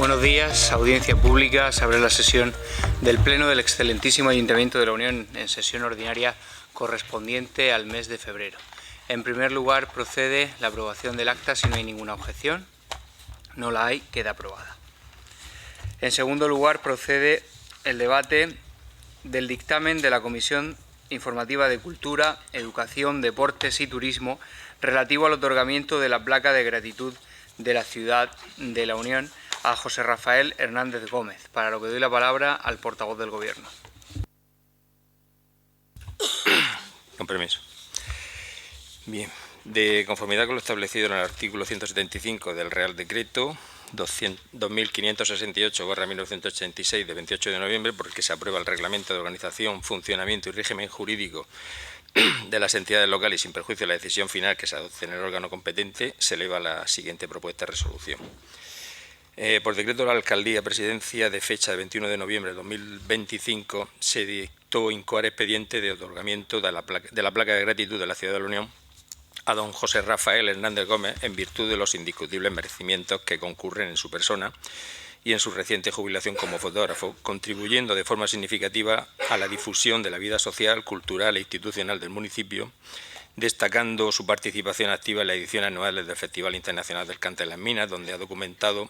Buenos días, audiencia pública. Se abre la sesión del Pleno del excelentísimo Ayuntamiento de la Unión en sesión ordinaria correspondiente al mes de febrero. En primer lugar, procede la aprobación del acta si no hay ninguna objeción. No la hay, queda aprobada. En segundo lugar, procede el debate del dictamen de la Comisión Informativa de Cultura, Educación, Deportes y Turismo relativo al otorgamiento de la placa de gratitud de la Ciudad de la Unión a José Rafael Hernández Gómez, para lo que doy la palabra al portavoz del Gobierno. Con permiso. Bien, de conformidad con lo establecido en el artículo 175 del Real Decreto 2568/1986 de 28 de noviembre, por el que se aprueba el Reglamento de Organización, Funcionamiento y Régimen Jurídico de las entidades locales, sin perjuicio de la decisión final que se adopte en el órgano competente, se eleva la siguiente propuesta de resolución. Por decreto de la Alcaldía Presidencia de fecha de 21 de noviembre de 2025 se dictó incoar expediente de otorgamiento de la placa de gratitud de la Ciudad de la Unión a don José Rafael Hernández Gómez en virtud de los indiscutibles merecimientos que concurren en su persona y en su reciente jubilación como fotógrafo, contribuyendo de forma significativa a la difusión de la vida social, cultural e institucional del municipio, destacando su participación activa en las ediciones anuales del Festival Internacional del Cante en las Minas, donde ha documentado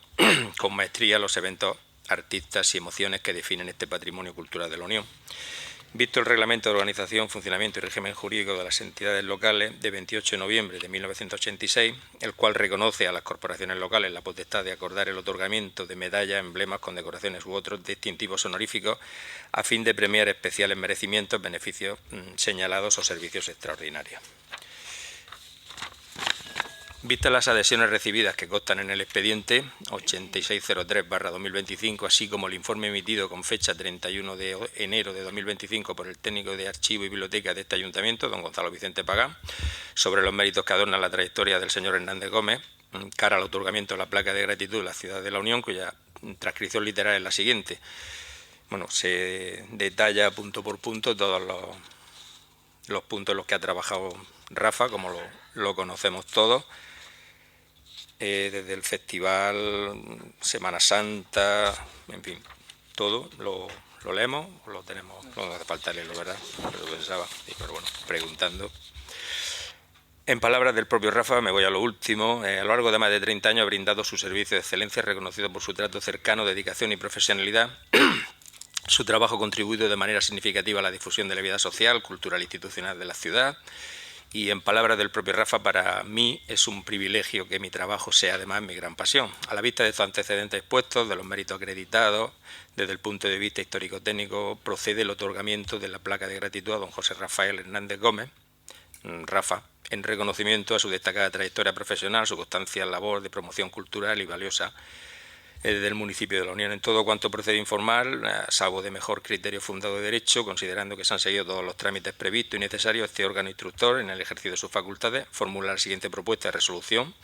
con maestría los eventos, artistas y emociones que definen este patrimonio cultural de la Unión. Visto el Reglamento de Organización, Funcionamiento y Régimen Jurídico de las Entidades Locales de 28 de noviembre de 1986, el cual reconoce a las corporaciones locales la potestad de acordar el otorgamiento de medallas, emblemas, condecoraciones u otros distintivos honoríficos a fin de premiar especiales merecimientos, beneficios señalados o servicios extraordinarios. Vistas las adhesiones recibidas que constan en el expediente 8603/2025, así como el informe emitido con fecha 31 de enero de 2025 por el técnico de Archivo y Biblioteca de este Ayuntamiento, don Gonzalo Vicente Pagán, sobre los méritos que adornan la trayectoria del señor Hernández Gómez, cara al otorgamiento de la placa de gratitud de la Ciudad de la Unión, cuya transcripción literal es la siguiente. Bueno, se detalla punto por punto todos los puntos en los que ha trabajado Rafa, como lo conocemos todos. Desde el festival, Semana Santa, en fin, todo lo leemos, lo tenemos, no hace falta leerlo, ¿verdad? Pero pensaba, pero bueno, preguntando. En palabras del propio Rafa, me voy a lo último. A lo largo de más de 30 años ha brindado su servicio de excelencia, reconocido por su trato cercano, dedicación y profesionalidad. Su trabajo ha contribuido de manera significativa a la difusión de la vida social, cultural e institucional de la ciudad. Y en palabras del propio Rafa, para mí es un privilegio que mi trabajo sea además mi gran pasión. A la vista de estos antecedentes expuestos, de los méritos acreditados, desde el punto de vista histórico-técnico, procede el otorgamiento de la placa de gratitud a don José Rafael Hernández Gómez, Rafa, en reconocimiento a su destacada trayectoria profesional, su constancia en labor de promoción cultural y valiosa del municipio de la Unión. En todo cuanto procede a informar, salvo de mejor criterio fundado de derecho, considerando que se han seguido todos los trámites previstos y necesarios, este órgano instructor, en el ejercicio de sus facultades, formula la siguiente propuesta de resolución,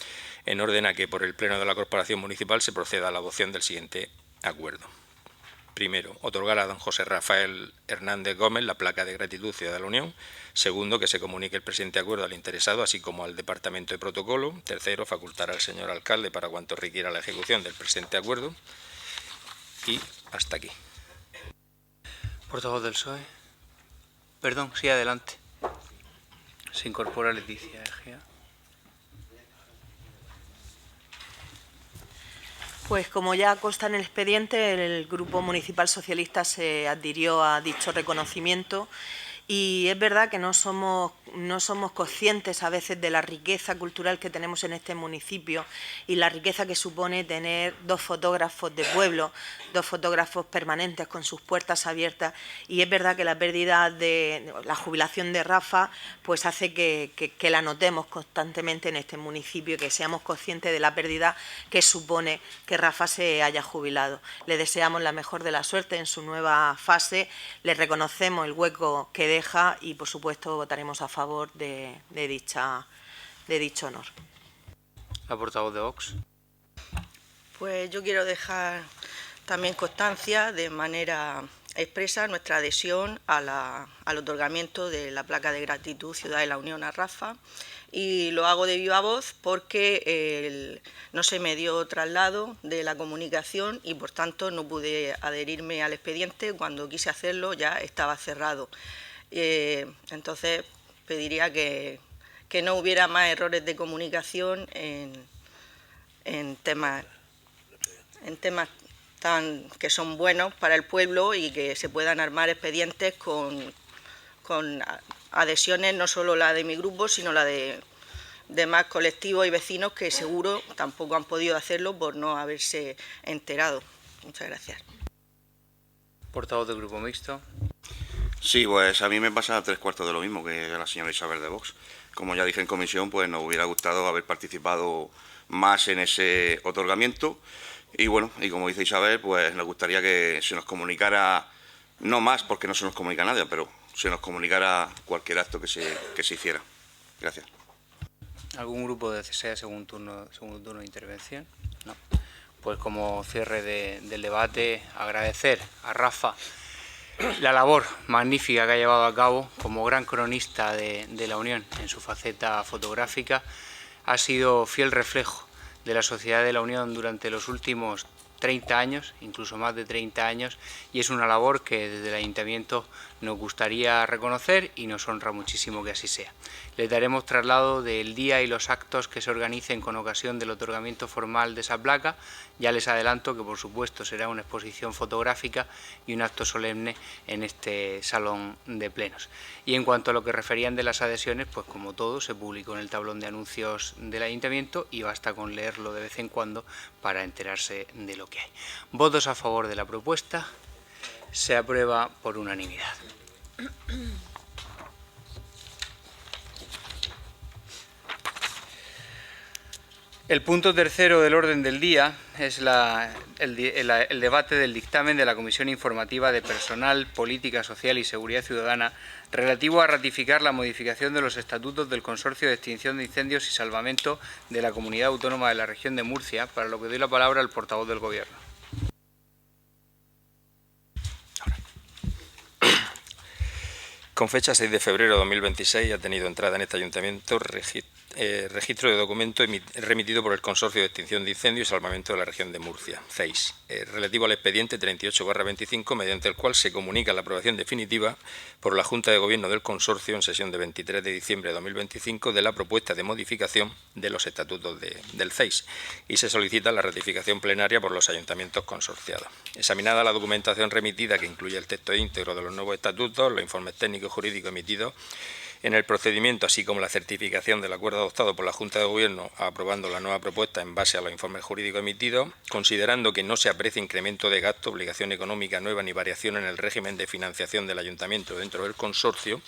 en orden a que por el Pleno de la Corporación Municipal se proceda a la adopción del siguiente acuerdo. Primero, otorgar a don José Rafael Hernández Gómez la placa de gratitud Ciudad de la Unión. Segundo, que se comunique el presente acuerdo al interesado, así como al Departamento de Protocolo. Tercero, facultar al señor alcalde para cuanto requiera la ejecución del presente acuerdo. Y hasta aquí. Portavoz del PSOE. Perdón, sí, adelante. Se incorpora Leticia Egea. Pues como ya consta en el expediente, el Grupo Municipal Socialista se adhirió a dicho reconocimiento y es verdad que no somos conscientes a veces de la riqueza cultural que tenemos en este municipio y la riqueza que supone tener dos fotógrafos de pueblo, dos fotógrafos permanentes con sus puertas abiertas, y es verdad que la pérdida de la jubilación de Rafa pues hace que la notemos constantemente en este municipio y que seamos conscientes de la pérdida que supone que Rafa se haya jubilado. Le deseamos la mejor de la suerte en su nueva fase, le reconocemos el hueco que deja y, por supuesto, votaremos a favor de dicho honor. La portavoz de Vox. Pues yo quiero dejar también constancia de manera expresa nuestra adhesión al otorgamiento de la placa de gratitud Ciudad de la Unión a Rafa, y lo hago de viva voz porque no se me dio traslado de la comunicación y por tanto no pude adherirme al expediente. Cuando quise hacerlo ya estaba cerrado. Entonces pediría que no hubiera más errores de comunicación en temas que son buenos para el pueblo y que se puedan armar expedientes con adhesiones, no solo la de mi grupo, sino la de más colectivos y vecinos que seguro tampoco han podido hacerlo por no haberse enterado. Muchas gracias. Portavoz del Grupo Mixto. Sí, pues a mí me pasa 3/4 de lo mismo que a la señora Isabel de Vox. Como ya dije en comisión, pues nos hubiera gustado haber participado más en ese otorgamiento. Y bueno, y como dice Isabel, pues nos gustaría que se nos comunicara, no más porque no se nos comunica nada, pero se nos comunicara cualquier acto que se hiciera. Gracias. ¿Algún grupo desea segundo turno de intervención? No. Pues como cierre del debate, agradecer a Rafa la labor magnífica que ha llevado a cabo como gran cronista de la Unión en su faceta fotográfica. Ha sido fiel reflejo de la sociedad de la Unión durante los últimos 30 años, incluso más de 30 años, y es una labor que desde el Ayuntamiento nos gustaría reconocer y nos honra muchísimo que así sea. Les daremos traslado del día y los actos que se organicen con ocasión del otorgamiento formal de esa placa. Ya les adelanto que por supuesto será una exposición fotográfica y un acto solemne en este salón de plenos. Y en cuanto a lo que referían de las adhesiones, pues como todo se publicó en el tablón de anuncios del Ayuntamiento y basta con leerlo de vez en cuando para enterarse de lo que hay. Votos a favor de la propuesta. Se aprueba por unanimidad. El punto tercero del orden del día es el debate del dictamen de la Comisión Informativa de Personal, Política Social y Seguridad Ciudadana relativo a ratificar la modificación de los estatutos del Consorcio de Extinción de Incendios y Salvamento de la Comunidad Autónoma de la Región de Murcia, para lo que doy la palabra al portavoz del Gobierno. Con fecha 6 de febrero de 2026 ha tenido entrada en este Ayuntamiento registro de documento remitido por el Consorcio de Extinción de Incendios y Salvamento de la Región de Murcia, CEIS, relativo al expediente 38/25, mediante el cual se comunica la aprobación definitiva por la Junta de Gobierno del Consorcio en sesión de 23 de diciembre de 2025 de la propuesta de modificación de los estatutos del CEIS y se solicita la ratificación plenaria por los ayuntamientos consorciados. Examinada la documentación remitida, que incluye el texto íntegro de los nuevos estatutos, los informes técnicos y jurídicos emitidos en el procedimiento, así como la certificación del acuerdo adoptado por la Junta de Gobierno aprobando la nueva propuesta en base a los informes jurídicos emitidos, considerando que no se aprecia incremento de gasto, obligación económica nueva ni variación en el régimen de financiación del Ayuntamiento dentro del consorcio,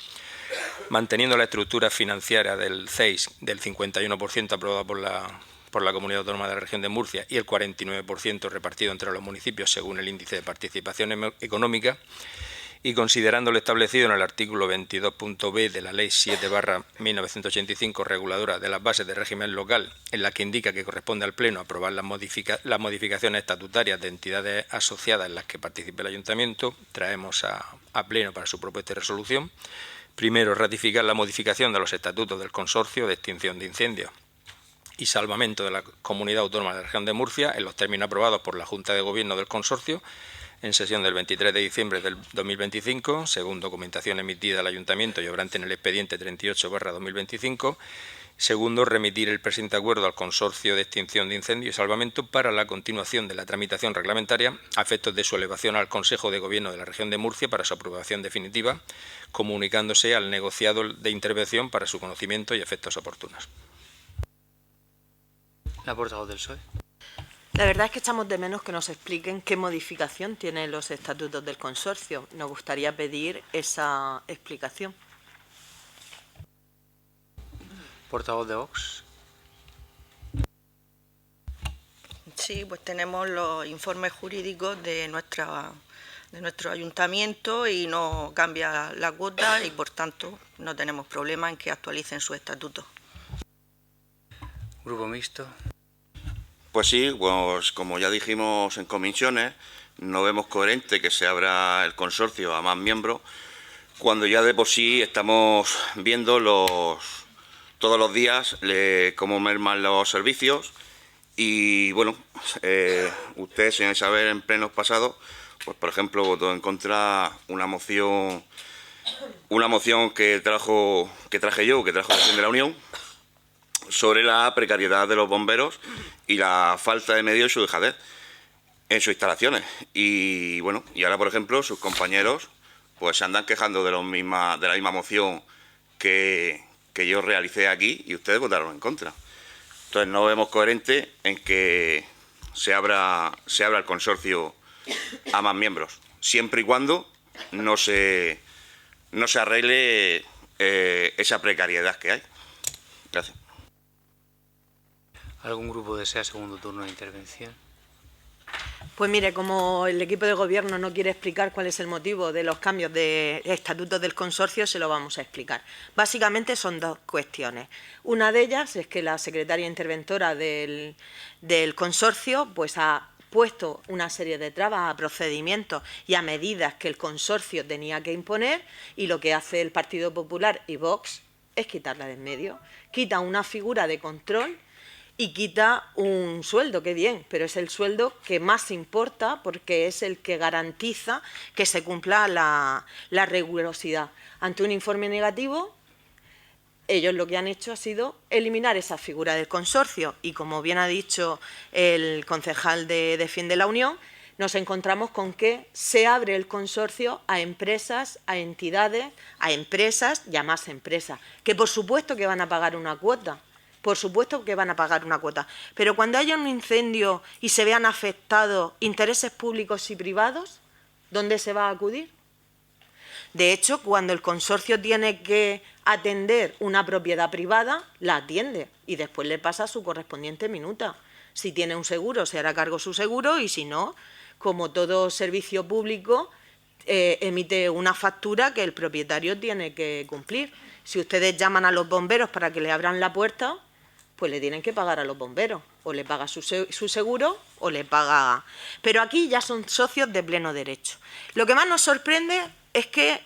manteniendo la estructura financiera del CEIS del 51% aprobada por la Comunidad Autónoma de la Región de Murcia y el 49% repartido entre los municipios según el índice de participación económica, y considerando lo establecido en el artículo 22.b de la Ley 7/1985 reguladora de las bases de régimen local, en la que indica que corresponde al Pleno aprobar las modificaciones estatutarias de entidades asociadas en las que participe el Ayuntamiento, traemos a Pleno para su propuesta de resolución. Primero, ratificar la modificación de los estatutos del Consorcio de Extinción de Incendios y Salvamento de la Comunidad Autónoma de la Región de Murcia en los términos aprobados por la Junta de Gobierno del Consorcio en sesión del 23 de diciembre del 2025, según documentación emitida al Ayuntamiento y obrante en el expediente 38/2025. Segundo, remitir el presente acuerdo al Consorcio de Extinción de Incendios y Salvamento para la continuación de la tramitación reglamentaria a efectos de su elevación al Consejo de Gobierno de la Región de Murcia para su aprobación definitiva, comunicándose al negociado de intervención para su conocimiento y efectos oportunos. La portavoz del PSOE. La verdad es que echamos de menos que nos expliquen qué modificación tienen los estatutos del consorcio. Nos gustaría pedir esa explicación. Portavoz de Vox. Sí, pues tenemos los informes jurídicos de nuestro ayuntamiento y no cambia la cuota y por tanto no tenemos problema en que actualicen su estatuto. Grupo Mixto. Pues sí, pues como ya dijimos en comisiones, no vemos coherente que se abra el consorcio a más miembros cuando ya de por sí estamos viendo todos los días cómo merman los servicios y, bueno, usted, señora Isabel, en plenos pasados, pues, por ejemplo, votó en contra una moción que traje yo, que trajo el Presidente de la Unión, sobre la precariedad de los bomberos y la falta de medios y su dejadez en sus instalaciones. Y bueno, y ahora, por ejemplo, sus compañeros pues se andan quejando de la misma moción que yo realicé aquí y ustedes votaron en contra. Entonces no vemos coherente en que se abra el consorcio a más miembros, siempre y cuando no se arregle esa precariedad que hay. Gracias. ¿Algún grupo desea segundo turno de intervención? Pues mire, como el equipo de gobierno no quiere explicar cuál es el motivo de los cambios de estatutos del consorcio, se lo vamos a explicar. Básicamente son dos cuestiones. Una de ellas es que la secretaria interventora del consorcio pues ha puesto una serie de trabas a procedimientos y a medidas que el consorcio tenía que imponer, y lo que hace el Partido Popular y Vox es quitarla de en medio. Quita una figura de control y quita un sueldo, que bien, pero es el sueldo que más importa porque es el que garantiza que se cumpla la rigurosidad. Ante un informe negativo, ellos lo que han hecho ha sido eliminar esa figura del consorcio y, como bien ha dicho el concejal de Defiende la Unión, nos encontramos con que se abre el consorcio a empresas, a entidades, a empresas y a más empresas, que por supuesto que van a pagar una cuota. Por supuesto que van a pagar una cuota, pero cuando haya un incendio y se vean afectados intereses públicos y privados, ¿dónde se va a acudir? De hecho, cuando el consorcio tiene que atender una propiedad privada, la atiende y después le pasa su correspondiente minuta. Si tiene un seguro, se hará cargo su seguro, y si no, como todo servicio público, emite una factura que el propietario tiene que cumplir. Si ustedes llaman a los bomberos para que le abran la puerta, pues le tienen que pagar a los bomberos, o le paga su seguro o le paga. Pero aquí ya son socios de pleno derecho. Lo que más nos sorprende es que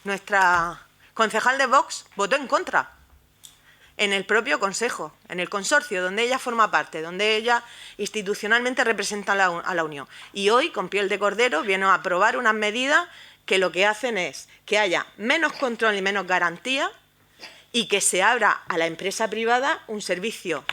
nuestra concejal de Vox votó en contra en el propio Consejo, en el consorcio, donde ella forma parte, donde ella institucionalmente representa a la Unión. Y hoy, con piel de cordero, viene a aprobar unas medidas que lo que hacen es que haya menos control y menos garantía, y que se abra a la empresa privada un servicio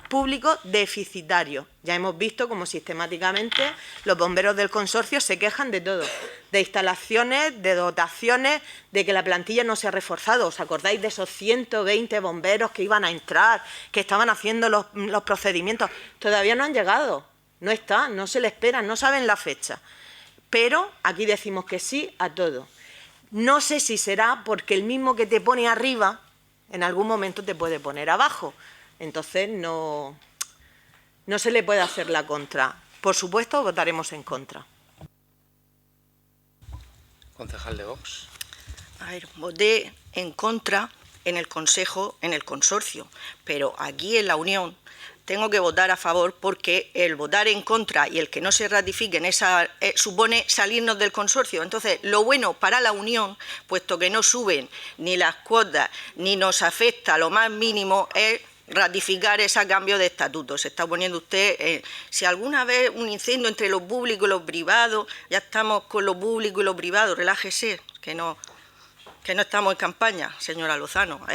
público deficitario. Ya hemos visto cómo sistemáticamente los bomberos del consorcio se quejan de todo, de instalaciones, de dotaciones, de que la plantilla no se ha reforzado. ¿Os acordáis de esos 120 bomberos que iban a entrar, que estaban haciendo los procedimientos? Todavía no han llegado, no están, no se les esperan, no saben la fecha. Pero aquí decimos que sí a todo. No sé si será porque el mismo que te pone arriba en algún momento te puede poner abajo. Entonces no se le puede hacer la contra. Por supuesto, votaremos en contra. Concejal de Vox. A ver, voté en contra en el Consejo, en el consorcio, pero aquí en la Unión tengo que votar a favor, porque el votar en contra y el que no se ratifique en esa supone salirnos del consorcio. Entonces, lo bueno para la Unión, puesto que no suben ni las cuotas ni nos afecta lo más mínimo, es ratificar ese cambio de estatuto. Se está poniendo usted, si alguna vez un incendio entre lo público y lo privado, ya estamos con lo público y lo privado, relájese, que no estamos en campaña, señora Lozano.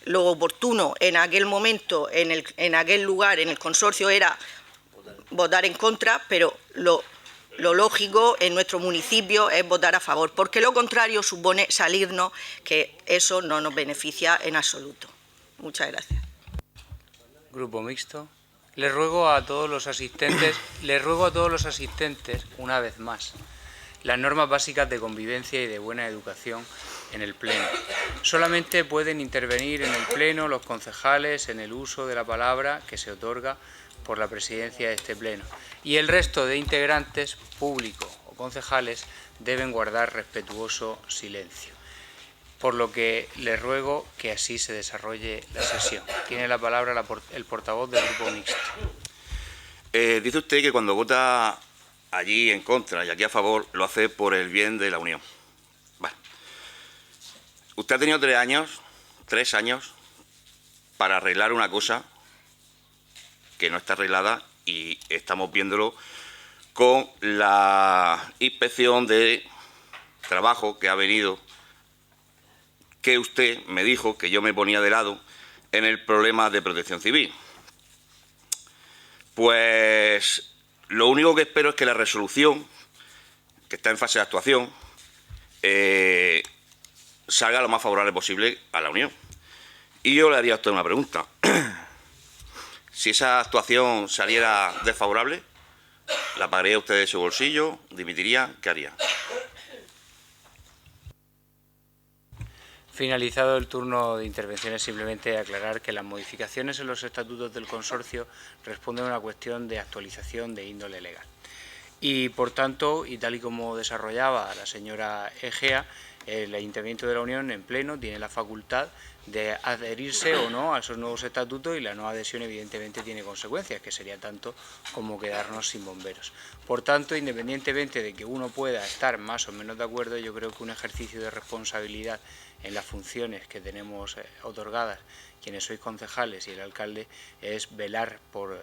Lo oportuno en aquel momento, en aquel lugar, en el consorcio, era votar en contra, pero lo lógico en nuestro municipio es votar a favor, porque lo contrario supone salirnos, que eso no nos beneficia en absoluto. Muchas gracias. Grupo mixto. Les ruego a todos los asistentes, una vez más, las normas básicas de convivencia y de buena educación en el Pleno. Solamente pueden intervenir en el Pleno los concejales en el uso de la palabra que se otorga por la presidencia de este Pleno. Y el resto de integrantes, público o concejales, deben guardar respetuoso silencio. Por lo que les ruego que así se desarrolle la sesión. Tiene la palabra el portavoz del Grupo Mixto. Dice usted que cuando vota allí en contra y aquí a favor, lo hace por el bien de la Unión. Vale. Usted ha tenido 3 años para arreglar una cosa que no está arreglada, y estamos viéndolo con la inspección de trabajo que ha venido, que usted me dijo que yo me ponía de lado en el problema de protección civil. Pues lo único que espero es que la resolución, que está en fase de actuación, salga lo más favorable posible a la Unión. Y yo le haría a usted una pregunta. Si esa actuación saliera desfavorable, ¿la pagaría usted de su bolsillo? ¿Dimitiría? ¿Qué haría? Finalizado el turno de intervenciones, simplemente aclarar que las modificaciones en los estatutos del consorcio responden a una cuestión de actualización de índole legal. Y por tanto, y tal y como desarrollaba la señora Egea, el Ayuntamiento de la Unión en pleno tiene la facultad de adherirse o no a esos nuevos estatutos, y la no adhesión evidentemente tiene consecuencias, que sería tanto como quedarnos sin bomberos. Por tanto, independientemente de que uno pueda estar más o menos de acuerdo, yo creo que un ejercicio de responsabilidad en las funciones que tenemos otorgadas quienes sois concejales y el alcalde es velar por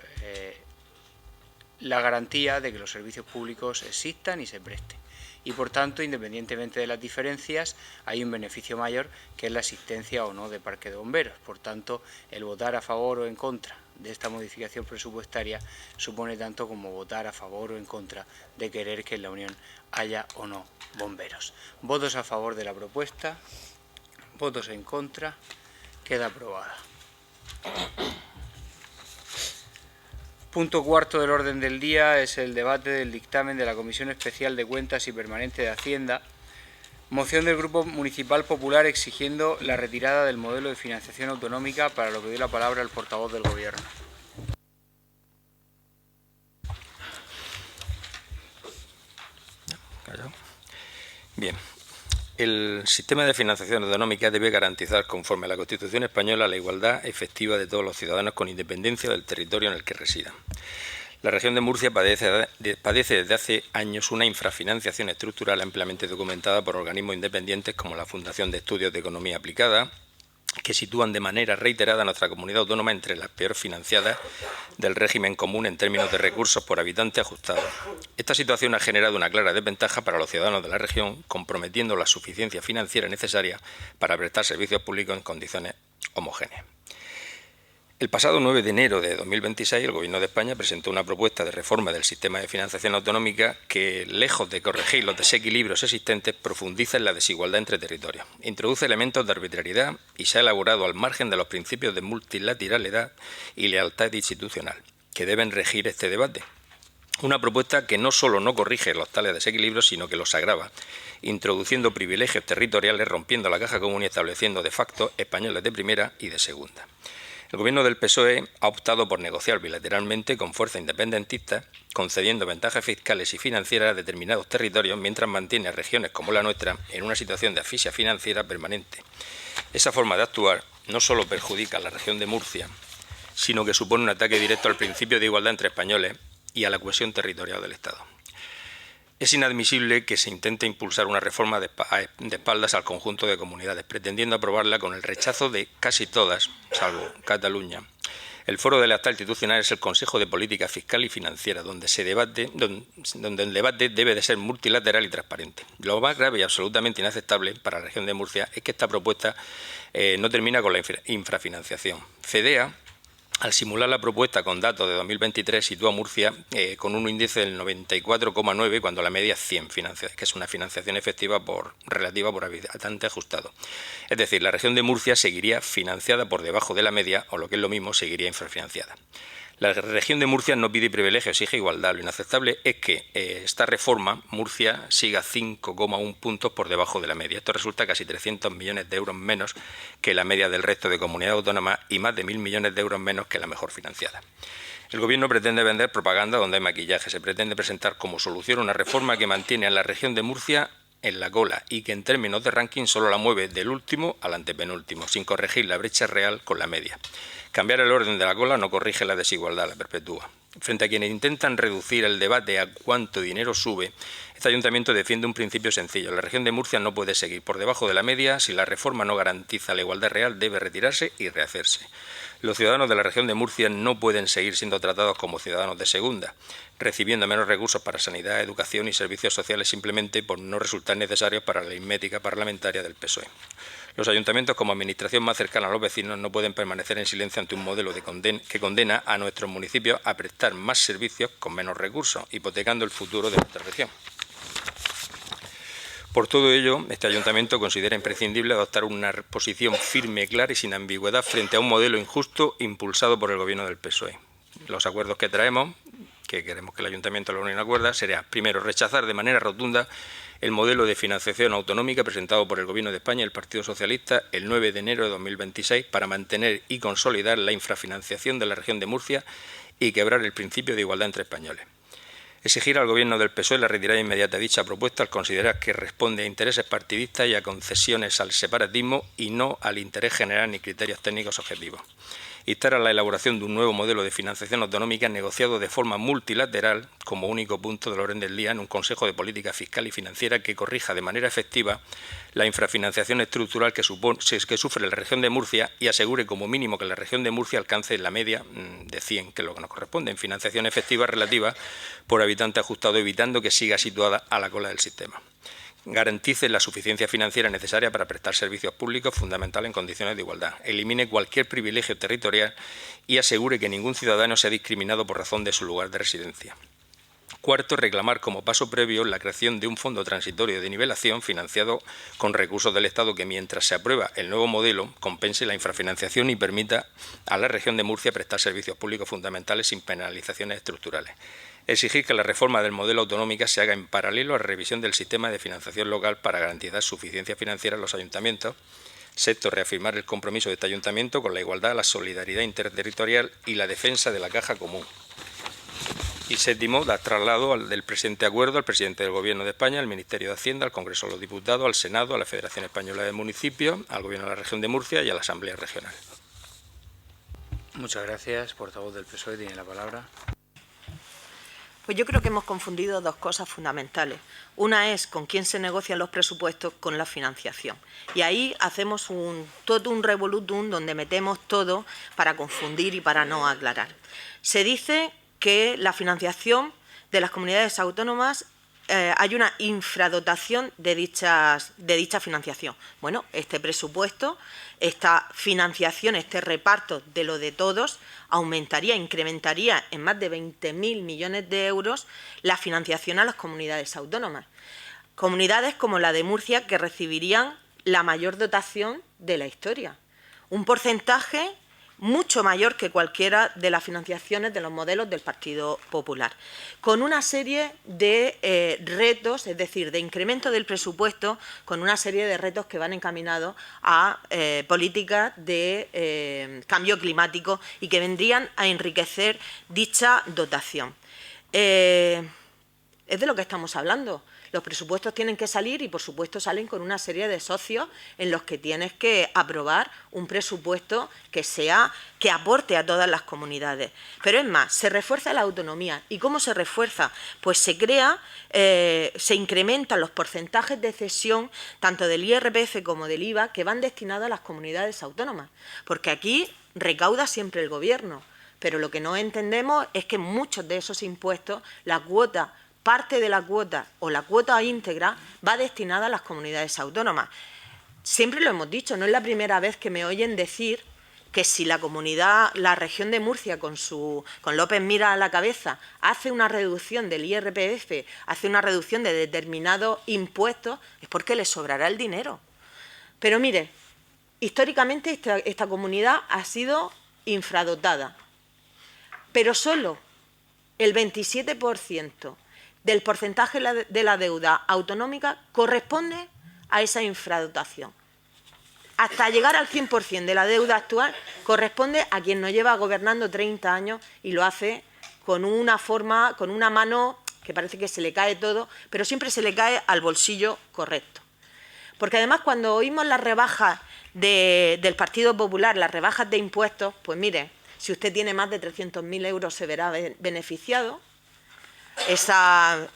la garantía de que los servicios públicos existan y se presten. Y por tanto, independientemente de las diferencias, hay un beneficio mayor, que es la existencia o no de parque de bomberos. Por tanto, el votar a favor o en contra de esta modificación presupuestaria supone tanto como votar a favor o en contra de querer que en la Unión haya o no bomberos. Votos a favor de la propuesta, votos en contra, queda aprobada. Punto cuarto del orden del día es el debate del dictamen de la Comisión Especial de Cuentas y Permanente de Hacienda, moción del Grupo Municipal Popular exigiendo la retirada del modelo de financiación autonómica, para lo que doy la palabra al portavoz del Gobierno. Bien. El sistema de financiación autonómica debe garantizar, conforme a la Constitución española, la igualdad efectiva de todos los ciudadanos con independencia del territorio en el que residan. La región de Murcia padece desde hace años una infrafinanciación estructural ampliamente documentada por organismos independientes como la Fundación de Estudios de Economía Aplicada, que sitúan de manera reiterada a nuestra comunidad autónoma entre las peor financiadas del régimen común en términos de recursos por habitante ajustados. Esta situación ha generado una clara desventaja para los ciudadanos de la región, comprometiendo la suficiencia financiera necesaria para prestar servicios públicos en condiciones homogéneas. El pasado 9 de enero de 2026, el Gobierno de España presentó una propuesta de reforma del sistema de financiación autonómica que, lejos de corregir los desequilibrios existentes, profundiza en la desigualdad entre territorios, introduce elementos de arbitrariedad y se ha elaborado al margen de los principios de multilateralidad y lealtad institucional, que deben regir este debate. Una propuesta que no solo no corrige los tales desequilibrios, sino que los agrava, introduciendo privilegios territoriales, rompiendo la caja común y estableciendo de facto españoles de primera y de segunda. El Gobierno del PSOE ha optado por negociar bilateralmente con fuerzas independentistas, concediendo ventajas fiscales y financieras a determinados territorios, mientras mantiene a regiones como la nuestra en una situación de asfixia financiera permanente. Esa forma de actuar no solo perjudica a la región de Murcia, sino que supone un ataque directo al principio de igualdad entre españoles y a la cohesión territorial del Estado. Es inadmisible que se intente impulsar una reforma de espaldas al conjunto de comunidades, pretendiendo aprobarla con el rechazo de casi todas, salvo Cataluña. El foro de lealtad institucional es el Consejo de Política Fiscal y Financiera, donde el debate debe de ser multilateral y transparente. Lo más grave y absolutamente inaceptable para la región de Murcia es que esta propuesta no termina con la infrafinanciación. FEDEA, al simular la propuesta con datos de 2023, sitúa a Murcia con un índice del 94,9 cuando la media es 100, que es una financiación efectiva relativa por habitante ajustado. Es decir, la región de Murcia seguiría financiada por debajo de la media, o lo que es lo mismo, seguiría infrafinanciada. La región de Murcia no pide privilegios, exige igualdad. Lo inaceptable es que esta reforma, Murcia, siga 5,1 puntos por debajo de la media. Esto resulta casi 300 millones de euros menos que la media del resto de comunidades autónomas y más de 1.000 millones de euros menos que la mejor financiada. El Gobierno pretende vender propaganda donde hay maquillaje. Se pretende presentar como solución una reforma que mantiene a la región de Murcia en la cola y que en términos de ranking solo la mueve del último al antepenúltimo, sin corregir la brecha real con la media. Cambiar el orden de la cola no corrige la desigualdad, la perpetúa. Frente a quienes intentan reducir el debate a cuánto dinero sube, este ayuntamiento defiende un principio sencillo. La región de Murcia no puede seguir por debajo de la media. Si la reforma no garantiza la igualdad real, debe retirarse y rehacerse. Los ciudadanos de la región de Murcia no pueden seguir siendo tratados como ciudadanos de segunda, recibiendo menos recursos para sanidad, educación y servicios sociales simplemente por no resultar necesarios para la aritmética parlamentaria del PSOE. Los ayuntamientos, como administración más cercana a los vecinos, no pueden permanecer en silencio ante un modelo que condena a nuestros municipios a prestar más servicios con menos recursos, hipotecando el futuro de nuestra región. Por todo ello, este ayuntamiento considera imprescindible adoptar una posición firme, clara y sin ambigüedad frente a un modelo injusto impulsado por el Gobierno del PSOE. Los acuerdos que traemos, que queremos que el ayuntamiento de la Unión acuerda, será, primero, rechazar de manera rotunda el modelo de financiación autonómica presentado por el Gobierno de España y el Partido Socialista el 9 de enero de 2026 para mantener y consolidar la infrafinanciación de la región de Murcia y quebrar el principio de igualdad entre españoles. Exigir al Gobierno del PSOE la retirada inmediata de dicha propuesta al considerar que responde a intereses partidistas y a concesiones al separatismo y no al interés general ni criterios técnicos objetivos. Instar a la elaboración de un nuevo modelo de financiación autonómica negociado de forma multilateral como único punto del orden del día en un Consejo de Política Fiscal y Financiera que corrija de manera efectiva la infrafinanciación estructural que sufre la región de Murcia y asegure como mínimo que la región de Murcia alcance la media de 100, que es lo que nos corresponde, en financiación efectiva relativa por habitante ajustado, evitando que siga situada a la cola del sistema. Garantice la suficiencia financiera necesaria para prestar servicios públicos fundamentales en condiciones de igualdad, elimine cualquier privilegio territorial y asegure que ningún ciudadano sea discriminado por razón de su lugar de residencia. Cuarto, reclamar como paso previo la creación de un fondo transitorio de nivelación financiado con recursos del Estado que, mientras se aprueba el nuevo modelo, compense la infrafinanciación y permita a la región de Murcia prestar servicios públicos fundamentales sin penalizaciones estructurales. Exigir que la reforma del modelo autonómica se haga en paralelo a la revisión del sistema de financiación local para garantizar suficiencia financiera a los ayuntamientos. Sexto, reafirmar el compromiso de este ayuntamiento con la igualdad, la solidaridad interterritorial y la defensa de la caja común. Y séptimo, dar traslado del presente acuerdo al presidente del Gobierno de España, al Ministerio de Hacienda, al Congreso de los Diputados, al Senado, a la Federación Española de Municipios, al Gobierno de la Región de Murcia y a la Asamblea Regional. Muchas gracias. Portavoz del PSOE tiene la palabra. Pues yo creo que hemos confundido dos cosas fundamentales. Una es con quién se negocian los presupuestos, con la financiación. Y ahí hacemos todo un revolutum donde metemos todo para confundir y para no aclarar. Se dice que la financiación de las comunidades autónomas hay una infradotación de dicha financiación. Bueno, este presupuesto, esta financiación, este reparto de lo de todos, aumentaría, incrementaría en más de 20.000 millones de euros la financiación a las comunidades autónomas. Comunidades como la de Murcia que recibirían la mayor dotación de la historia. Un porcentaje mucho mayor que cualquiera de las financiaciones de los modelos del Partido Popular, con una serie de retos, es decir, de incremento del presupuesto, con una serie de retos que van encaminados a políticas de cambio climático y que vendrían a enriquecer dicha dotación. Es de lo que estamos hablando. Los presupuestos tienen que salir y, por supuesto, salen con una serie de socios en los que tienes que aprobar un presupuesto que aporte a todas las comunidades. Pero es más, se refuerza la autonomía. ¿Y cómo se refuerza? Pues se incrementan los porcentajes de cesión tanto del IRPF como del IVA que van destinados a las comunidades autónomas. Porque aquí recauda siempre el Gobierno. Pero lo que no entendemos es que muchos de esos impuestos, parte de la cuota o la cuota íntegra va destinada a las comunidades autónomas. Siempre lo hemos dicho, no es la primera vez que me oyen decir que si la región de Murcia con López Miras a la cabeza hace una reducción del IRPF, hace una reducción de determinados impuestos, es porque le sobrará el dinero. Pero mire, históricamente esta comunidad ha sido infradotada, pero solo el 27% del porcentaje de la deuda autonómica corresponde a esa infradotación. Hasta llegar al 100% de la deuda actual corresponde a quien nos lleva gobernando 30 años y lo hace con una mano que parece que se le cae todo, pero siempre se le cae al bolsillo correcto. Porque además cuando oímos las rebajas del Partido Popular, las rebajas de impuestos, pues mire, Si usted tiene más de 300.000 euros se verá beneficiado. Esas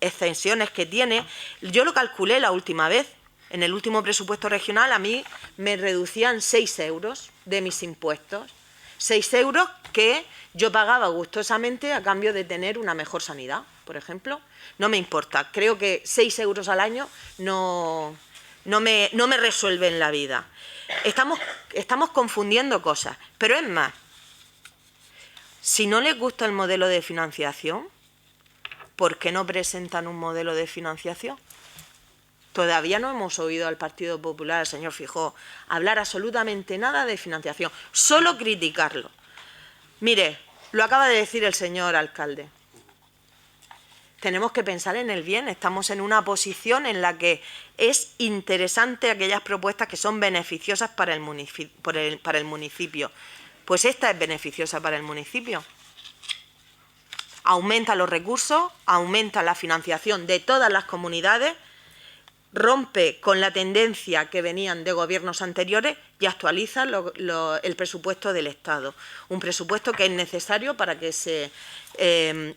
exenciones que tiene, yo lo calculé la última vez, en el último presupuesto regional a mí me reducían 6 euros de mis impuestos, 6 euros que yo pagaba gustosamente a cambio de tener una mejor sanidad, por ejemplo. No me importa, creo que 6 euros al año no me resuelven la vida. Estamos confundiendo cosas, pero es más, si no les gusta el modelo de financiación, ¿por qué no presentan un modelo de financiación? Todavía no hemos oído al Partido Popular, al señor Feijóo, hablar absolutamente nada de financiación, solo criticarlo. Mire, lo acaba de decir el señor alcalde. Tenemos que pensar en el bien, estamos en una posición en la que es interesante aquellas propuestas que son beneficiosas para el municipio. Pues esta es beneficiosa para el municipio. Aumenta los recursos, aumenta la financiación de todas las comunidades, rompe con la tendencia que venían de gobiernos anteriores y actualiza el presupuesto del Estado. Un presupuesto que es necesario para que se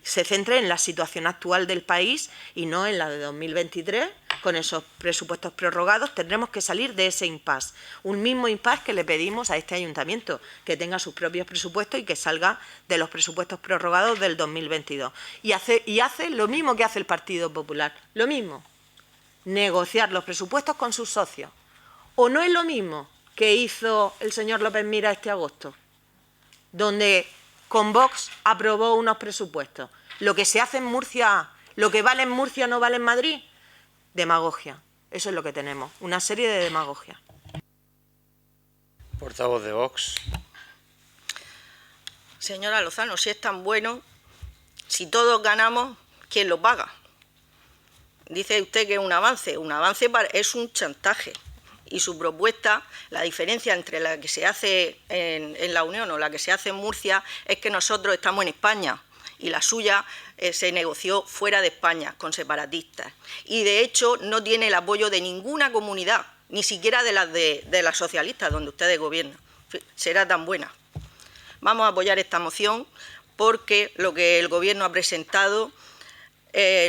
centre en la situación actual del país y no en la de 2023. Con esos presupuestos prorrogados tendremos que salir de ese impasse. Un mismo impasse que le pedimos a este ayuntamiento, que tenga sus propios presupuestos y que salga de los presupuestos prorrogados del 2022. Y hace lo mismo que hace el Partido Popular, lo mismo. Negociar los presupuestos con sus socios. ¿O no es lo mismo que hizo el señor López Mira este agosto? Donde con Vox aprobó unos presupuestos. Lo que se hace en Murcia, lo que vale en Murcia no vale en Madrid. Demagogia. Eso es lo que tenemos, una serie de demagogia. Portavoz de Vox. Señora Lozano, si es tan bueno, si todos ganamos, ¿quién lo paga? Dice usted que es un avance es un chantaje. Y su propuesta, la diferencia entre la que se hace en la Unión o la que se hace en Murcia es que nosotros estamos en España y la suya se negoció fuera de España con separatistas. Y de hecho no tiene el apoyo de ninguna comunidad, ni siquiera de las socialistas donde ustedes gobiernan. Será tan buena. Vamos a apoyar esta moción porque lo que el Gobierno ha presentado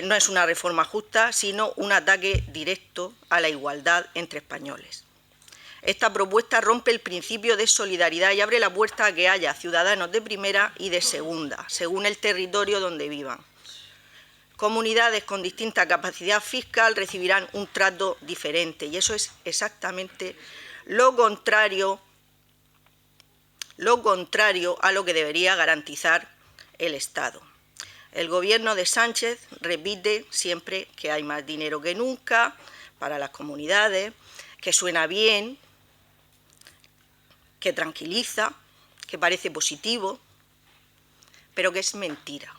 no es una reforma justa, sino un ataque directo a la igualdad entre españoles. Esta propuesta rompe el principio de solidaridad y abre la puerta a que haya ciudadanos de primera y de segunda, según el territorio donde vivan. Comunidades con distinta capacidad fiscal recibirán un trato diferente y eso es exactamente lo contrario a lo que debería garantizar el Estado. El Gobierno de Sánchez repite siempre que hay más dinero que nunca para las comunidades, que suena bien, que tranquiliza, que parece positivo, pero que es mentira.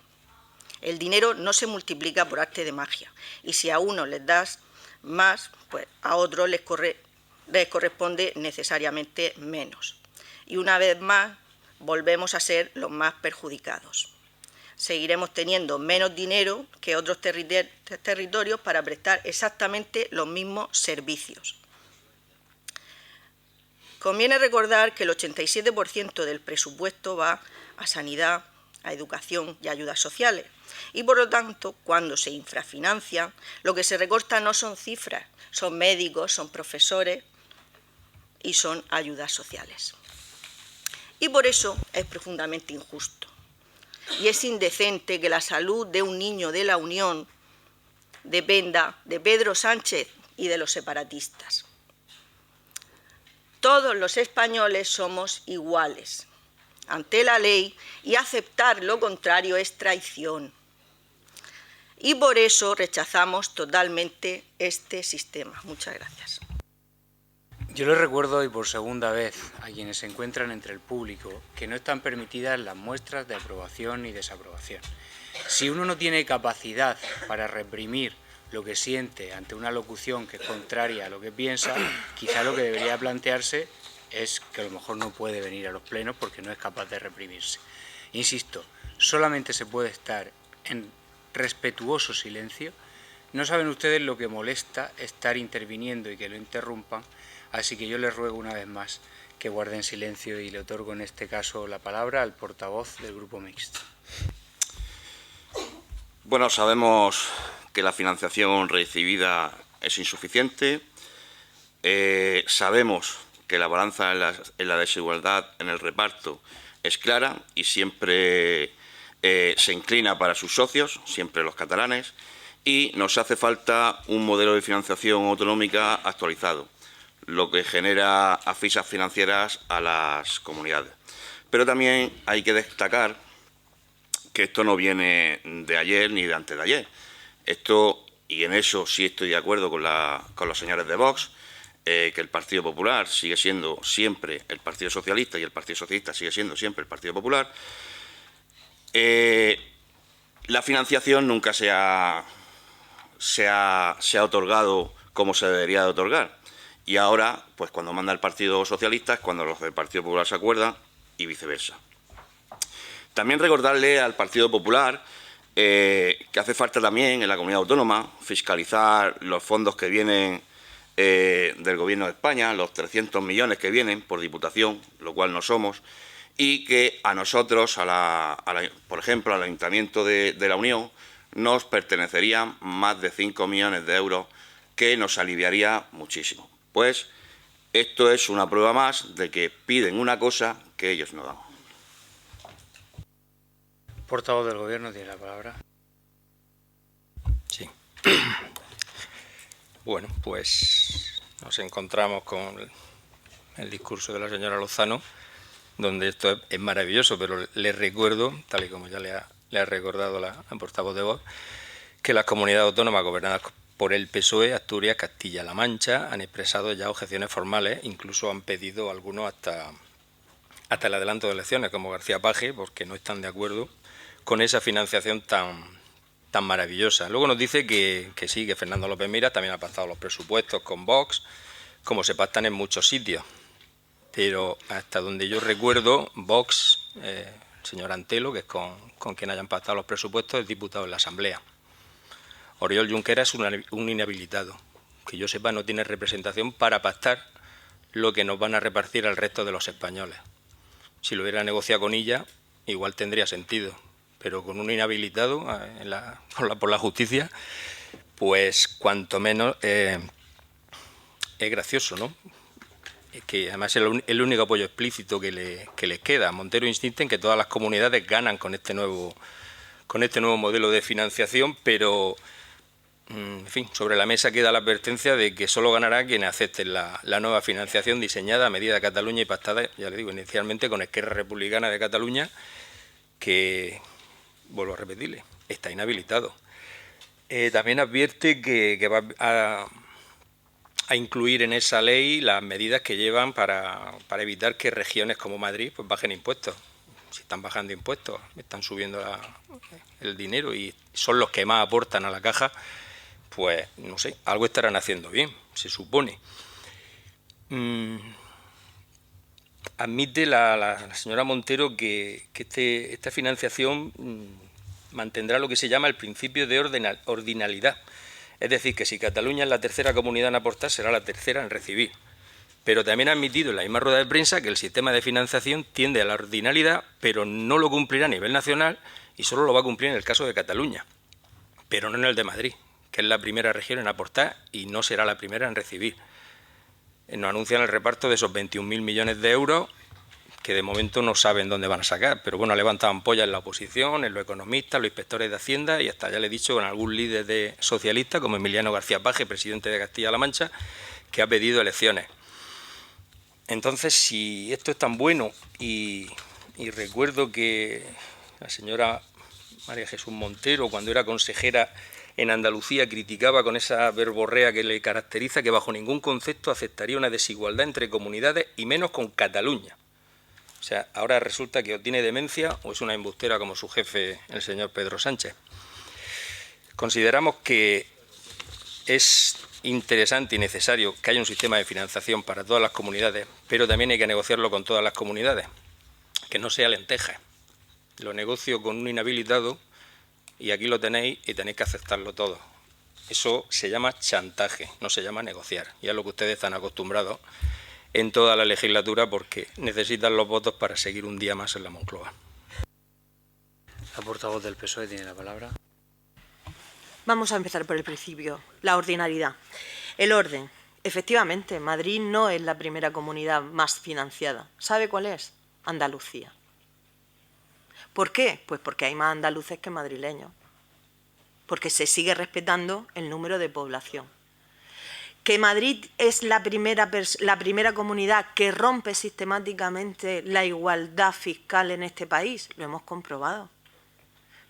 El dinero no se multiplica por arte de magia y si a unos les das más, pues a otros les corresponde necesariamente menos. Y una vez más volvemos a ser los más perjudicados. Seguiremos teniendo menos dinero que otros territorios para prestar exactamente los mismos servicios. Conviene recordar que el 87% del presupuesto va a sanidad, a educación y a ayudas sociales. Y por lo tanto, cuando se infrafinancia, lo que se recorta no son cifras, son médicos, son profesores y son ayudas sociales. Y por eso es profundamente injusto. Y es indecente que la salud de un niño de la Unión dependa de Pedro Sánchez y de los separatistas. Todos los españoles somos iguales ante la ley y aceptar lo contrario es traición. Y por eso rechazamos totalmente este sistema. Muchas gracias. Yo les recuerdo, y por segunda vez, a quienes se encuentran entre el público, que no están permitidas las muestras de aprobación y desaprobación. Si uno no tiene capacidad para reprimir lo que siente ante una locución que es contraria a lo que piensa, quizá lo que debería plantearse es que a lo mejor no puede venir a los plenos porque no es capaz de reprimirse. Insisto, solamente se puede estar en respetuoso silencio. No saben ustedes lo que molesta estar interviniendo y que lo interrumpan, así que yo les ruego una vez más que guarden silencio, y le otorgo en este caso la palabra al portavoz del Grupo Mixto. Bueno, sabemos que la financiación recibida es insuficiente, sabemos que la balanza en la desigualdad en el reparto es clara y siempre se inclina para sus socios, siempre los catalanes, y nos hace falta un modelo de financiación autonómica actualizado, lo que genera asfixias financieras a las comunidades. Pero también hay que destacar que esto no viene de ayer ni de antes de ayer. Esto, y en eso sí estoy de acuerdo con los señores de Vox, que el Partido Popular sigue siendo siempre el Partido Socialista y el Partido Socialista sigue siendo siempre el Partido Popular. La financiación nunca se ha otorgado como se debería de otorgar. Y ahora, pues cuando manda el Partido Socialista es cuando los del Partido Popular se acuerdan y viceversa. También recordarle al Partido Popular que hace falta también en la comunidad autónoma fiscalizar los fondos que vienen del Gobierno de España, los 300 millones que vienen por diputación, lo cual no somos, y que a nosotros, por ejemplo, al Ayuntamiento de la Unión, nos pertenecerían más de 5 millones de euros, que nos aliviaría muchísimo. Pues esto es una prueba más de que piden una cosa que ellos no dan. Portavoz del Gobierno tiene la palabra. Sí. Bueno, pues nos encontramos con el discurso de la señora Lozano, donde esto es maravilloso, pero les recuerdo, tal y como ya le ha recordado la portavoz de Vox, que las comunidades autónomas gobernadas por el PSOE, Asturias, Castilla-La Mancha, han expresado ya objeciones formales, incluso han pedido algunos hasta el adelanto de elecciones, como García Paje, porque no están de acuerdo con esa financiación tan maravillosa. Luego nos dice que sí, que Fernando López Miras también ha pactado los presupuestos con Vox, como se pactan en muchos sitios. Pero hasta donde yo recuerdo, Vox, el señor Antelo, que es con quien hayan pactado los presupuestos, es diputado en la Asamblea. Oriol Junqueras es un inhabilitado. Que yo sepa, no tiene representación para pactar lo que nos van a repartir al resto de los españoles. Si lo hubiera negociado con ella, igual tendría sentido. Pero con un inhabilitado por la justicia, pues cuanto menos es gracioso, ¿no? Que además es el único apoyo explícito que les queda. Montero insiste en que todas las comunidades ganan con este nuevo modelo de financiación, pero, en fin, sobre la mesa queda la advertencia de que solo ganará quien acepte la nueva financiación diseñada a medida de Cataluña y pactada, ya le digo, inicialmente con Esquerra Republicana de Cataluña, que, vuelvo a repetirle, está inhabilitado. También advierte que va a incluir en esa ley las medidas que llevan para evitar que regiones como Madrid pues bajen impuestos. Si están bajando impuestos, están subiendo el dinero y son los que más aportan a la caja, pues no sé, algo estarán haciendo bien, se supone. Admite la señora Montero que esta financiación mantendrá lo que se llama el principio de ordinalidad. Es decir, que si Cataluña es la tercera comunidad en aportar, será la tercera en recibir. Pero también ha admitido en la misma rueda de prensa que el sistema de financiación tiende a la ordinalidad, pero no lo cumplirá a nivel nacional y solo lo va a cumplir en el caso de Cataluña, pero no en el de Madrid, que es la primera región en aportar y no será la primera en recibir. Nos anuncian el reparto de esos 21.000 millones de euros que de momento no saben dónde van a sacar, pero bueno, levantan ampollas en la oposición, en los economistas, los inspectores de Hacienda y hasta ya le he dicho con algún líder socialista como Emiliano García Paje, presidente de Castilla-La Mancha, que ha pedido elecciones. Entonces, si esto es tan bueno y recuerdo que la señora María Jesús Montero, cuando era consejera en Andalucía, criticaba con esa verborrea que le caracteriza que bajo ningún concepto aceptaría una desigualdad entre comunidades y menos con Cataluña. O sea, ahora resulta que o tiene demencia o es una embustera como su jefe, el señor Pedro Sánchez. Consideramos que es interesante y necesario que haya un sistema de financiación para todas las comunidades, pero también hay que negociarlo con todas las comunidades, que no sea lenteja. Lo negocio con un inhabilitado y aquí lo tenéis y tenéis que aceptarlo todo. Eso se llama chantaje, no se llama negociar, y es lo que ustedes están acostumbrados en toda la legislatura porque necesitan los votos para seguir un día más en la Moncloa. La portavoz del PSOE tiene la palabra. Vamos a empezar por el principio, la ordinariedad. El orden. Efectivamente, Madrid no es la primera comunidad más financiada. ¿Sabe cuál es? Andalucía. ¿Por qué? Pues porque hay más andaluces que madrileños. Porque se sigue respetando el número de población. Que Madrid es la primera comunidad que rompe sistemáticamente la igualdad fiscal en este país, lo hemos comprobado.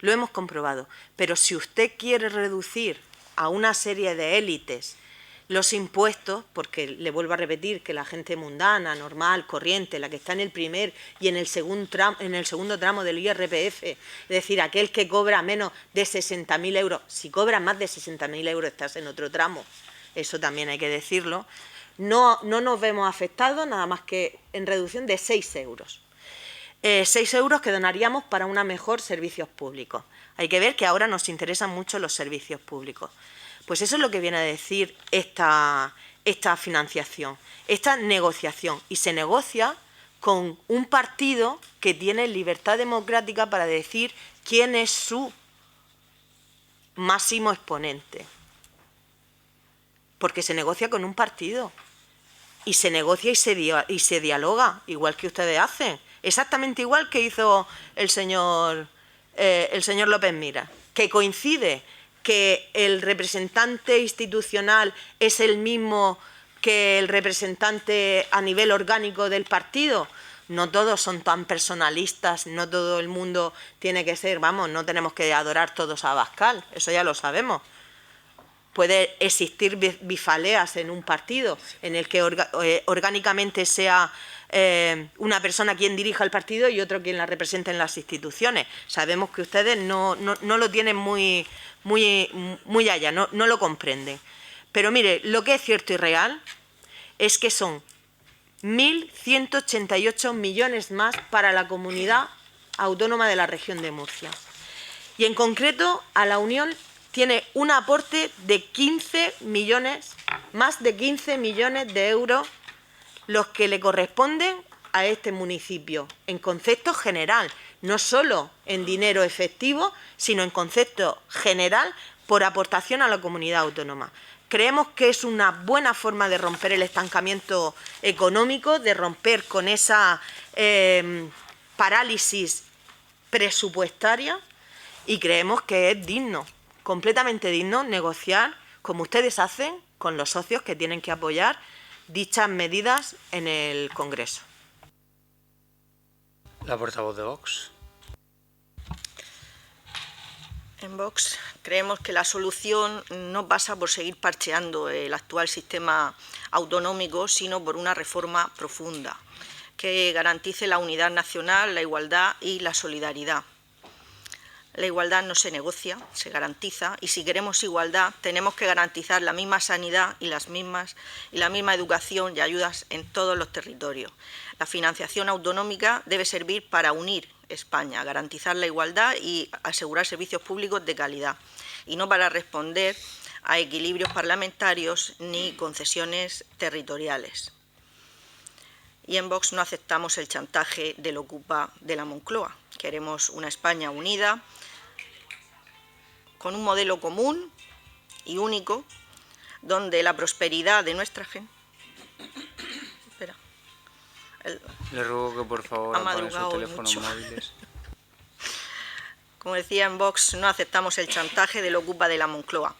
Lo hemos comprobado. Pero si usted quiere reducir a una serie de élites los impuestos, porque le vuelvo a repetir que la gente mundana, normal, corriente, la que está en el primer y en el segundo tramo del IRPF, es decir, aquel que cobra menos de 60.000 euros, si cobra más de 60.000 euros estás en otro tramo, eso también hay que decirlo, no nos vemos afectados nada más que en reducción de 6 euros. 6 euros que donaríamos para una mejor servicios públicos. Hay que ver que ahora nos interesan mucho los servicios públicos. Pues eso es lo que viene a decir esta financiación, esta negociación. Y se negocia con un partido que tiene libertad democrática para decir quién es su máximo exponente. Porque se negocia con un partido. Y se negocia y se dialoga, igual que ustedes hacen. Exactamente igual que hizo el señor López Miras, que coincide que el representante institucional es el mismo que el representante a nivel orgánico del partido. No todos son tan personalistas, no todo el mundo tiene que ser, vamos, no tenemos que adorar todos a Abascal, eso ya lo sabemos. Puede existir bifaleas en un partido en el que orgánicamente sea una persona quien dirija el partido y otro quien la represente en las instituciones. Sabemos que ustedes no lo tienen muy allá, no lo comprenden. Pero mire, lo que es cierto y real es que son 1.188 millones más para la comunidad autónoma de la región de Murcia. Y en concreto a la Unión tiene un aporte de 15 millones, más de 15 millones de euros, los que le corresponden a este municipio, en concepto general, no solo en dinero efectivo, sino en concepto general por aportación a la comunidad autónoma. Creemos que es una buena forma de romper el estancamiento económico, de romper con esa parálisis presupuestaria y creemos que es digno, completamente digno, negociar, como ustedes hacen, con los socios que tienen que apoyar dichas medidas en el Congreso. La portavoz de Vox. En Vox creemos que la solución no pasa por seguir parcheando el actual sistema autonómico, sino por una reforma profunda que garantice la unidad nacional, la igualdad y la solidaridad. La igualdad no se negocia, se garantiza, y si queremos igualdad tenemos que garantizar la misma sanidad y la misma educación y ayudas en todos los territorios. La financiación autonómica debe servir para unir España, garantizar la igualdad y asegurar servicios públicos de calidad, y no para responder a equilibrios parlamentarios ni concesiones territoriales. Y en Vox no aceptamos el chantaje del ocupa de la Moncloa. Queremos una España unida, con un modelo común y único, donde la prosperidad de nuestra gente... Le ruego que por favor apaguen sus teléfonos móviles. Como decía, en Vox no aceptamos el chantaje del ocupa de la Moncloa.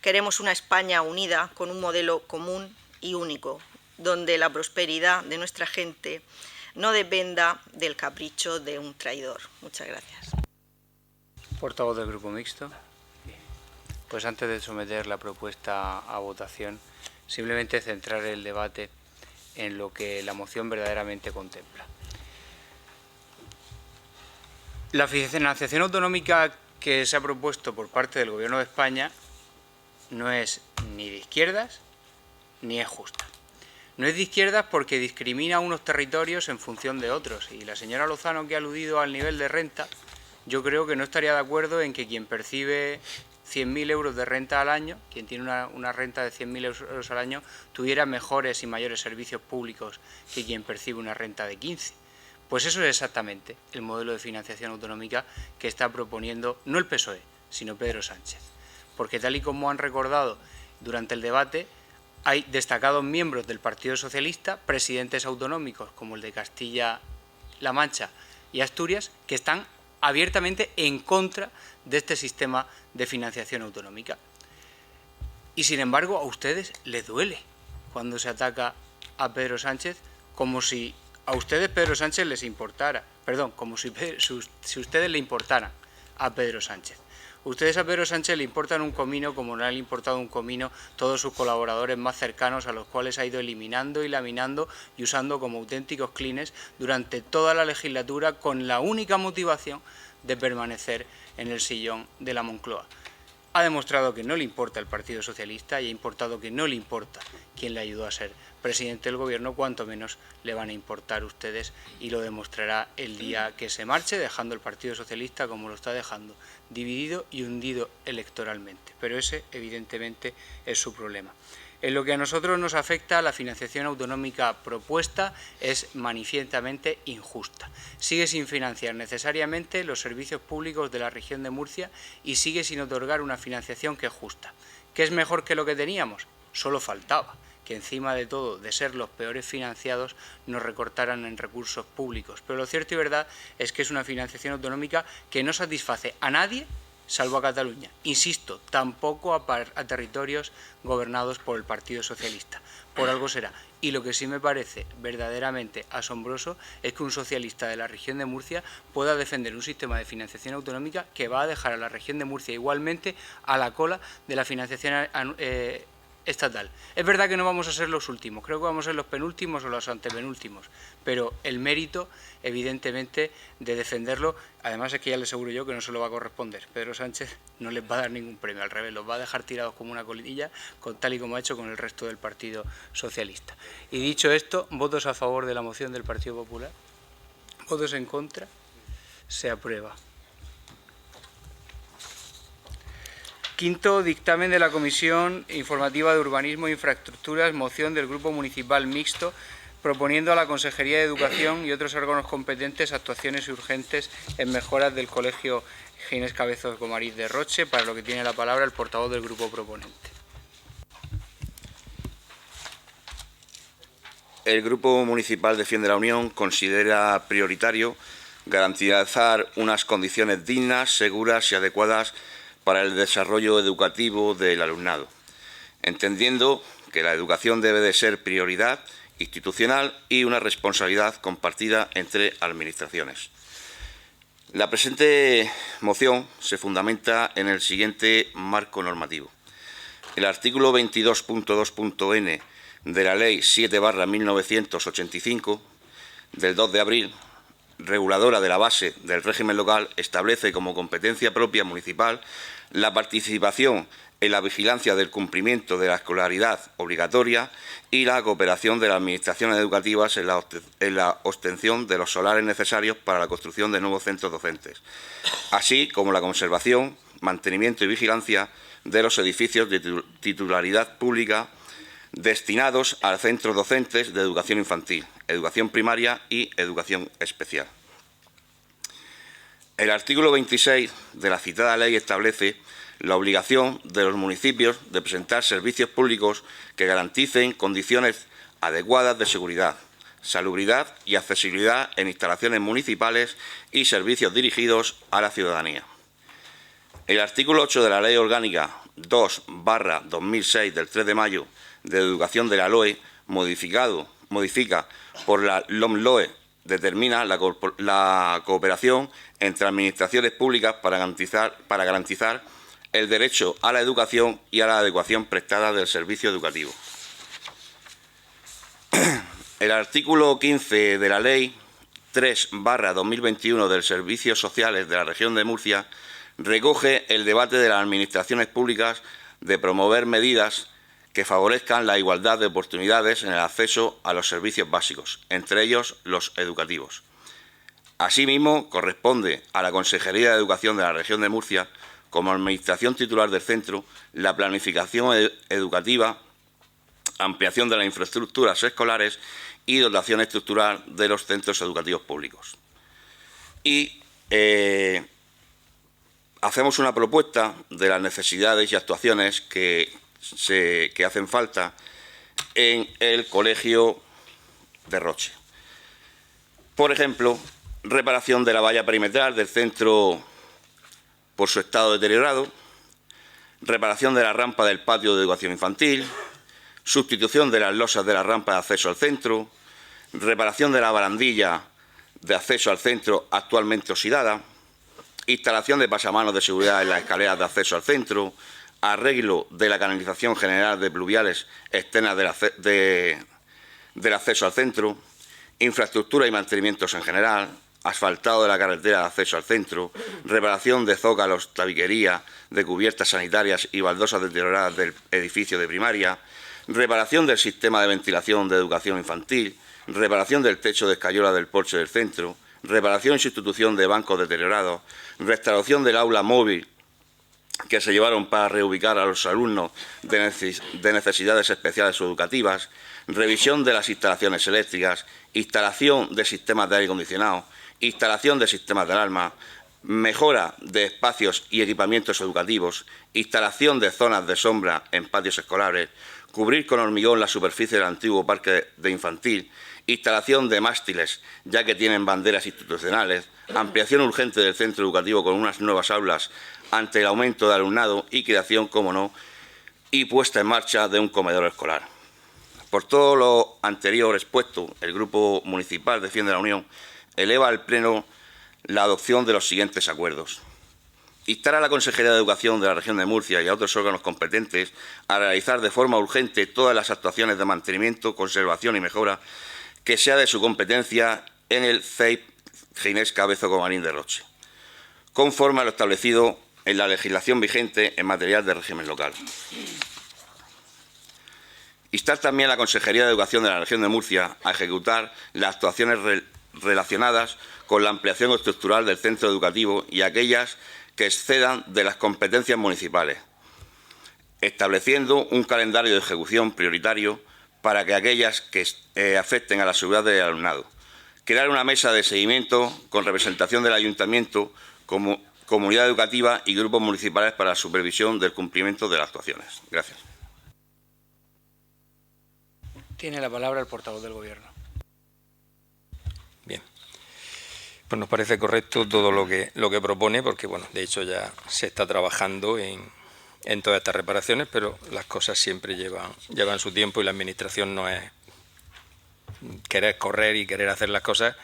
Queremos una España unida con un modelo común y único, donde la prosperidad de nuestra gente no dependa del capricho de un traidor. Muchas gracias. Portavoz del Grupo Mixto. Pues antes de someter la propuesta a votación, simplemente centrar el debate en lo que la moción verdaderamente contempla. La financiación autonómica que se ha propuesto por parte del Gobierno de España no es ni de izquierdas ni es justa. No es de izquierdas porque discrimina a unos territorios en función de otros. Y la señora Lozano, que ha aludido al nivel de renta, yo creo que no estaría de acuerdo en que quien percibe 100.000 euros de renta al año, quien tiene una renta de 100.000 euros al año, tuviera mejores y mayores servicios públicos que quien percibe una renta de 15. Pues eso es exactamente el modelo de financiación autonómica que está proponiendo no el PSOE, sino Pedro Sánchez. Porque tal y como han recordado durante el debate, hay destacados miembros del Partido Socialista, presidentes autonómicos como el de Castilla-La Mancha y Asturias, que están abiertamente en contra de este sistema de financiación autonómica. Y sin embargo a ustedes les duele cuando se ataca a Pedro Sánchez, como si a ustedes Pedro Sánchez les importara, perdón, como si ustedes le importaran a Pedro Sánchez. Ustedes a Pedro Sánchez le importan un comino como no le han importado un comino todos sus colaboradores más cercanos, a los cuales ha ido eliminando y laminando y usando como auténticos clines durante toda la legislatura, con la única motivación de permanecer en el sillón de la Moncloa. Ha demostrado que no le importa el Partido Socialista y ha importado que no le importa quien le ayudó a ser presidente del Gobierno, cuanto menos le van a importar ustedes, y lo demostrará el día que se marche, dejando el Partido Socialista como lo está dejando, dividido y hundido electoralmente. Pero ese, evidentemente, es su problema. En lo que a nosotros nos afecta, la financiación autonómica propuesta es manifiestamente injusta. Sigue sin financiar necesariamente los servicios públicos de la región de Murcia y sigue sin otorgar una financiación que es justa. ¿Qué es mejor que lo que teníamos? Solo faltaba que encima de todo, de ser los peores financiados, nos recortaran en recursos públicos. Pero lo cierto y verdad es que es una financiación autonómica que no satisface a nadie, salvo a Cataluña. Insisto, tampoco a territorios gobernados por el Partido Socialista. Por algo será. Y lo que sí me parece verdaderamente asombroso es que un socialista de la región de Murcia pueda defender un sistema de financiación autonómica que va a dejar a la región de Murcia igualmente a la cola de la financiación estatal. Es verdad que no vamos a ser los últimos, creo que vamos a ser los penúltimos o los antepenúltimos, pero el mérito, evidentemente, de defenderlo, además es que ya le aseguro yo que no se lo va a corresponder. Pedro Sánchez no les va a dar ningún premio, al revés, los va a dejar tirados como una colilla, tal y como ha hecho con el resto del Partido Socialista. Y dicho esto, votos a favor de la moción del Partido Popular, votos en contra, se aprueba. Quinto, dictamen de la Comisión Informativa de Urbanismo e Infraestructuras, moción del Grupo Municipal Mixto, proponiendo a la Consejería de Educación y otros órganos competentes actuaciones urgentes en mejoras del Colegio Ginés Cabezos Gomariz de Roche, para lo que tiene la palabra el portavoz del grupo proponente. El Grupo Municipal Defiende la Unión considera prioritario garantizar unas condiciones dignas, seguras y adecuadas para el desarrollo educativo del alumnado, entendiendo que la educación debe de ser prioridad institucional y una responsabilidad compartida entre administraciones. La presente moción se fundamenta en el siguiente marco normativo. El artículo 22.2.n de la Ley 7/1985, del 2 de abril, reguladora de la base del régimen local, establece como competencia propia municipal la participación en la vigilancia del cumplimiento de la escolaridad obligatoria y la cooperación de las administraciones educativas en la obtención de los solares necesarios para la construcción de nuevos centros docentes, así como la conservación, mantenimiento y vigilancia de los edificios de titularidad pública destinados a centros docentes de educación infantil, educación primaria y educación especial. El artículo 26 de la citada ley establece la obligación de los municipios de presentar servicios públicos que garanticen condiciones adecuadas de seguridad, salubridad y accesibilidad en instalaciones municipales y servicios dirigidos a la ciudadanía. El artículo 8 de la Ley Orgánica 2/2006 del 3 de mayo de Educación de la LOE, modifica por la LOMLOE, determina la cooperación entre administraciones públicas para garantizar el derecho a la educación y a la adecuación prestada del servicio educativo. El artículo 15 de la Ley 3/2021 de Servicios Sociales de la Región de Murcia recoge el debate de las administraciones públicas de promover medidas que favorezcan la igualdad de oportunidades en el acceso a los servicios básicos, entre ellos los educativos. Asimismo, corresponde a la Consejería de Educación de la Región de Murcia, como administración titular del centro, la planificación educativa, ampliación de las infraestructuras escolares y dotación estructural de los centros educativos públicos. Y hacemos una propuesta de las necesidades y actuaciones que hacen falta en el Colegio de Roche. Por ejemplo, reparación de la valla perimetral del centro por su estado deteriorado, reparación de la rampa del patio de educación infantil, sustitución de las losas de la rampa de acceso al centro, reparación de la barandilla de acceso al centro actualmente oxidada, instalación de pasamanos de seguridad en las escaleras de acceso al centro, arreglo de la canalización general de pluviales externas del acceso al centro, infraestructura y mantenimientos en general, asfaltado de la carretera de acceso al centro, reparación de zócalos, tabiquería, de cubiertas sanitarias y baldosas deterioradas del edificio de primaria, reparación del sistema de ventilación de educación infantil, reparación del techo de escayola del porche del centro, reparación y sustitución de bancos deteriorados, restauración del aula móvil que se llevaron para reubicar a los alumnos de necesidades especiales o educativas, revisión de las instalaciones eléctricas, instalación de sistemas de aire acondicionado, instalación de sistemas de alarma, mejora de espacios y equipamientos educativos, instalación de zonas de sombra en patios escolares, cubrir con hormigón la superficie del antiguo parque de infantil, instalación de mástiles, ya que tienen banderas institucionales, ampliación urgente del centro educativo con unas nuevas aulas ante el aumento de alumnado y creación, como no, y puesta en marcha de un comedor escolar. Por todo lo anterior expuesto, el Grupo Municipal Defiende la Unión eleva al Pleno la adopción de los siguientes acuerdos. Instar a la Consejería de Educación de la Región de Murcia y a otros órganos competentes a realizar de forma urgente todas las actuaciones de mantenimiento, conservación y mejora que sea de su competencia en el CEIP Ginés Cabezo Comarín de Roche, conforme a lo establecido en la legislación vigente en materia de régimen local. Instar también a la Consejería de Educación de la Región de Murcia a ejecutar las actuaciones relacionadas con la ampliación estructural del centro educativo y aquellas que excedan de las competencias municipales, estableciendo un calendario de ejecución prioritario para que aquellas que afecten a la seguridad del alumnado. Crear una mesa de seguimiento con representación del Ayuntamiento, comunidad educativa y grupos municipales para la supervisión del cumplimiento de las actuaciones. Gracias. Tiene la palabra el portavoz del Gobierno. Bien. Pues nos parece correcto todo lo que propone, porque bueno, de hecho ya se está trabajando en todas estas reparaciones, pero las cosas siempre llevan su tiempo y la Administración no es querer correr y querer hacer las cosas.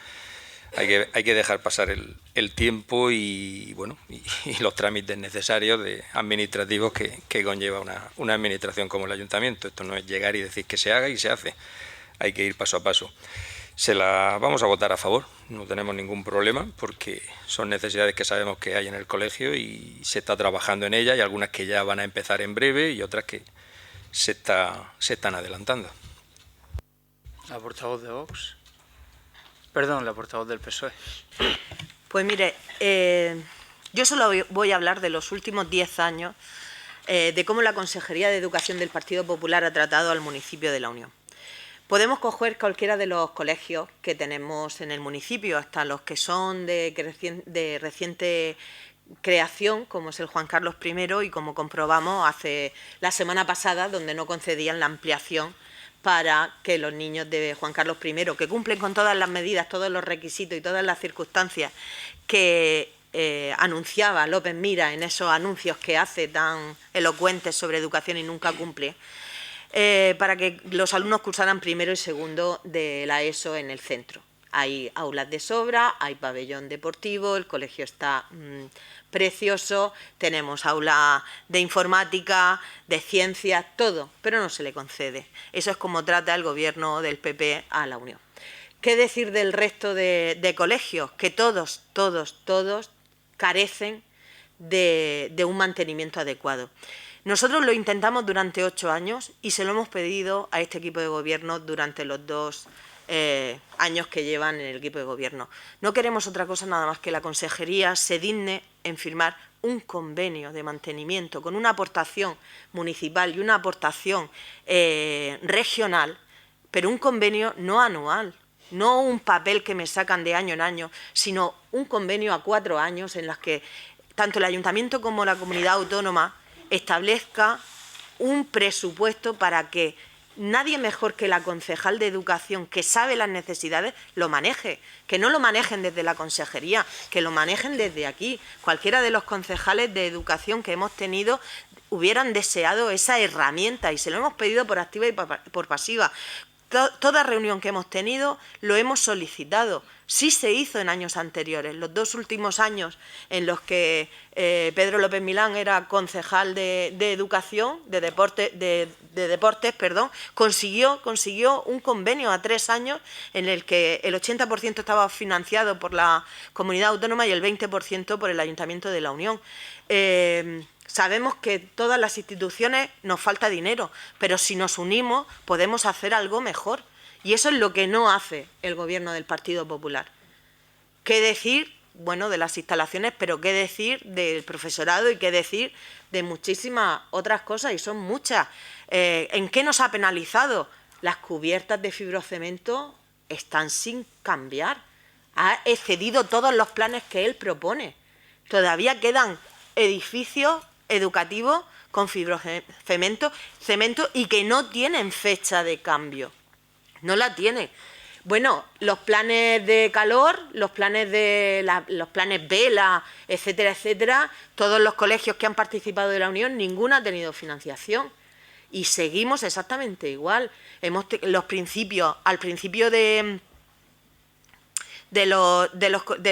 Hay que dejar pasar el tiempo y bueno y los trámites necesarios administrativos que conlleva una administración como el Ayuntamiento. Esto no es llegar y decir que se haga y se hace. Hay que ir paso a paso. Vamos a votar a favor, no tenemos ningún problema porque son necesidades que sabemos que hay en el colegio y se está trabajando en ellas, y algunas que ya van a empezar en breve y otras que se están adelantando. La portavoz de Vox. Perdón, la portavoz del PSOE. Pues mire, yo solo voy a hablar de los últimos 10 años de cómo la Consejería de Educación del Partido Popular ha tratado al municipio de La Unión. Podemos coger cualquiera de los colegios que tenemos en el municipio, hasta los que son de reciente creación, como es el Juan Carlos I, y como comprobamos la semana pasada, donde no concedían la ampliación para que los niños de Juan Carlos I, que cumplen con todas las medidas, todos los requisitos y todas las circunstancias que anunciaba López Mira en esos anuncios que hace tan elocuentes sobre educación y nunca cumple, para que los alumnos cursaran primero y segundo de la ESO en el centro. Hay aulas de sobra, hay pabellón deportivo, el colegio está precioso, tenemos aula de informática, de ciencias, todo, pero no se le concede. Eso es como trata el Gobierno del PP a La Unión. ¿Qué decir del resto de colegios? Que todos carecen de un mantenimiento adecuado. Nosotros lo intentamos durante 8 años y se lo hemos pedido a este equipo de gobierno durante los 2 años que llevan en el equipo de gobierno. No queremos otra cosa nada más que la Consejería se digne en firmar un convenio de mantenimiento con una aportación municipal y una aportación regional, pero un convenio no anual, no un papel que me sacan de año en año, sino un convenio a 4 años en los que tanto el Ayuntamiento como la Comunidad Autónoma establezca un presupuesto para que nadie mejor que la concejal de Educación, que sabe las necesidades, lo maneje. Que no lo manejen desde la consejería, que lo manejen desde aquí. Cualquiera de los concejales de Educación que hemos tenido hubieran deseado esa herramienta y se lo hemos pedido por activa y por pasiva. Toda reunión que hemos tenido lo hemos solicitado. Sí se hizo en años anteriores. Los 2 últimos años en los que Pedro López Milán era concejal de Educación, de Deportes, consiguió un convenio a 3 años en el que el 80% estaba financiado por la Comunidad Autónoma y el 20% por el Ayuntamiento de la Unión. Sabemos que todas las instituciones nos falta dinero, pero si nos unimos podemos hacer algo mejor. Y eso es lo que no hace el Gobierno del Partido Popular. ¿Qué decir? Bueno, de las instalaciones, pero qué decir del profesorado y qué decir de muchísimas otras cosas, y son muchas. ¿En qué nos ha penalizado? Las cubiertas de fibrocemento están sin cambiar. Ha excedido todos los planes que él propone. Todavía quedan edificios educativos con fibrocemento y que no tienen fecha de cambio. No la tienen. Bueno, los planes de calor, los planes vela, etcétera, etcétera, todos los colegios que han participado de la Unión, ninguno ha tenido financiación. Y seguimos exactamente igual. Al principio de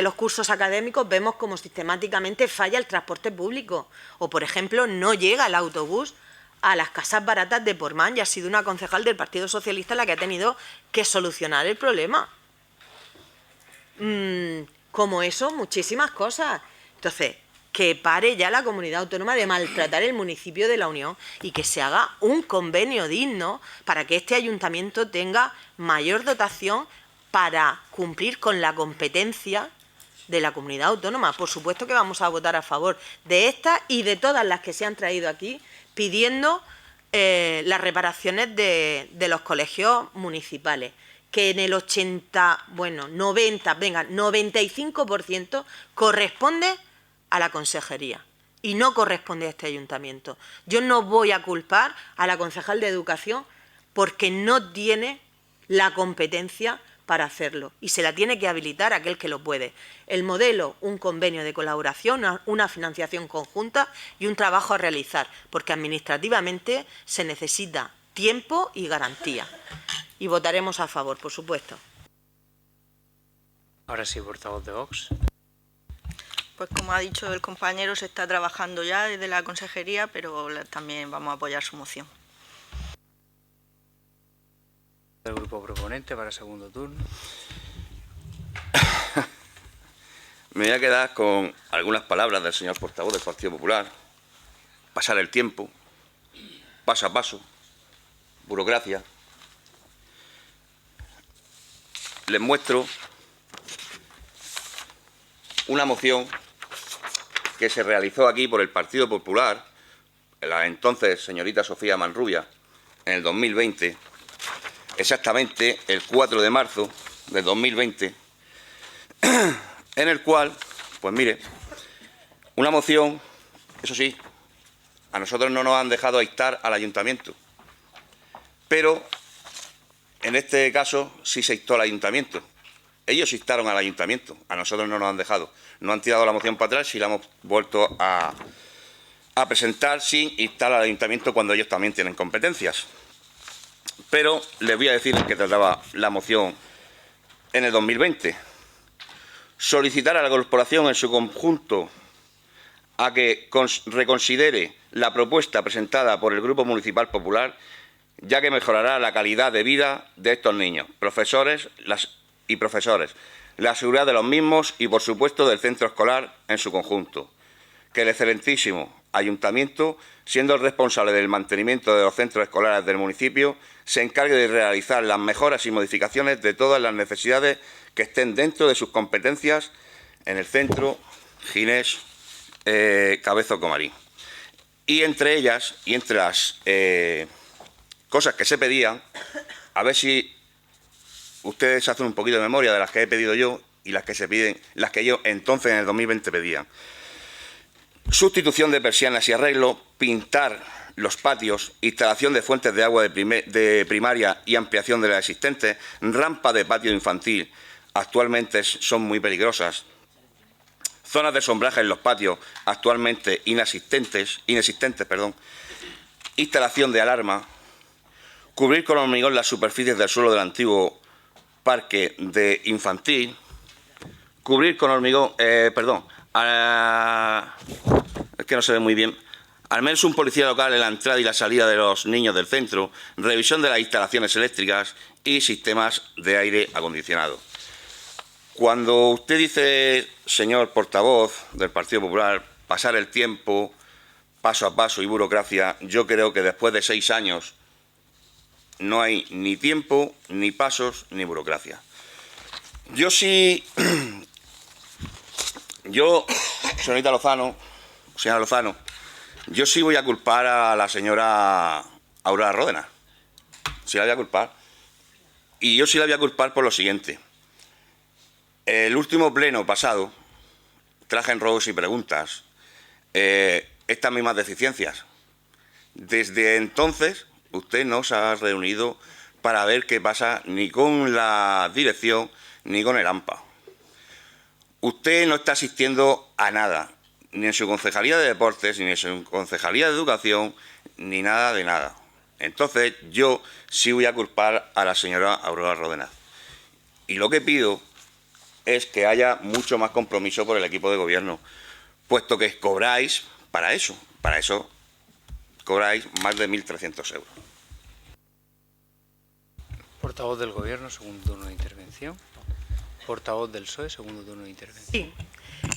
los cursos académicos vemos como sistemáticamente falla el transporte público. O, por ejemplo, no llega el autobús a las casas baratas de Portmán, y ha sido una concejal del Partido Socialista la que ha tenido que solucionar el problema. Como eso, muchísimas cosas. Entonces, que pare ya la Comunidad Autónoma de maltratar el municipio de la Unión y que se haga un convenio digno para que este ayuntamiento tenga mayor dotación para cumplir con la competencia de la Comunidad Autónoma. Por supuesto que vamos a votar a favor de esta y de todas las que se han traído aquí, pidiendo las reparaciones de los colegios municipales, que en el 95% corresponde a la consejería y no corresponde a este ayuntamiento. Yo no voy a culpar a la concejal de Educación porque no tiene la competencia para hacerlo y se la tiene que habilitar aquel que lo puede. El modelo, un convenio de colaboración, una financiación conjunta y un trabajo a realizar, porque administrativamente se necesita tiempo y garantía. Y votaremos a favor, por supuesto. Ahora sí, portavoz de Vox. Pues como ha dicho el compañero, se está trabajando ya desde la consejería, pero también vamos a apoyar su moción. El grupo proponente para segundo turno. Me voy a quedar con algunas palabras del señor portavoz del Partido Popular. Pasar el tiempo, paso a paso, burocracia. Les muestro una moción que se realizó aquí por el Partido Popular, la entonces señorita Sofía Manrubia, en el 2020, exactamente el 4 de marzo del 2020, en el cual, pues mire, una moción, eso sí, a nosotros no nos han dejado instar al ayuntamiento, pero en este caso sí se instó al ayuntamiento. Ellos instaron al ayuntamiento, a nosotros no nos han dejado. No han tirado la moción para atrás y la hemos vuelto a presentar sin instar al ayuntamiento cuando ellos también tienen competencias. Pero les voy a decir que trataba la moción en el 2020. Solicitar a la corporación en su conjunto a que reconsidere la propuesta presentada por el Grupo Municipal Popular, ya que mejorará la calidad de vida de estos niños, profesores y profesores, la seguridad de los mismos y, por supuesto, del centro escolar en su conjunto. Que el excelentísimo Ayuntamiento, siendo el responsable del mantenimiento de los centros escolares del municipio, se encargue de realizar las mejoras y modificaciones de todas las necesidades que estén dentro de sus competencias en el centro Ginés Cabezo Comarín. Y entre ellas, y entre las cosas que se pedían, a ver si ustedes hacen un poquito de memoria de las que he pedido yo y las que se piden, las que yo entonces en el 2020 pedía. Sustitución de persianas y arreglo, pintar los patios, instalación de fuentes de agua de primaria y ampliación de las existentes, rampa de patio infantil, actualmente son muy peligrosas, zonas de sombraje en los patios, actualmente inexistentes, instalación de alarma, cubrir con hormigón las superficies del suelo del antiguo parque de infantil, cubrir con hormigón, es que no se ve muy bien, al menos un policía local en la entrada y la salida de los niños del centro, revisión de las instalaciones eléctricas y sistemas de aire acondicionado. Cuando usted dice, señor portavoz del Partido Popular, pasar el tiempo paso a paso y burocracia, yo creo que después de 6 años no hay ni tiempo, ni pasos, ni burocracia. Yo sí, señora Lozano, yo sí voy a culpar a la señora Aurora Ródenas. Sí la voy a culpar. Y yo sí la voy a culpar por lo siguiente. El último pleno pasado traje en ruegos y preguntas estas mismas deficiencias. Desde entonces usted no se ha reunido para ver qué pasa ni con la dirección ni con el AMPA. Usted no está asistiendo a nada, ni en su concejalía de deportes, ni en su concejalía de educación, ni nada de nada. Entonces yo sí voy a culpar a la señora Aurora Ródenas. Y lo que pido es que haya mucho más compromiso por el equipo de gobierno, puesto que cobráis para eso cobráis más de 1.300 euros. Portavoz del Gobierno, segundo turno de intervención. Portavoz del PSOE, segundo turno de intervención. Sí.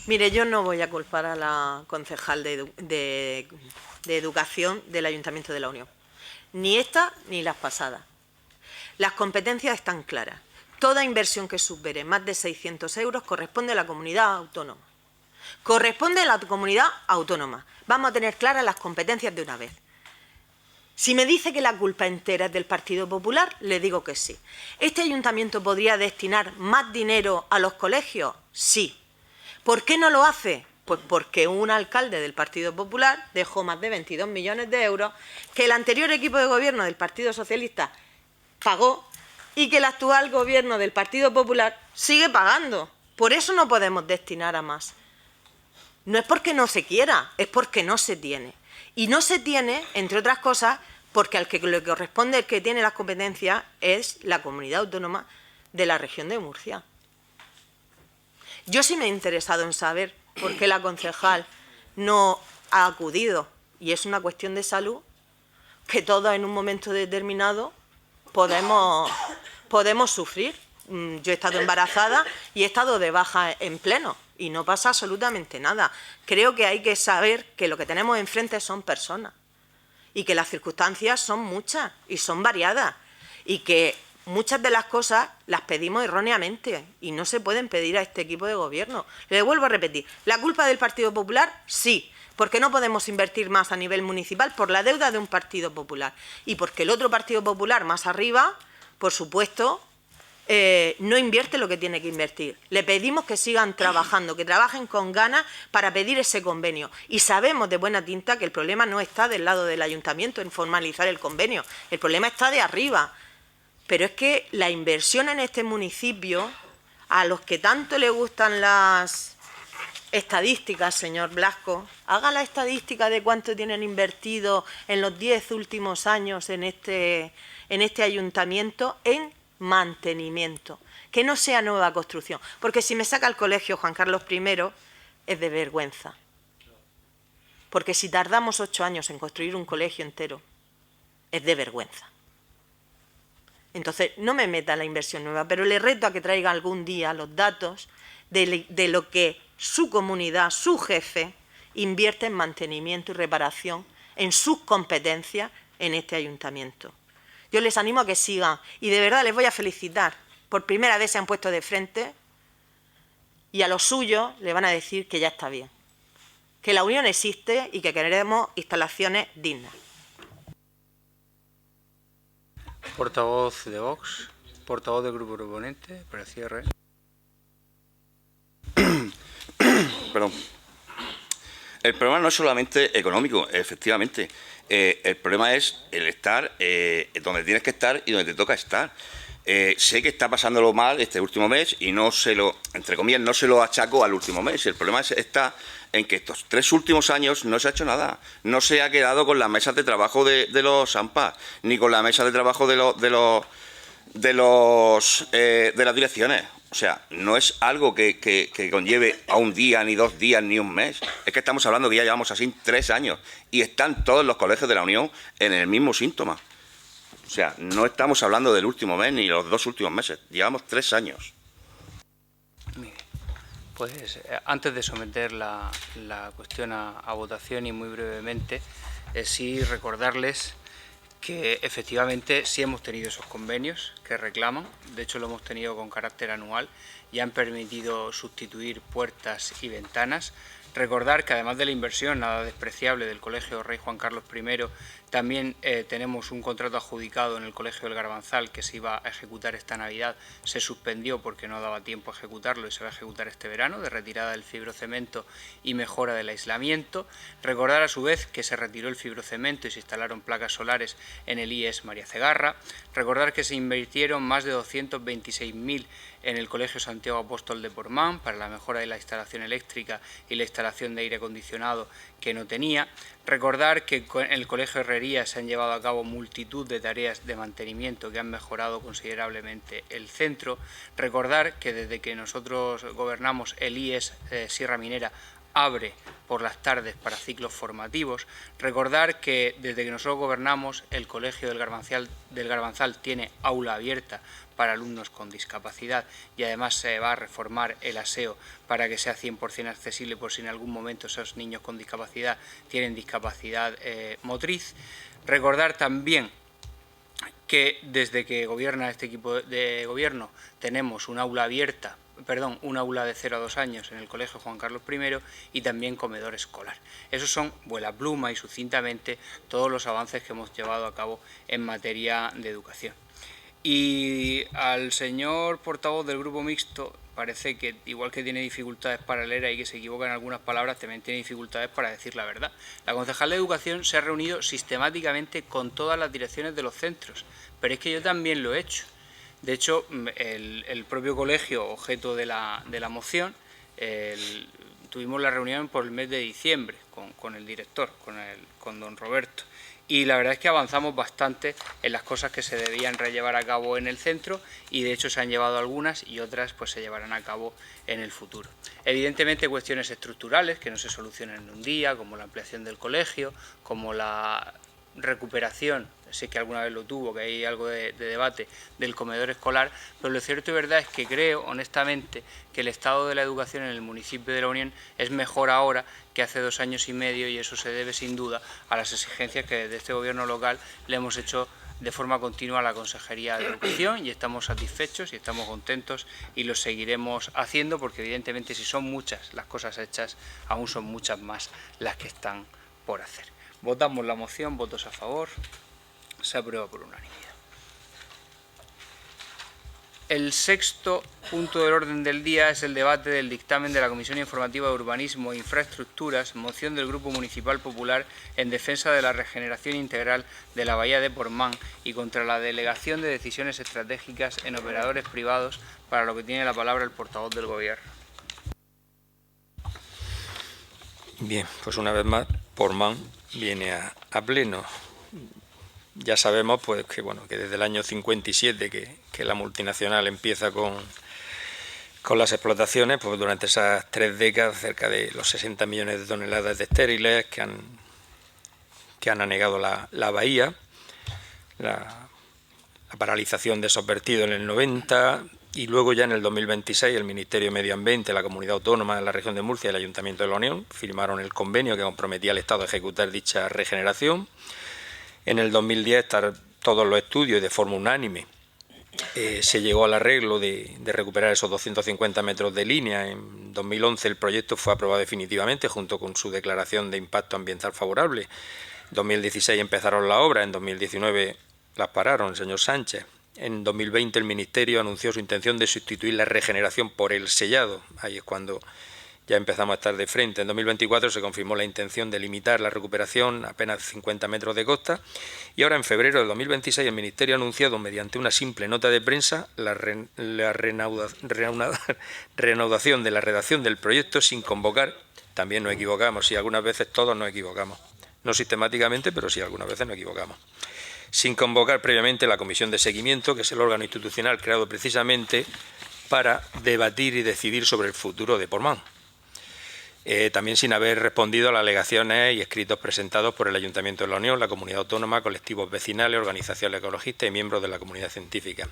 Mire, yo no voy a culpar a la concejal de Educación del Ayuntamiento de la Unión. Ni esta ni las pasadas. Las competencias están claras. Toda inversión que supere más de 600 euros corresponde a la comunidad autónoma. Corresponde a la comunidad autónoma. Vamos a tener claras las competencias de una vez. Si me dice que la culpa entera es del Partido Popular, le digo que sí. ¿Este ayuntamiento podría destinar más dinero a los colegios? Sí. ¿Por qué no lo hace? Pues porque un alcalde del Partido Popular dejó más de 22 millones de euros que el anterior equipo de gobierno del Partido Socialista pagó y que el actual gobierno del Partido Popular sigue pagando. Por eso no podemos destinar a más. No es porque no se quiera, es porque no se tiene. Y no se tiene, entre otras cosas, porque al que le corresponde, el que tiene las competencias, es la comunidad autónoma de la región de Murcia. Yo sí me he interesado en saber por qué la concejal no ha acudido, y es una cuestión de salud, que todos en un momento determinado podemos sufrir. Yo he estado embarazada y he estado de baja en pleno y no pasa absolutamente nada. Creo que hay que saber que lo que tenemos enfrente son personas y que las circunstancias son muchas y son variadas y que muchas de las cosas las pedimos erróneamente y no se pueden pedir a este equipo de gobierno. Le vuelvo a repetir, ¿la culpa del Partido Popular? Sí, porque no podemos invertir más a nivel municipal por la deuda de un Partido Popular y porque el otro Partido Popular más arriba, por supuesto, no invierte lo que tiene que invertir. Le pedimos que sigan trabajando, que trabajen con ganas para pedir ese convenio. Y sabemos de buena tinta que el problema no está del lado del ayuntamiento en formalizar el convenio, el problema está de arriba. Pero es que la inversión en este municipio, a los que tanto le gustan las estadísticas, señor Blasco, haga la estadística de cuánto tienen invertido en los 10 últimos años en este ayuntamiento en mantenimiento, que no sea nueva construcción, porque si me saca el colegio Juan Carlos I es de vergüenza, porque si tardamos 8 años en construir un colegio entero es de vergüenza. Entonces no me meta la inversión nueva, pero le reto a que traiga algún día los datos de lo que su comunidad, su jefe, invierte en mantenimiento y reparación en sus competencias en este ayuntamiento. Yo les animo a que sigan y de verdad les voy a felicitar. Por primera vez se han puesto de frente y a los suyos le van a decir que ya está bien. que la Unión existe y que queremos instalaciones dignas. Portavoz de Vox, portavoz del grupo proponente, para cierre. Perdón. El problema no es solamente económico, efectivamente. El problema es el estar donde tienes que estar y donde te toca estar. Sé que está pasándolo mal este último mes y no se lo, entre comillas, no se lo achaco al último mes. El problema está en que estos 3 últimos años no se ha hecho nada. No se ha quedado con las mesas de trabajo de los AMPA, ni con la mesa de trabajo de las direcciones. O sea, no es algo que conlleve a un día, ni 2 días, ni un mes. Es que estamos hablando que ya llevamos así 3 años y están todos los colegios de la Unión en el mismo síntoma. O sea, no estamos hablando del último mes ni los 2 últimos meses. Llevamos 3 años. Bien. Pues antes de someter la cuestión a votación y muy brevemente, sí recordarles que efectivamente sí hemos tenido esos convenios que reclaman, de hecho lo hemos tenido con carácter anual y han permitido sustituir puertas y ventanas. Recordar que además de la inversión nada despreciable del Colegio Rey Juan Carlos I, también tenemos un contrato adjudicado en el Colegio del Garbanzal que se iba a ejecutar esta Navidad, se suspendió porque no daba tiempo a ejecutarlo y se va a ejecutar este verano, de retirada del fibrocemento y mejora del aislamiento. Recordar a su vez que se retiró el fibrocemento y se instalaron placas solares en el IES María Cegarra. Recordar que se invirtieron más de 226.000 en el Colegio Santiago Apóstol de Portmán para la mejora de la instalación eléctrica y la instalación de aire acondicionado que no tenía. Recordar que en el Colegio Herrería se han llevado a cabo multitud de tareas de mantenimiento que han mejorado considerablemente el centro. Recordar que desde que nosotros gobernamos el IES Sierra Minera abre por las tardes para ciclos formativos. Recordar que desde que nosotros gobernamos el Colegio del Garbanzal tiene aula abierta para alumnos con discapacidad y además se va a reformar el aseo para que sea 100% accesible por si en algún momento esos niños con discapacidad tienen discapacidad motriz. Recordar también que desde que gobierna este equipo de gobierno tenemos un aula abierta, un aula de 0 a 2 años en el Colegio Juan Carlos I y también comedor escolar. Esos son, vuela pluma y sucintamente, todos los avances que hemos llevado a cabo en materia de educación. Y al señor portavoz del Grupo Mixto, parece que igual que tiene dificultades para leer y que se equivoca en algunas palabras, también tiene dificultades para decir la verdad. La concejal de Educación se ha reunido sistemáticamente con todas las direcciones de los centros, pero es que yo también lo he hecho. De hecho, el propio colegio, objeto de la moción, tuvimos la reunión por el mes de diciembre con el director, con don Roberto. Y la verdad es que avanzamos bastante en las cosas que se debían llevar a cabo en el centro y de hecho se han llevado algunas y otras pues se llevarán a cabo en el futuro. Evidentemente cuestiones estructurales que no se solucionan en un día, como la ampliación del colegio, como la recuperación, sé que alguna vez lo tuvo, que hay algo de debate, del comedor escolar, pero lo cierto y verdad es que creo, honestamente, que el estado de la educación en el municipio de La Unión es mejor ahora que hace 2 años y medio y eso se debe sin duda a las exigencias que desde este gobierno local le hemos hecho de forma continua a la Consejería de Educación y estamos satisfechos y estamos contentos y lo seguiremos haciendo porque evidentemente si son muchas las cosas hechas, aún son muchas más las que están por hacer. Votamos la moción, votos a favor, se aprueba por unanimidad. El 6º punto del orden del día es el debate del dictamen de la Comisión Informativa de Urbanismo e Infraestructuras, moción del Grupo Municipal Popular en defensa de la regeneración integral de la Bahía de Portmán y contra la delegación de decisiones estratégicas en operadores privados, para lo que tiene la palabra el portavoz del Gobierno. Bien, pues una vez más, Portmán viene a pleno. Ya sabemos pues que desde el año 57 que la multinacional empieza con las explotaciones, pues durante esas 3 décadas cerca de los 60 millones de toneladas de estériles que han anegado la bahía, la paralización de esos vertidos en el 90 y luego ya en el 2026 el Ministerio de Medio Ambiente, la Comunidad Autónoma de la Región de Murcia y el Ayuntamiento de La Unión firmaron el convenio que comprometía al Estado a ejecutar dicha regeneración. En el 2010 todos los estudios de forma unánime se llegó al arreglo de recuperar esos 250 metros de línea. En 2011 el proyecto fue aprobado definitivamente junto con su declaración de impacto ambiental favorable. En 2016 empezaron la obra, en 2019 las pararon el señor Sánchez. En 2020 el Ministerio anunció su intención de sustituir la regeneración por el sellado. Ahí es cuando ya empezamos a estar de frente. En 2024 se confirmó la intención de limitar la recuperación a apenas 50 metros de costa y ahora en febrero de 2026 el Ministerio ha anunciado mediante una simple nota de prensa la reanudación de la redacción del proyecto sin convocar. También nos equivocamos y algunas veces todos nos equivocamos. No sistemáticamente, pero sí algunas veces nos equivocamos. Sin convocar previamente la Comisión de Seguimiento, que es el órgano institucional creado precisamente para debatir y decidir sobre el futuro de Portmán. También sin haber respondido a las alegaciones y escritos presentados por el Ayuntamiento de la Unión, la Comunidad Autónoma, colectivos vecinales, organizaciones ecologistas y miembros de la comunidad científica.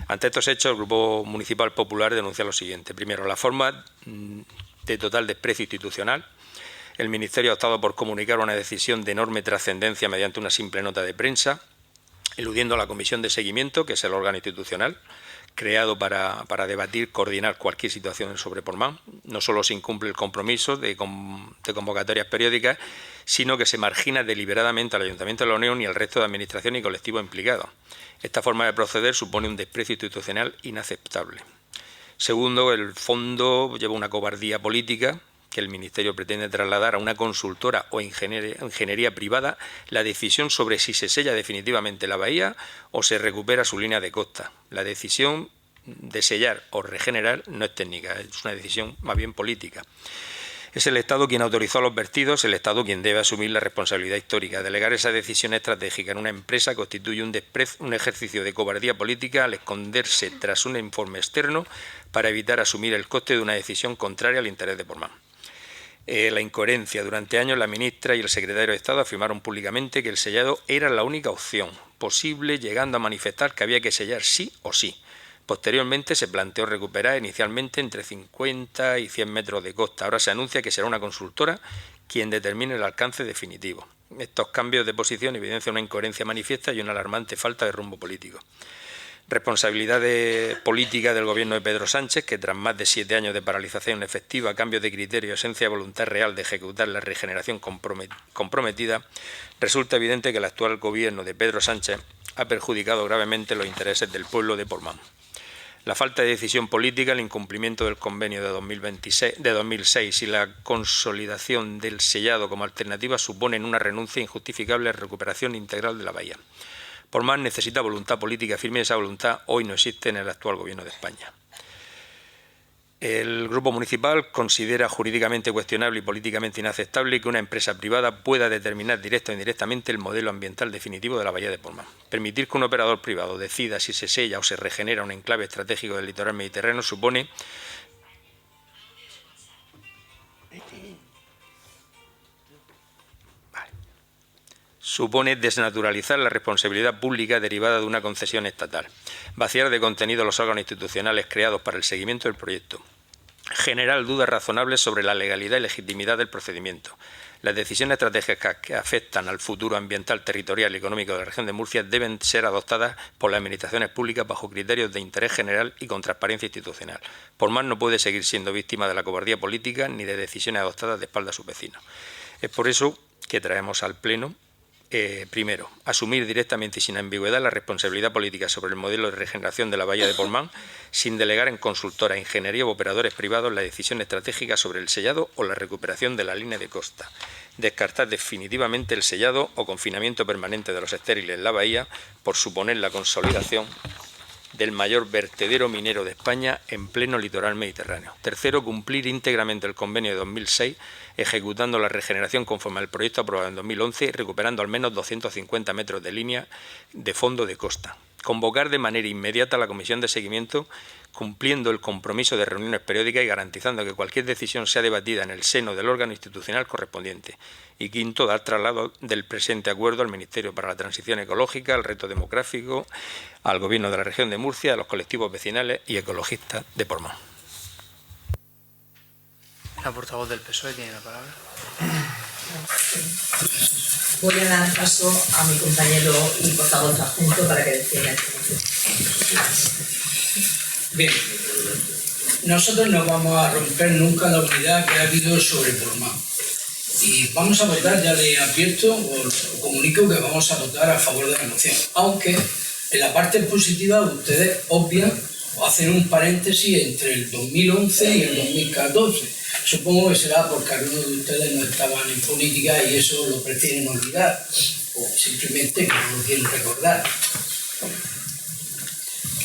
Ante estos hechos, el Grupo Municipal Popular denuncia lo siguiente. Primero, la forma de total desprecio institucional. El Ministerio ha optado por comunicar una decisión de enorme trascendencia mediante una simple nota de prensa, eludiendo a la Comisión de Seguimiento, que es el órgano institucional creado para debatir, coordinar cualquier situación sobre Portmán. No solo se incumple el compromiso de convocatorias periódicas, sino que se margina deliberadamente al Ayuntamiento de la Unión y al resto de administraciones y colectivos implicados. Esta forma de proceder supone un desprecio institucional inaceptable. Segundo, el fondo lleva una cobardía política que el Ministerio pretende trasladar a una consultora o ingeniería privada la decisión sobre si se sella definitivamente la bahía o se recupera su línea de costa. La decisión de sellar o regenerar no es técnica, es una decisión más bien política. Es el Estado quien autorizó los vertidos, el Estado quien debe asumir la responsabilidad histórica. Delegar esa decisión estratégica en una empresa constituye un ejercicio de cobardía política al esconderse tras un informe externo para evitar asumir el coste de una decisión contraria al interés de Portmán. La incoherencia. Durante años la ministra y el secretario de Estado afirmaron públicamente que el sellado era la única opción posible, llegando a manifestar que había que sellar sí o sí. Posteriormente se planteó recuperar inicialmente entre 50 y 100 metros de costa. Ahora se anuncia que será una consultora quien determine el alcance definitivo. Estos cambios de posición evidencian una incoherencia manifiesta y una alarmante falta de rumbo político. Responsabilidad política del Gobierno de Pedro Sánchez, que tras más de 7 años de paralización efectiva, cambios de criterio y ausencia de voluntad real de ejecutar la regeneración comprometida, resulta evidente que el actual Gobierno de Pedro Sánchez ha perjudicado gravemente los intereses del pueblo de Portmán. La falta de decisión política, el incumplimiento del convenio de 2006 y la consolidación del sellado como alternativa suponen una renuncia injustificable a la recuperación integral de la bahía. Portmán necesita voluntad política firme y esa voluntad hoy no existe en el actual Gobierno de España. El Grupo Municipal considera jurídicamente cuestionable y políticamente inaceptable que una empresa privada pueda determinar directa o indirectamente el modelo ambiental definitivo de la bahía de Portmán. Permitir que un operador privado decida si se sella o se regenera un enclave estratégico del litoral mediterráneo supone desnaturalizar la responsabilidad pública derivada de una concesión estatal, vaciar de contenido los órganos institucionales creados para el seguimiento del proyecto, generar dudas razonables sobre la legalidad y legitimidad del procedimiento. Las decisiones estratégicas que afectan al futuro ambiental, territorial y económico de la región de Murcia deben ser adoptadas por las administraciones públicas bajo criterios de interés general y con transparencia institucional. Portmán no puede seguir siendo víctima de la cobardía política ni de decisiones adoptadas de espaldas a sus vecinos. Es por eso que traemos al Pleno primero, asumir directamente y sin ambigüedad la responsabilidad política sobre el modelo de regeneración de la bahía de Portmán, sin delegar en consultora, ingeniería u operadores privados la decisión estratégica sobre el sellado o la recuperación de la línea de costa. Descartar definitivamente el sellado o confinamiento permanente de los estériles en la bahía por suponer la consolidación del mayor vertedero minero de España en pleno litoral mediterráneo. Tercero, cumplir íntegramente el convenio de 2006, ejecutando la regeneración conforme al proyecto aprobado en 2011 y recuperando al menos 250 metros de línea de fondo de costa. Convocar de manera inmediata a la Comisión de Seguimiento, cumpliendo el compromiso de reuniones periódicas y garantizando que cualquier decisión sea debatida en el seno del órgano institucional correspondiente. Y quinto, dar traslado del presente acuerdo al Ministerio para la Transición Ecológica, al Reto Demográfico, al Gobierno de la Región de Murcia, a los colectivos vecinales y ecologistas de Portmán. La portavoz del PSOE tiene la palabra. Voy a dar paso a mi compañero y portavoz adjunto para que defienda el tema. Bien, nosotros no vamos a romper nunca la unidad que ha habido sobre Portmán. Y vamos a votar, ya le advierto, o comunico que vamos a votar a favor de la moción. Aunque en la parte positiva ustedes obvian o hacen un paréntesis entre el 2011 y el 2014. Supongo que será porque algunos de ustedes no estaban en política y eso lo prefieren olvidar, o simplemente que no lo quieren recordar.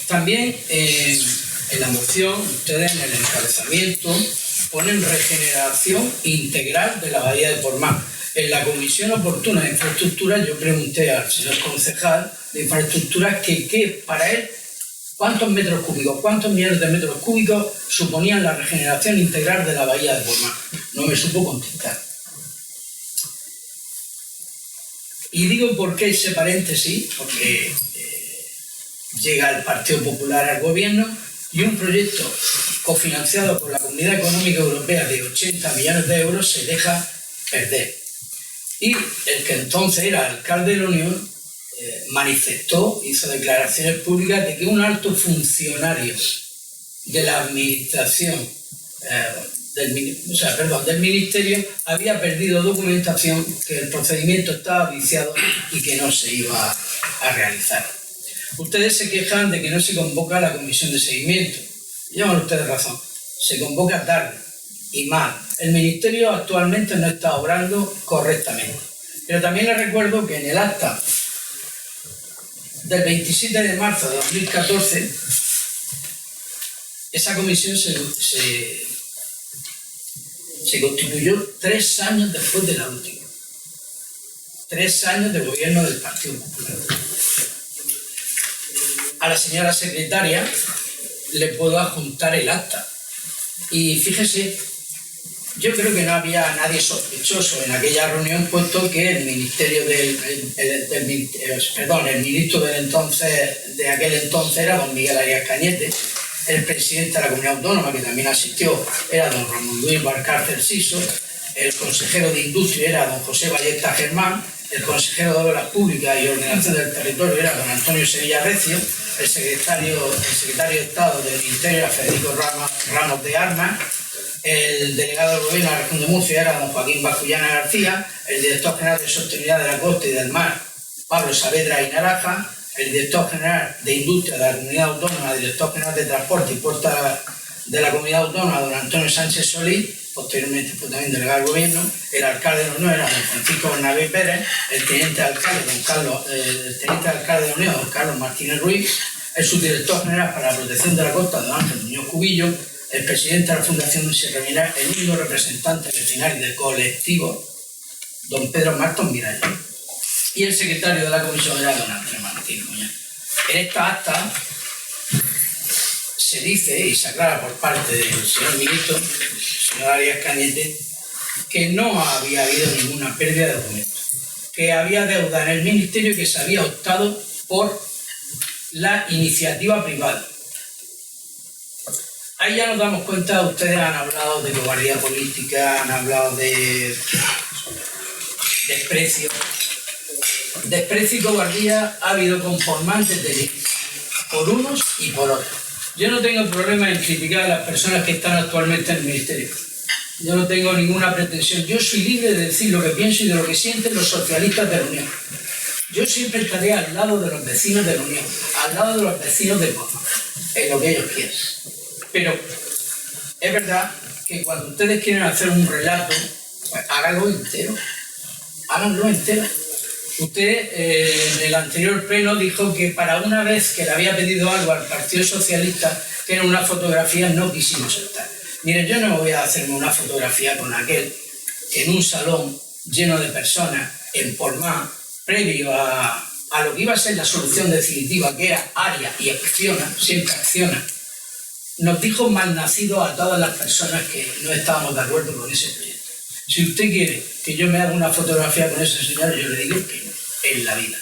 También en la moción, ustedes en el encabezamiento ponen regeneración integral de la bahía de Portmán. En la Comisión Oportuna de Infraestructuras yo pregunté al señor concejal de Infraestructuras que para él cuántos metros cúbicos, cuántos millones de metros cúbicos suponían la regeneración integral de la bahía de Portmán. No me supo contestar. Y digo por qué ese paréntesis, porque llega el Partido Popular al gobierno y un proyecto cofinanciado por la Comunidad Económica Europea de 80 millones de euros se deja perder. Y el que entonces era alcalde de la Unión manifestó, hizo declaraciones públicas de que un alto funcionario de la administración, del ministerio, había perdido documentación, que el procedimiento estaba viciado y que no se iba a realizar. Ustedes se quejan de que no se convoca la comisión de seguimiento. Llevan ustedes razón. Se convoca tarde y mal. El ministerio actualmente no está obrando correctamente. Pero también les recuerdo que en el acta del 27 de marzo de 2014, esa comisión se constituyó 3 años después de la última. 3 años de gobierno del Partido Popular. A la señora secretaria le puedo adjuntar el acta. Y fíjese, yo creo que no había nadie sospechoso en aquella reunión, puesto que el ministerio el ministro de aquel entonces era don Miguel Arias Cañete, el presidente de la Comunidad Autónoma, que también asistió, era don Ramón Luis Valcárcel Siso, el consejero de Industria era don José Ballesta Germán, el consejero de Obras Públicas y Ordenación del Territorio era don Antonio Sevilla Recio, el secretario de Estado del Ministerio era Federico Ramos de Armas, el delegado del Gobierno de la Región de Murcia era don Joaquín Bajullana García, el director general de Sostenibilidad de la Costa y del Mar, Pablo Saavedra y Naraja, el director general de Industria de la Comunidad Autónoma, el director general de Transporte y Puertos de la Comunidad Autónoma, don Antonio Sánchez Solís, posteriormente fue también delegado del Gobierno, el alcalde de la Unión era don Francisco Bernabé Pérez, el teniente alcalde de la Unión, don Carlos Martínez Ruiz, el subdirector general para la protección de la costa, don Ángel Muñoz Cubillo, el presidente de la Fundación Sierra Miral, el único representante vecinal del colectivo, don Pedro Martón Miralles, y el secretario de la comisión era don Andrés Martínez Muñoz. En esta acta se dice y se aclara por parte del señor ministro, señor Arias Cañete, que no había habido ninguna pérdida de documentos, que había deuda en el ministerio y que se había optado por la iniciativa privada. Ahí ya nos damos cuenta, ustedes han hablado de cobardía política, han hablado de desprecio. Desprecio y cobardía ha habido conformantes de ley, por unos y por otros. Yo no tengo problema en criticar a las personas que están actualmente en el ministerio. Yo no tengo ninguna pretensión. Yo soy libre de decir lo que pienso y de lo que sienten los socialistas de la Unión. Yo siempre estaré al lado de los vecinos de la Unión, al lado de los vecinos del Portmán, en lo que ellos quieran. Pero es verdad que cuando ustedes quieren hacer un relato, pues háganlo entero. Háganlo entero. Usted en el anterior pleno dijo que para una vez que le había pedido algo al Partido Socialista, que era una fotografía, no quisimos estar. Mire, yo no voy a hacerme una fotografía con aquel en un salón lleno de personas en Portmán, previo a lo que iba a ser la solución definitiva, que era Área y Acciona, siempre Acciona. Nos dijo malnacidos a todas las personas que no estábamos de acuerdo con ese proyecto. Si usted quiere que yo me haga una fotografía con ese señor, yo le digo que no, en la vida.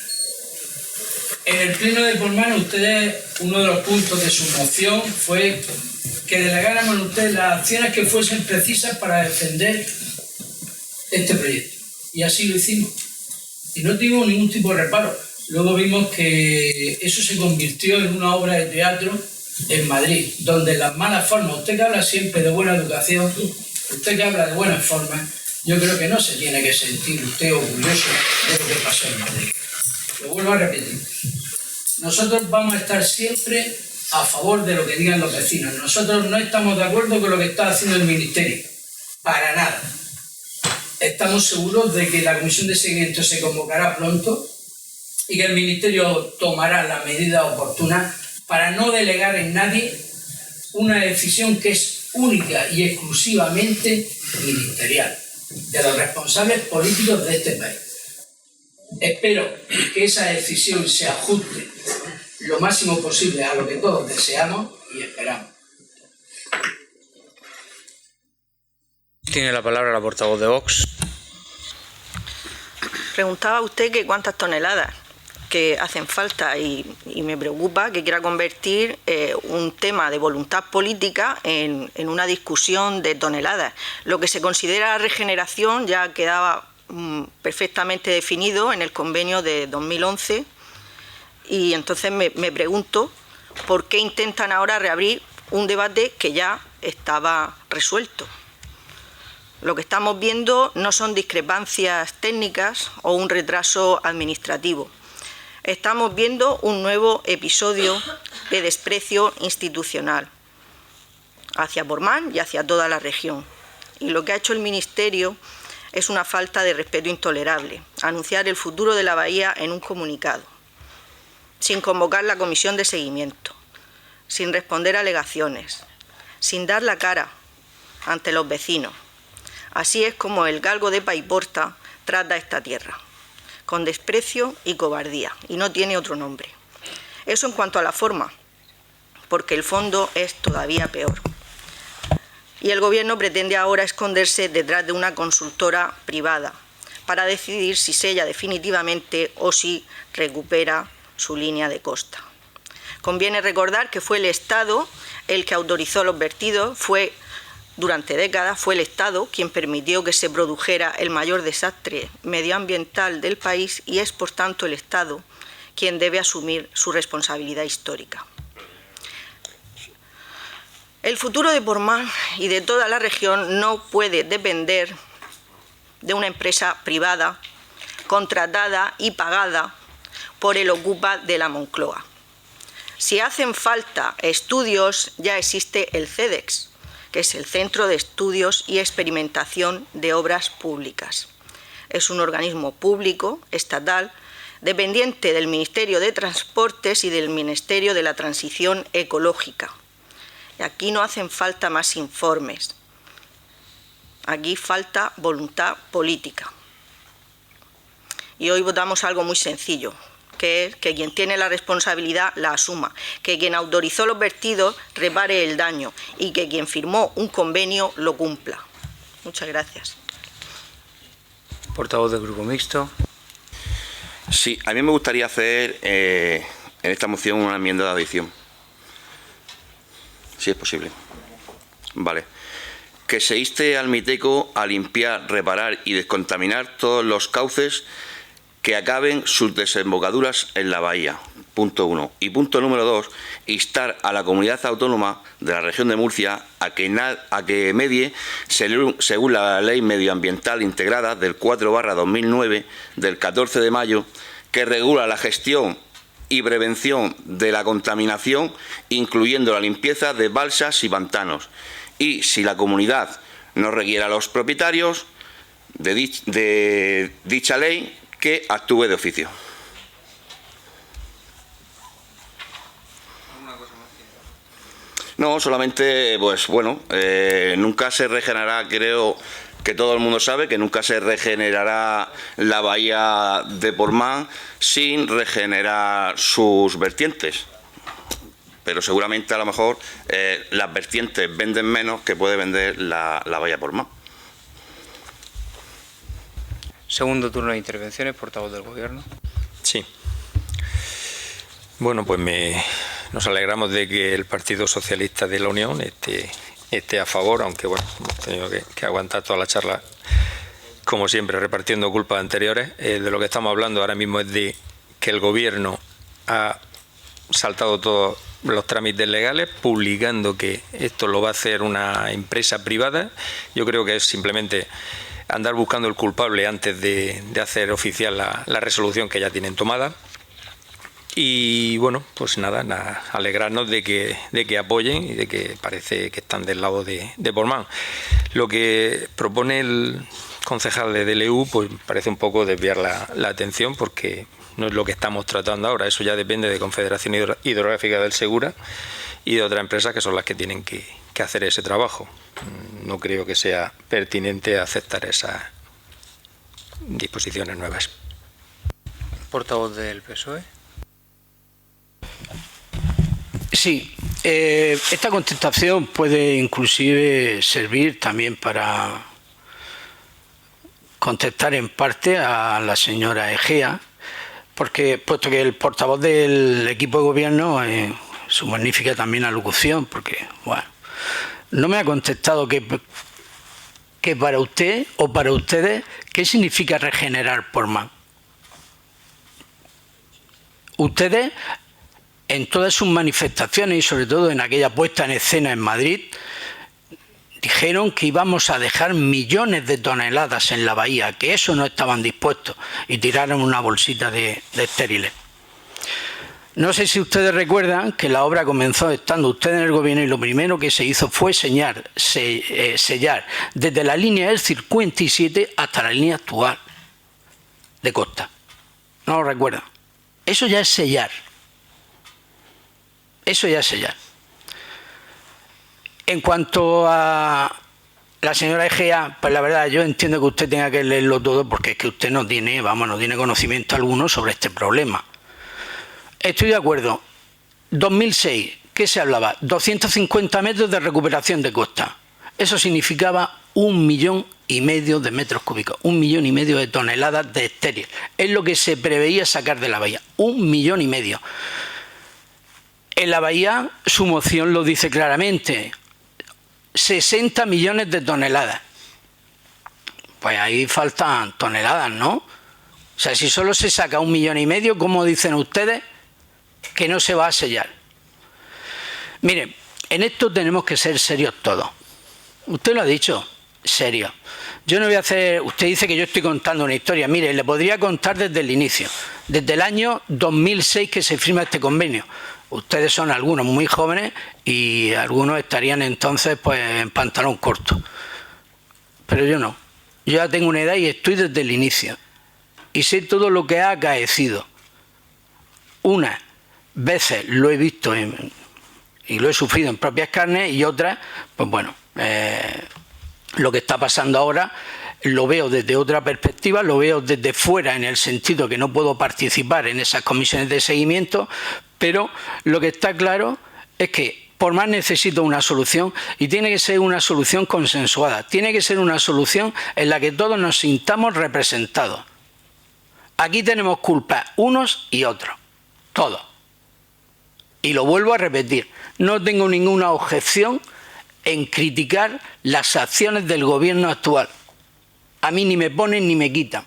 En el pleno de Portmán, ustedes, uno de los puntos de su moción fue que delegáramos en ustedes las acciones que fuesen precisas para defender este proyecto. Y así lo hicimos. Y no tengo ningún tipo de reparo. luego vimos que eso se convirtió en una obra de teatro en Madrid, donde las malas formas, usted que habla siempre de buena educación, usted que habla de buenas formas, yo creo que no se tiene que sentir usted orgulloso de lo que pasó en Madrid. Lo vuelvo a repetir. Nosotros vamos a estar siempre a favor de lo que digan los vecinos. Nosotros no estamos de acuerdo con lo que está haciendo el Ministerio. Para nada. Estamos seguros de que la comisión de seguimiento se convocará pronto y que el Ministerio tomará las medidas oportunas para no delegar en nadie una decisión que es única y exclusivamente ministerial, de los responsables políticos de este país. Espero que esa decisión se ajuste lo máximo posible a lo que todos deseamos y esperamos. Tiene la palabra la portavoz de Vox. Preguntaba usted que cuántas toneladas que hacen falta y me preocupa que quiera convertir un tema de voluntad política en una discusión de toneladas. Lo que se considera regeneración ya quedaba perfectamente definido en el convenio de 2011 y entonces me pregunto por qué intentan ahora reabrir un debate que ya estaba resuelto. Lo que estamos viendo no son discrepancias técnicas o un retraso administrativo. Estamos viendo un nuevo episodio de desprecio institucional hacia Portmán y hacia toda la región. Y lo que ha hecho el Ministerio es una falta de respeto intolerable, anunciar el futuro de la bahía en un comunicado, sin convocar la comisión de seguimiento, sin responder a alegaciones, sin dar la cara ante los vecinos. Así es como el galgo de Paiporta trata esta tierra, con desprecio y cobardía, y no tiene otro nombre. Eso en cuanto a la forma, porque el fondo es todavía peor. Y el Gobierno pretende ahora esconderse detrás de una consultora privada para decidir si sella definitivamente o si recupera su línea de costa. Conviene recordar que fue el Estado el que autorizó los vertidos, durante décadas fue el Estado quien permitió que se produjera el mayor desastre medioambiental del país y es, por tanto, el Estado quien debe asumir su responsabilidad histórica. El futuro de Portmán y de toda la región no puede depender de una empresa privada contratada y pagada por el Ocupa de la Moncloa. Si hacen falta estudios, ya existe el CEDEX, que es el Centro de Estudios y Experimentación de Obras Públicas. Es un organismo público, estatal, dependiente del Ministerio de Transportes y del Ministerio de la Transición Ecológica. Y aquí no hacen falta más informes. Aquí falta voluntad política. Y hoy votamos algo muy sencillo, que es que quien tiene la responsabilidad la asuma, que quien autorizó los vertidos repare el daño y que quien firmó un convenio lo cumpla. Muchas gracias. Portavoz del Grupo Mixto. Sí, a mí me gustaría hacer en esta moción una enmienda de adición. Si es posible. Vale. Que se inste al Miteco a limpiar, reparar y descontaminar todos los cauces que acaben sus desembocaduras en la bahía. Punto 1. Y punto número 2, instar a la comunidad autónoma de la región de Murcia a que medie según la Ley Medioambiental Integrada del 4/2009 del 14 de mayo que regula la gestión y prevención de la contaminación, incluyendo la limpieza de balsas y pantanos. Y si la comunidad no requiere a los propietarios de dicha ley, que actúe de oficio. No, solamente, pues bueno, nunca se regenerará, creo que todo el mundo sabe que nunca se regenerará la bahía de Portmán sin regenerar sus vertientes. Pero seguramente a lo mejor las vertientes venden menos que puede vender la bahía Portmán. Segundo turno de intervenciones, portavoz del Gobierno. Sí. Bueno, pues nos alegramos de que el Partido Socialista de la Unión esté a favor, aunque bueno, hemos tenido que aguantar toda la charla, como siempre, repartiendo culpas anteriores. De lo que estamos hablando ahora mismo es de que el Gobierno ha saltado todos los trámites legales, publicando que esto lo va a hacer una empresa privada. Yo creo que es simplemente andar buscando el culpable antes de hacer oficial la resolución que ya tienen tomada. Y bueno, pues nada, alegrarnos de que apoyen y de que parece que están del lado de Portmán. Lo que propone el concejal de DLU pues parece un poco desviar la atención, porque no es lo que estamos tratando ahora. Eso ya depende de Confederación Hidrográfica del Segura y de otras empresas que son las que tienen que hacer ese trabajo. No creo que sea pertinente aceptar esas disposiciones nuevas. Portavoz del PSOE. Sí, esta contestación puede inclusive servir también para contestar en parte a la señora Egea, porque puesto que el portavoz del equipo de gobierno, su magnífica también alocución, porque bueno, no me ha contestado que para usted o para ustedes, ¿qué significa regenerar Portmán? Ustedes, en todas sus manifestaciones y sobre todo en aquella puesta en escena en Madrid, dijeron que íbamos a dejar millones de toneladas en la bahía, que eso no estaban dispuestos, y tiraron una bolsita de estériles. No sé si ustedes recuerdan que la obra comenzó estando ustedes en el gobierno y lo primero que se hizo fue sellar desde la línea del 57 hasta la línea actual de costa. ¿No lo recuerdan? Eso ya es sellar. Eso ya es sellar. En cuanto a la señora Egea, pues la verdad yo entiendo que usted tenga que leerlo todo, porque es que usted no tiene conocimiento alguno sobre este problema. Estoy de acuerdo. 2006, ¿qué se hablaba? 250 metros de recuperación de costa. Eso significaba 1,5 millones de metros cúbicos, 1,5 millones de toneladas de estéril. Es lo que se preveía sacar de la bahía, 1,5 millones. En la bahía su moción lo dice claramente, 60 millones de toneladas. Pues ahí faltan toneladas, ¿no? O sea, si solo se saca 1,5 millones, ¿cómo dicen ustedes que no se va a sellar? Miren, en esto tenemos que ser serios todos. Usted lo ha dicho, serio. Yo no voy a hacer... Usted dice que yo estoy contando una historia. Mire, le podría contar desde el inicio. Desde el año 2006 que se firma este convenio. Ustedes son algunos muy jóvenes y algunos estarían entonces pues en pantalón corto. Pero yo no. Yo ya tengo una edad y estoy desde el inicio. Y sé todo lo que ha acaecido. Unas veces lo he visto y lo he sufrido en propias carnes, y otras, pues bueno, lo que está pasando ahora lo veo desde otra perspectiva, lo veo desde fuera, en el sentido que no puedo participar en esas comisiones de seguimiento, pero lo que está claro es que Portmán necesita una solución, y tiene que ser una solución consensuada, tiene que ser una solución en la que todos nos sintamos representados. Aquí tenemos culpas unos y otros, todos. Y lo vuelvo a repetir, no tengo ninguna objeción en criticar las acciones del gobierno actual. A mí ni me ponen ni me quitan.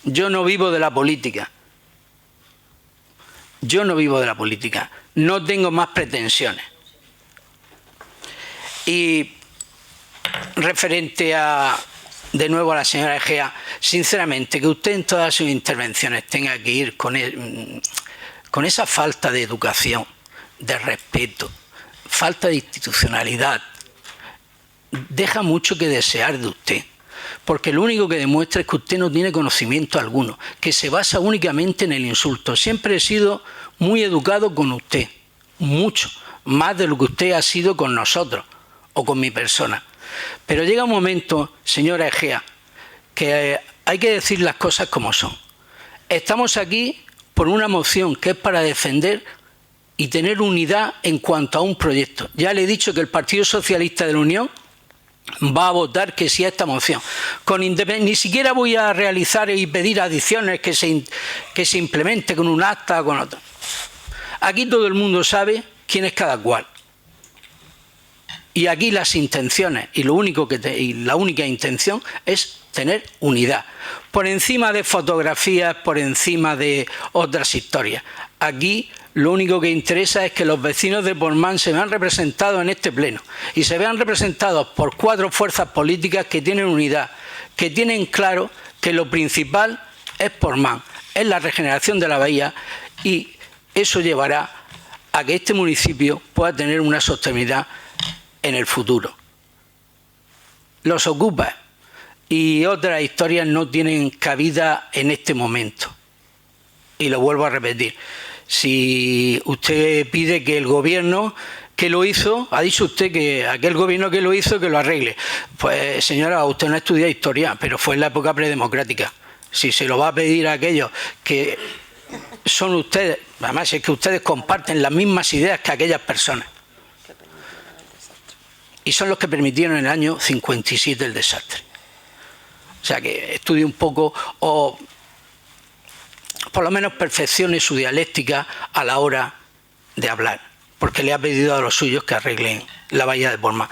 Yo no vivo de la política. Yo no vivo de la política. No tengo más pretensiones. Y referente de nuevo a la señora Egea, sinceramente, que usted en todas sus intervenciones tenga que ir con esa falta de educación, de respeto, falta de institucionalidad, deja mucho que desear de usted, porque lo único que demuestra es que usted no tiene conocimiento alguno, que se basa únicamente en el insulto. Siempre he sido muy educado con usted, mucho, más de lo que usted ha sido con nosotros o con mi persona. Pero llega un momento, señora Egea, que hay que decir las cosas como son. Estamos aquí por una moción que es para defender y tener unidad en cuanto a un proyecto. Ya le he dicho que el Partido Socialista de la Unión va a votar que sí a esta moción. Ni siquiera voy a realizar y pedir adiciones que se implemente con un acta o con otro. Aquí todo el mundo sabe quién es cada cual. Y aquí las intenciones y la única intención es tener unidad, por encima de fotografías, por encima de otras historias. Aquí lo único que interesa es que los vecinos de Portmán se vean representados en este pleno y se vean representados por 4 fuerzas políticas que tienen unidad, que tienen claro que lo principal es Portmán, es la regeneración de la bahía, y eso llevará a que este municipio pueda tener una sostenibilidad en el futuro. Los ocupas y otras historias no tienen cabida en este momento. Y lo vuelvo a repetir. Si usted pide que el gobierno que lo hizo, ha dicho usted que aquel gobierno que lo hizo, que lo arregle. Pues señora, usted no ha estudiado historia, pero fue en la época predemocrática. Si se lo va a pedir a aquellos que son ustedes, además es que ustedes comparten las mismas ideas que aquellas personas. Y son los que permitieron en el año 57 el desastre. O sea que estudie un poco, o por lo menos perfeccione su dialéctica a la hora de hablar, porque le ha pedido a los suyos que arreglen la bahía de Portmán.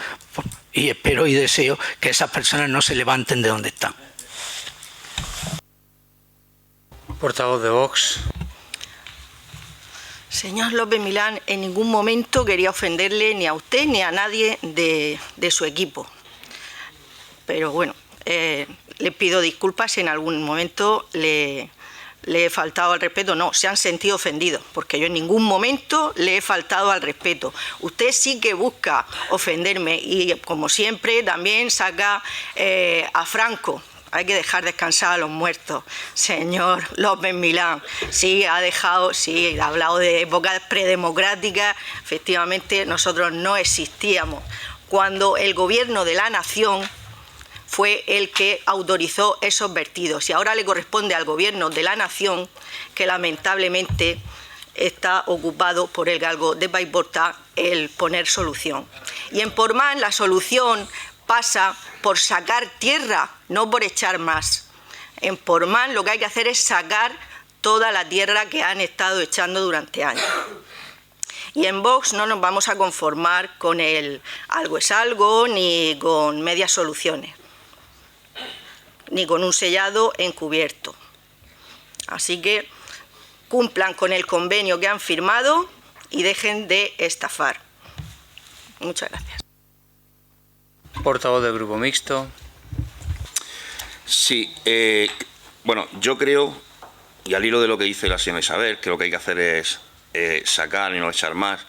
Y espero y deseo que esas personas no se levanten de donde están. Portavoz de Vox. Señor López Milán, en ningún momento quería ofenderle ni a usted ni a nadie de su equipo. Pero bueno, le pido disculpas si en algún momento le he faltado al respeto. No, se han sentido ofendidos, porque yo en ningún momento le he faltado al respeto. Usted sí que busca ofenderme y, como siempre, también saca a Franco. Hay que dejar descansar a los muertos. Señor López Milán, sí, ha hablado de épocas predemocráticas. Efectivamente, nosotros no existíamos cuando el gobierno de la nación fue el que autorizó esos vertidos. Y ahora le corresponde al gobierno de la nación, que lamentablemente está ocupado por el galgo de Paiporta, el poner solución. Y en Portmán la solución pasa por sacar tierra, no por echar más. En Portmán lo que hay que hacer es sacar toda la tierra que han estado echando durante años. Y en Vox no nos vamos a conformar con el algo es algo, ni con medias soluciones, ni con un sellado encubierto. Así que cumplan con el convenio que han firmado y dejen de estafar. Muchas gracias. Portavoz del Grupo Mixto. Sí, bueno, yo creo, y al hilo de lo que dice la señora Isabel, que lo que hay que hacer es sacar y no echar más,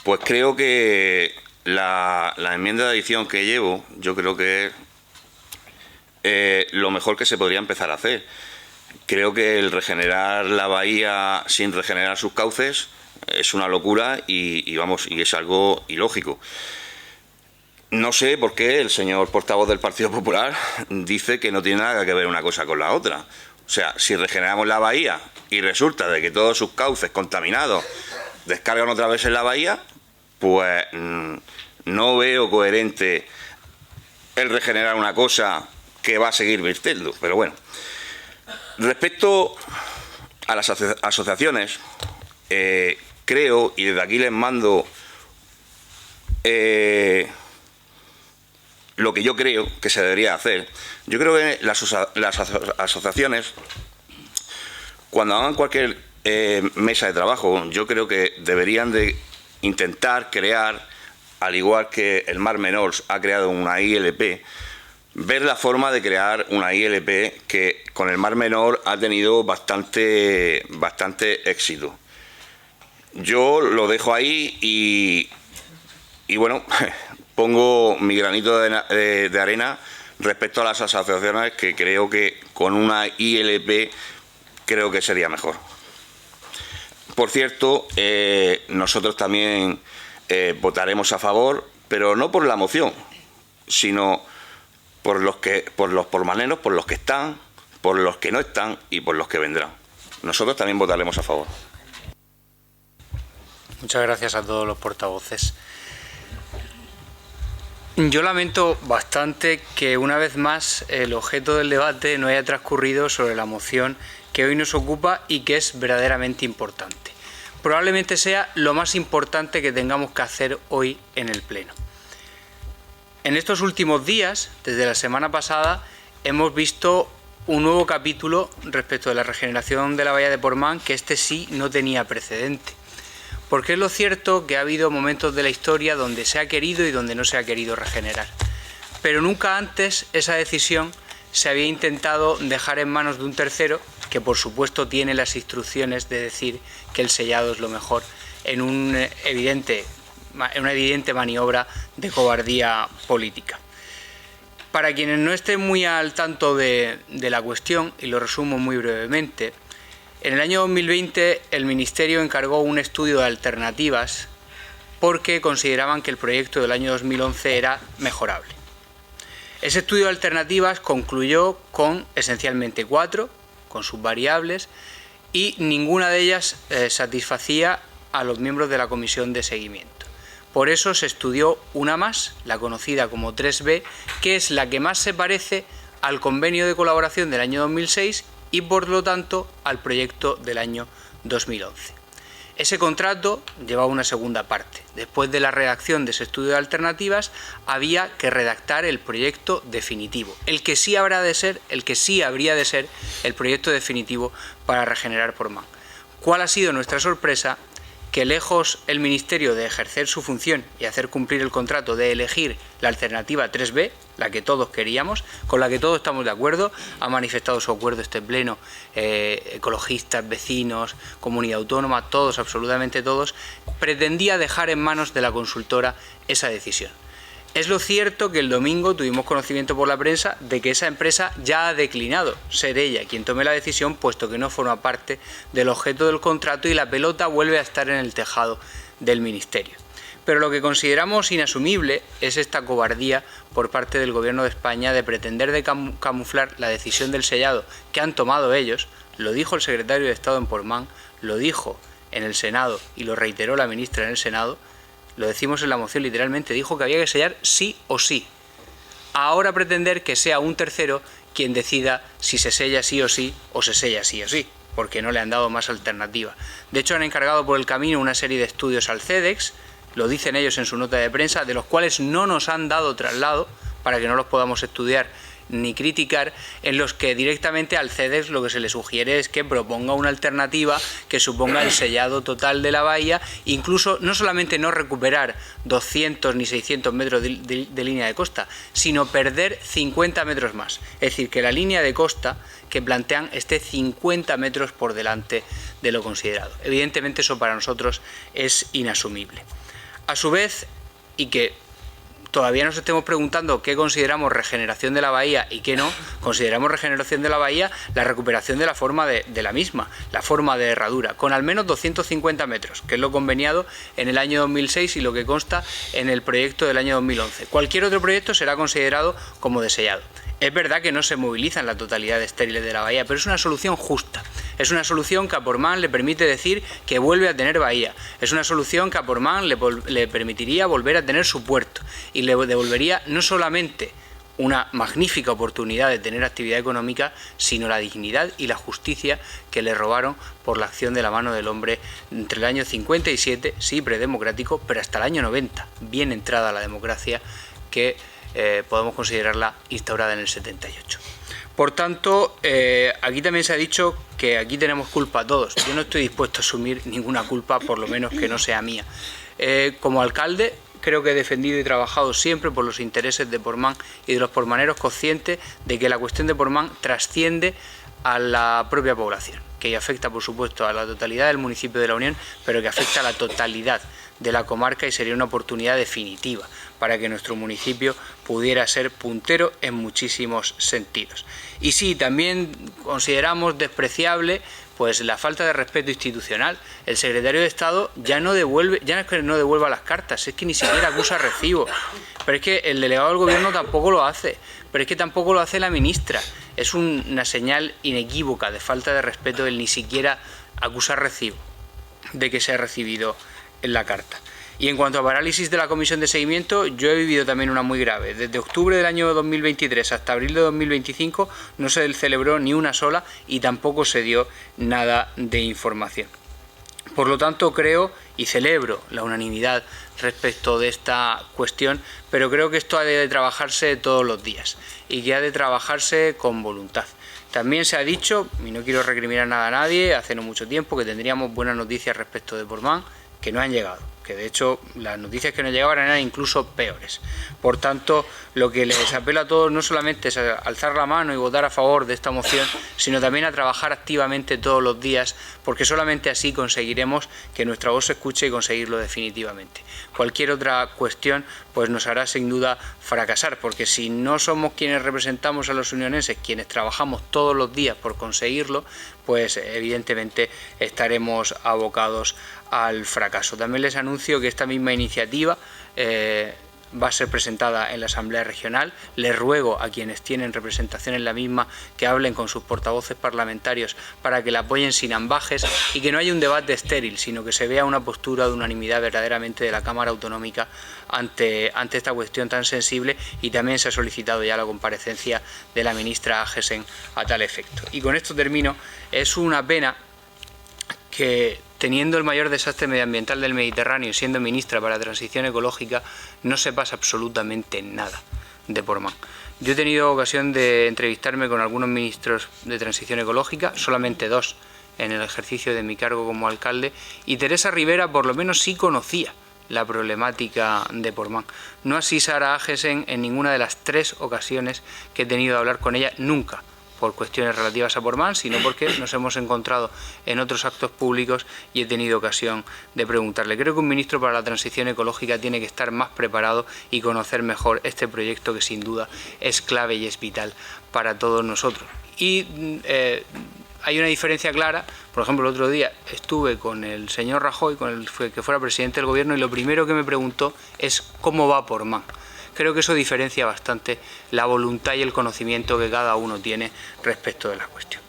pues creo que la enmienda de adición que llevo, yo creo que es lo mejor que se podría empezar a hacer. Creo que el regenerar la bahía sin regenerar sus cauces es una locura y es algo ilógico. No sé por qué el señor portavoz del Partido Popular dice que no tiene nada que ver una cosa con la otra. O sea, si regeneramos la bahía y resulta de que todos sus cauces contaminados descargan otra vez en la bahía, pues no veo coherente el regenerar una cosa que va a seguir vertiendo. Pero bueno, respecto a las asociaciones, creo, y desde aquí les mando lo que yo creo que se debería hacer. Yo creo que las asociaciones, cuando hagan cualquier mesa de trabajo, yo creo que deberían de intentar crear, al igual que el Mar Menor ha creado una ILP, ver la forma de crear una ILP que con el Mar Menor ha tenido bastante éxito. Yo lo dejo ahí y bueno, pongo mi granito de arena respecto a las asociaciones, que creo que con una ILP creo que sería mejor. Por cierto, nosotros también votaremos a favor, pero no por la moción, sino por los portmaneros, por los que están, por los que no están y por los que vendrán. Nosotros también votaremos a favor. Muchas gracias a todos los portavoces. Yo lamento bastante que una vez más el objeto del debate no haya transcurrido sobre la moción que hoy nos ocupa y que es verdaderamente importante. Probablemente sea lo más importante que tengamos que hacer hoy en el Pleno. En estos últimos días, desde la semana pasada, hemos visto un nuevo capítulo respecto de la regeneración de la bahía de Portmán, que este sí no tenía precedente. Porque es lo cierto que ha habido momentos de la historia donde se ha querido y donde no se ha querido regenerar. Pero nunca antes esa decisión se había intentado dejar en manos de un tercero, que por supuesto tiene las instrucciones de decir que el sellado es lo mejor, en una evidente maniobra de cobardía política. Para quienes no estén muy al tanto de la cuestión, y lo resumo muy brevemente, en el año 2020 el Ministerio encargó un estudio de alternativas porque consideraban que el proyecto del año 2011 era mejorable. Ese estudio de alternativas concluyó con esencialmente 4, con sus variables, y ninguna de ellas satisfacía a los miembros de la comisión de seguimiento. Por eso se estudió una más, la conocida como 3B, que es la que más se parece al convenio de colaboración del año 2006 y por lo tanto al proyecto del año 2011. Ese contrato llevaba una segunda parte. Después de la redacción de ese estudio de alternativas había que redactar el proyecto definitivo, el que sí habría de ser el proyecto definitivo para regenerar Portmán. ¿Cuál ha sido nuestra sorpresa? Que lejos el Ministerio de ejercer su función y hacer cumplir el contrato de elegir la alternativa 3B, la que todos queríamos, con la que todos estamos de acuerdo, ha manifestado su acuerdo este pleno, ecologistas, vecinos, comunidad autónoma, todos, absolutamente todos, pretendía dejar en manos de la consultora esa decisión. Es lo cierto que el domingo tuvimos conocimiento por la prensa de que esa empresa ya ha declinado ser ella quien tome la decisión, puesto que no forma parte del objeto del contrato y la pelota vuelve a estar en el tejado del Ministerio. Pero lo que consideramos inasumible es esta cobardía por parte del Gobierno de España de pretender camuflar la decisión del sellado que han tomado ellos. Lo dijo el secretario de Estado en Portmán, lo dijo en el Senado y lo reiteró la ministra en el Senado. Lo decimos en la moción, literalmente dijo que había que sellar sí o sí. Ahora pretender que sea un tercero quien decida si se sella sí o sí o se sella sí o sí, porque no le han dado más alternativa. De hecho, han encargado por el camino una serie de estudios al CEDEX, lo dicen ellos en su nota de prensa, de los cuales no nos han dado traslado para que no los podamos estudiar ni criticar, en los que directamente al CEDEX lo que se le sugiere es que proponga una alternativa que suponga el sellado total de la bahía, incluso no solamente no recuperar 200 ni 600 metros de línea de costa, sino perder 50 metros más. Es decir, que la línea de costa que plantean esté 50 metros por delante de lo considerado. Evidentemente eso para nosotros es inasumible. A su vez, y que todavía nos estemos preguntando qué consideramos regeneración de la bahía y qué no, consideramos regeneración de la bahía la recuperación de la forma de la misma, la forma de herradura, con al menos 250 metros, que es lo conveniado en el año 2006 y lo que consta en el proyecto del año 2011. Cualquier otro proyecto será considerado como desellado. Es verdad que no se movilizan la totalidad de estériles de la bahía, pero es una solución justa. Es una solución que a Portmán le permite decir que vuelve a tener bahía. Es una solución que a Portmán le permitiría volver a tener su puerto y le devolvería no solamente una magnífica oportunidad de tener actividad económica, sino la dignidad y la justicia que le robaron por la acción de la mano del hombre entre el año 57, sí, predemocrático, pero hasta el año 90, bien entrada la democracia, que podemos considerarla instaurada en el 78. Por tanto, aquí también se ha dicho que aquí tenemos culpa todos. Yo no estoy dispuesto a asumir ninguna culpa, por lo menos que no sea mía. Como alcalde, creo que he defendido y trabajado siempre por los intereses de Portmán y de los portmaneros, conscientes de que la cuestión de Portmán trasciende a la propia población, que afecta, por supuesto, a la totalidad del municipio de La Unión, pero que afecta a la totalidad de la comarca y sería una oportunidad definitiva para que nuestro municipio pudiera ser puntero en muchísimos sentidos. Y sí, también consideramos despreciable pues la falta de respeto institucional. El secretario de Estado ya no es que no devuelva las cartas, es que ni siquiera acusa recibo. Pero es que el delegado del gobierno tampoco lo hace, pero es que tampoco lo hace la ministra. Es una señal inequívoca de falta de respeto el ni siquiera acusar recibo de que se ha recibido en la carta. Y en cuanto a parálisis de la comisión de seguimiento, yo he vivido también una muy grave. Desde octubre del año 2023 hasta abril de 2025 no se celebró ni una sola y tampoco se dio nada de información. Por lo tanto, creo, y celebro la unanimidad respecto de esta cuestión, pero creo que esto ha de trabajarse todos los días y que ha de trabajarse con voluntad. También se ha dicho, y no quiero recriminar nada a nadie, hace no mucho tiempo que tendríamos buenas noticias respecto de Portmán, que no han llegado, que de hecho las noticias que nos llegaban eran incluso peores. Por tanto, lo que les apelo a todos no solamente es a alzar la mano y votar a favor de esta moción, sino también a trabajar activamente todos los días, porque solamente así conseguiremos que nuestra voz se escuche y conseguirlo definitivamente. Cualquier otra cuestión pues nos hará sin duda fracasar, porque si no somos quienes representamos a los unionenses, quienes trabajamos todos los días por conseguirlo, pues evidentemente estaremos abocados al fracaso. También les anuncio que esta misma iniciativa va a ser presentada en la Asamblea Regional. Les ruego a quienes tienen representación en la misma que hablen con sus portavoces parlamentarios para que la apoyen sin ambajes y que no haya un debate estéril, sino que se vea una postura de unanimidad verdaderamente de la Cámara Autonómica ante esta cuestión tan sensible, y también se ha solicitado ya la comparecencia de la ministra Agesen a tal efecto. Y con esto termino. Es una pena que, teniendo el mayor desastre medioambiental del Mediterráneo y siendo ministra para la transición ecológica, no sepas absolutamente nada de Portmán. Yo he tenido ocasión de entrevistarme con algunos ministros de transición ecológica, solamente 2 en el ejercicio de mi cargo como alcalde, y Teresa Rivera por lo menos sí conocía la problemática de Portmán. No así Sara Agesen en ninguna de las 3 ocasiones que he tenido de hablar con ella, nunca por cuestiones relativas a Portmán, sino porque nos hemos encontrado en otros actos públicos y he tenido ocasión de preguntarle. Creo que un ministro para la transición ecológica tiene que estar más preparado y conocer mejor este proyecto, que sin duda es clave y es vital para todos nosotros. Y hay una diferencia clara. Por ejemplo, el otro día estuve con el señor Rajoy, con el que fuera presidente del gobierno, y lo primero que me preguntó es cómo va Portmán. Creo que eso diferencia bastante la voluntad y el conocimiento que cada uno tiene respecto de la cuestión.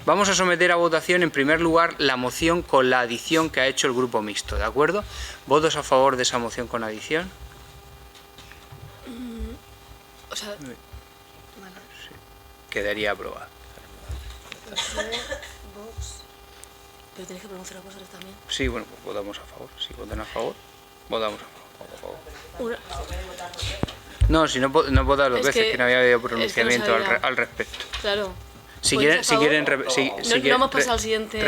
Vamos a someter a votación en primer lugar la moción con la adición que ha hecho el grupo mixto, ¿de acuerdo? ¿Votos a favor de esa moción con adición? O sea, Sí. Quedaría aprobada. pero tenéis que pronunciar vosotros también. Sí, bueno, pues votamos a favor. Si votan a favor, votamos a favor. No, si no votas 2 veces, que no había habido pronunciamiento al respecto. Claro. Si ¿Podéis quieren, a favor? No hemos pasado al siguiente.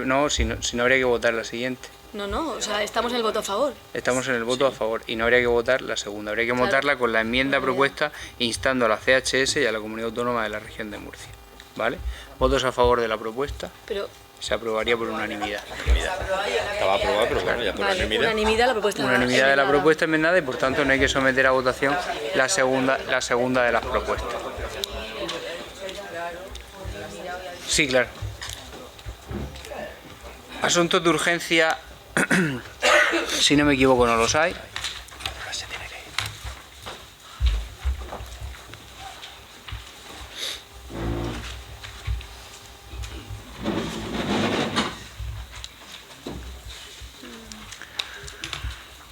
No, si no habría que votar la siguiente. No, o sea, estamos en el voto a favor. Estamos en el voto a favor y no habría que votar la segunda. Habría que votarla con la enmienda propuesta, instando a la CHS y a la Comunidad Autónoma de la Región de Murcia. ¿Vale? ¿Votos a favor de la propuesta? Pero Se aprobaría por unanimidad. Estaba aprobado, pero bueno, ya por unanimidad la propuesta. Unanimidad de la propuesta enmendada, y por tanto no hay que someter a votación la segunda de las propuestas. Sí, claro. Asuntos de urgencia, si no me equivoco, no los hay.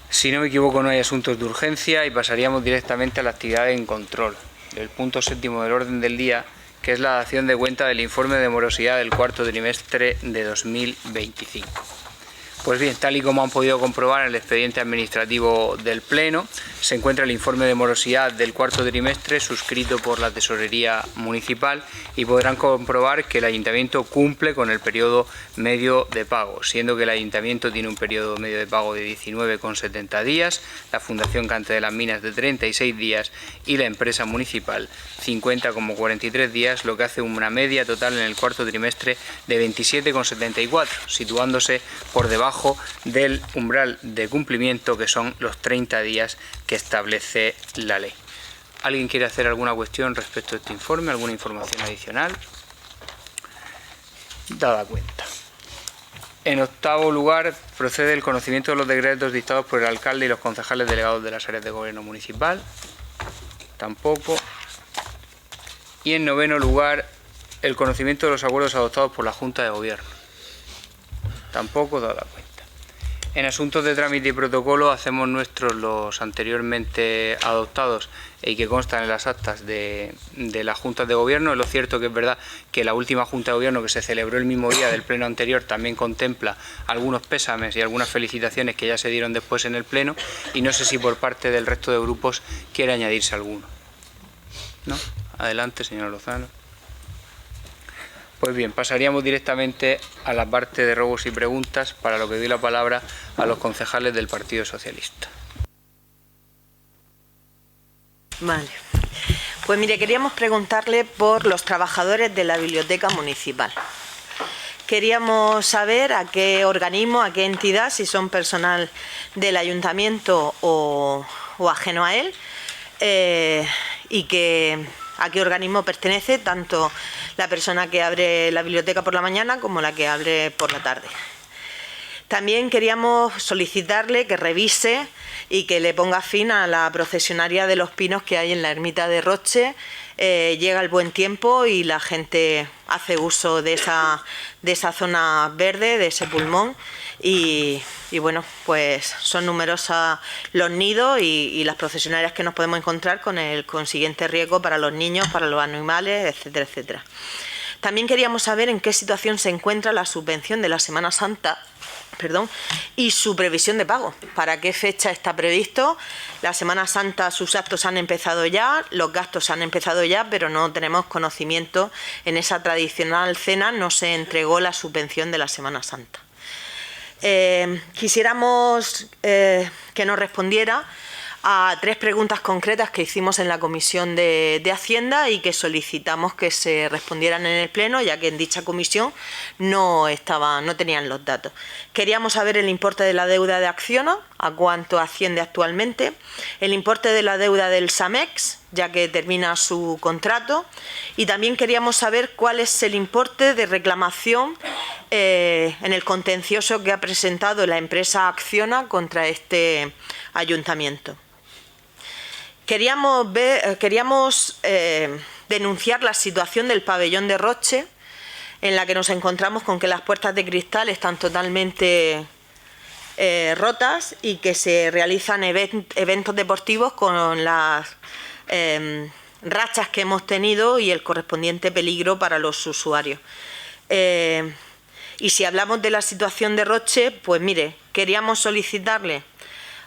Si no me equivoco, no hay asuntos de urgencia y pasaríamos directamente a la actividad en control. El punto 7º del orden del día, que es la dación de cuenta del informe de morosidad del cuarto trimestre de 2025. Pues bien, tal y como han podido comprobar en el expediente administrativo del Pleno, se encuentra el informe de morosidad del cuarto trimestre suscrito por la Tesorería Municipal, y podrán comprobar que el Ayuntamiento cumple con el periodo medio de pago, siendo que el Ayuntamiento tiene un periodo medio de pago de 19,70 días, la Fundación Cante de las Minas de 36 días y la empresa municipal 50,43 días, lo que hace una media total en el cuarto trimestre de 27,74, situándose por debajo del umbral de cumplimiento, que son los 30 días que establece la ley. ¿Alguien quiere hacer alguna cuestión respecto a este informe? ¿Alguna información adicional? Dada cuenta. En octavo lugar, procede el conocimiento de los decretos dictados por el alcalde y los concejales delegados de las áreas de gobierno municipal. Tampoco. Y en noveno lugar, el conocimiento de los acuerdos adoptados por la Junta de Gobierno. Tampoco, dada cuenta. En asuntos de trámite y protocolo hacemos nuestros los anteriormente adoptados y que constan en las actas de las juntas de gobierno. Lo cierto que es verdad que la última junta de gobierno, que se celebró el mismo día del pleno anterior, también contempla algunos pésames y algunas felicitaciones que ya se dieron después en el pleno, y no sé si por parte del resto de grupos quiere añadirse alguno. ¿No? Adelante, señor Lozano. Pues bien, pasaríamos directamente a la parte de ruegos y preguntas, para lo que doy la palabra a los concejales del Partido Socialista. Vale. Pues mire, queríamos preguntarle por los trabajadores de la biblioteca municipal. Queríamos saber a qué organismo, a qué entidad, si son personal del ayuntamiento o ajeno a él, y a qué organismo pertenece tanto la persona que abre la biblioteca por la mañana como la que abre por la tarde. También queríamos solicitarle que revise y que le ponga fin a la procesionaria de los pinos que hay en la ermita de Roche. Llega el buen tiempo y la gente hace uso de esa zona verde, de ese pulmón, y bueno, pues son numerosas los nidos y las procesionarias que nos podemos encontrar, con el consiguiente riesgo para los niños, para los animales, etcétera, etcétera. También queríamos saber en qué situación se encuentra la subvención de la Semana Santa, y su previsión de pago. ¿Para qué fecha está previsto? La Semana Santa, sus actos han empezado ya, los gastos han empezado ya, pero no tenemos conocimiento. En esa tradicional cena no se entregó la subvención de la Semana Santa. Quisiéramos que nos respondiera a 3 preguntas concretas que hicimos en la Comisión de Hacienda y que solicitamos que se respondieran en el Pleno, ya que en dicha comisión no tenían los datos. Queríamos saber el importe de la deuda de Acciona, a cuánto asciende actualmente, el importe de la deuda del SAMEX, ya que termina su contrato, y también queríamos saber cuál es el importe de reclamación en el contencioso que ha presentado la empresa Acciona contra este ayuntamiento. Queríamos denunciar la situación del pabellón de Roche, en la que nos encontramos con que las puertas de cristal están totalmente rotas y que se realizan eventos deportivos con las rachas que hemos tenido y el correspondiente peligro para los usuarios. Y si hablamos de la situación de Roche, pues mire, queríamos solicitarle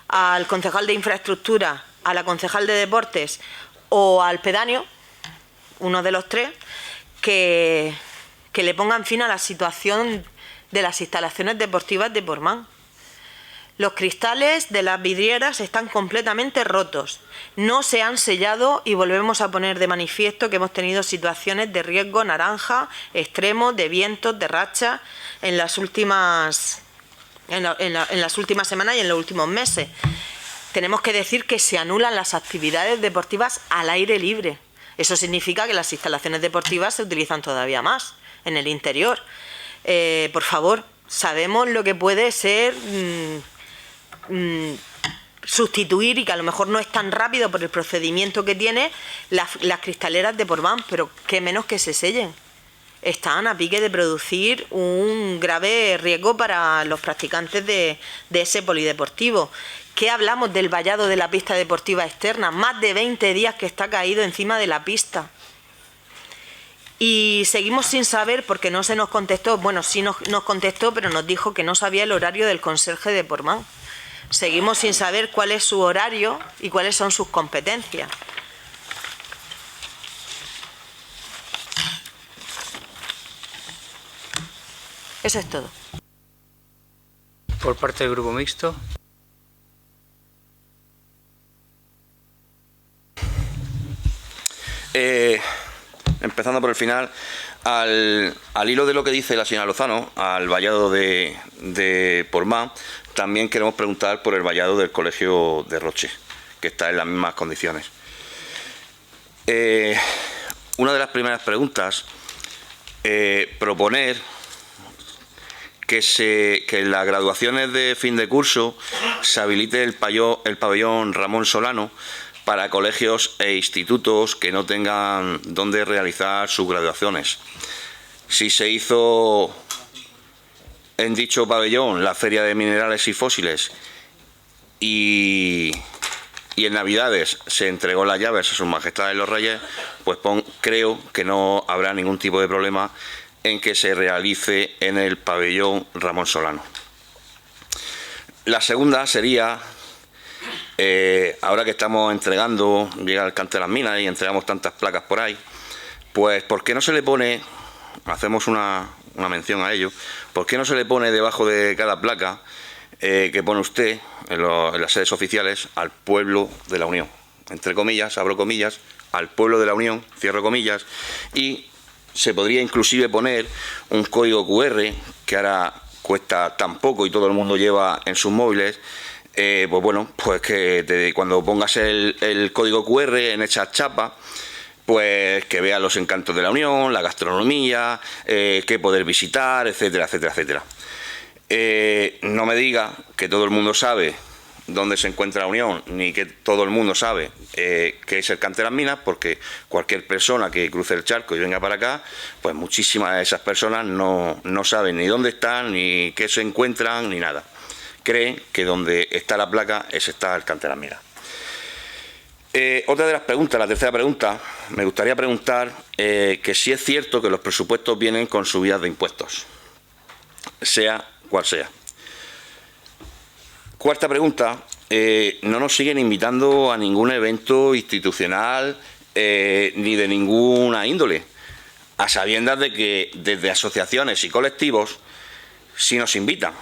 al concejal de Infraestructura, a la concejal de Deportes o al pedáneo, uno de los 3, que le pongan fin a la situación de las instalaciones deportivas de Portmán. Los cristales de las vidrieras están completamente rotos, no se han sellado y volvemos a poner de manifiesto que hemos tenido situaciones de riesgo naranja extremo, de vientos, de rachas en las últimas semanas y en los últimos meses. Tenemos que decir que se anulan las actividades deportivas al aire libre. Eso significa que las instalaciones deportivas se utilizan todavía más en el interior. Por favor, sabemos lo que puede ser sustituir, y que a lo mejor no es tan rápido por el procedimiento que tiene, las cristaleras de Portmán, pero qué menos que se sellen. Están a pique de producir un grave riesgo para los practicantes de ese polideportivo. ¿Qué hablamos del vallado de la pista deportiva externa? Más de 20 días que está caído encima de la pista. Y seguimos sin saber, porque no se nos contestó, bueno, sí nos contestó, pero nos dijo que no sabía el horario del conserje de Portmán. Seguimos sin saber cuál es su horario y cuáles son sus competencias. Eso es todo. Por parte del Grupo Mixto. Empezando por el final, al hilo de lo que dice la señora Lozano, al vallado de Portmán, también queremos preguntar por el vallado del Colegio de Roche, que está en las mismas condiciones. Una de las primeras preguntas, proponer que en las graduaciones de fin de curso se habilite el pabellón Ramón Solano para colegios e institutos que no tengan dónde realizar sus graduaciones. Si se hizo en dicho pabellón la Feria de Minerales y Fósiles y en Navidades se entregó las llaves a sus majestades los reyes, pues creo que no habrá ningún tipo de problema en que se realice en el pabellón Ramón Solano. La segunda sería, ahora que estamos entregando, llega el Cante de las Minas y entregamos tantas placas por ahí, pues ¿por qué no se le pone, hacemos una mención a ello, ¿por qué no se le pone debajo de cada placa que pone usted en las sedes oficiales al pueblo de la Unión? Entre comillas, abro comillas, al pueblo de la Unión, cierro comillas, y se podría inclusive poner un código QR que ahora cuesta tan poco y todo el mundo lleva en sus móviles, pues bueno, pues que cuando pongas el código QR en esa chapa, pues que veas los encantos de la Unión, la gastronomía, qué poder visitar, etcétera, etcétera, etcétera. No me diga que todo el mundo sabe dónde se encuentra la Unión, ni que todo el mundo sabe qué es el Cante de las Minas, porque cualquier persona que cruce el charco y venga para acá, pues muchísimas de esas personas no saben ni dónde están, ni qué se encuentran, ni nada. Creen que donde está la placa está el Cante de las Minas. Otra de las preguntas, la tercera pregunta, me gustaría preguntar que si es cierto que los presupuestos vienen con subidas de impuestos, sea cual sea. Cuarta pregunta, no nos siguen invitando a ningún evento institucional ni de ninguna índole, a sabiendas de que desde asociaciones y colectivos sí nos invitan.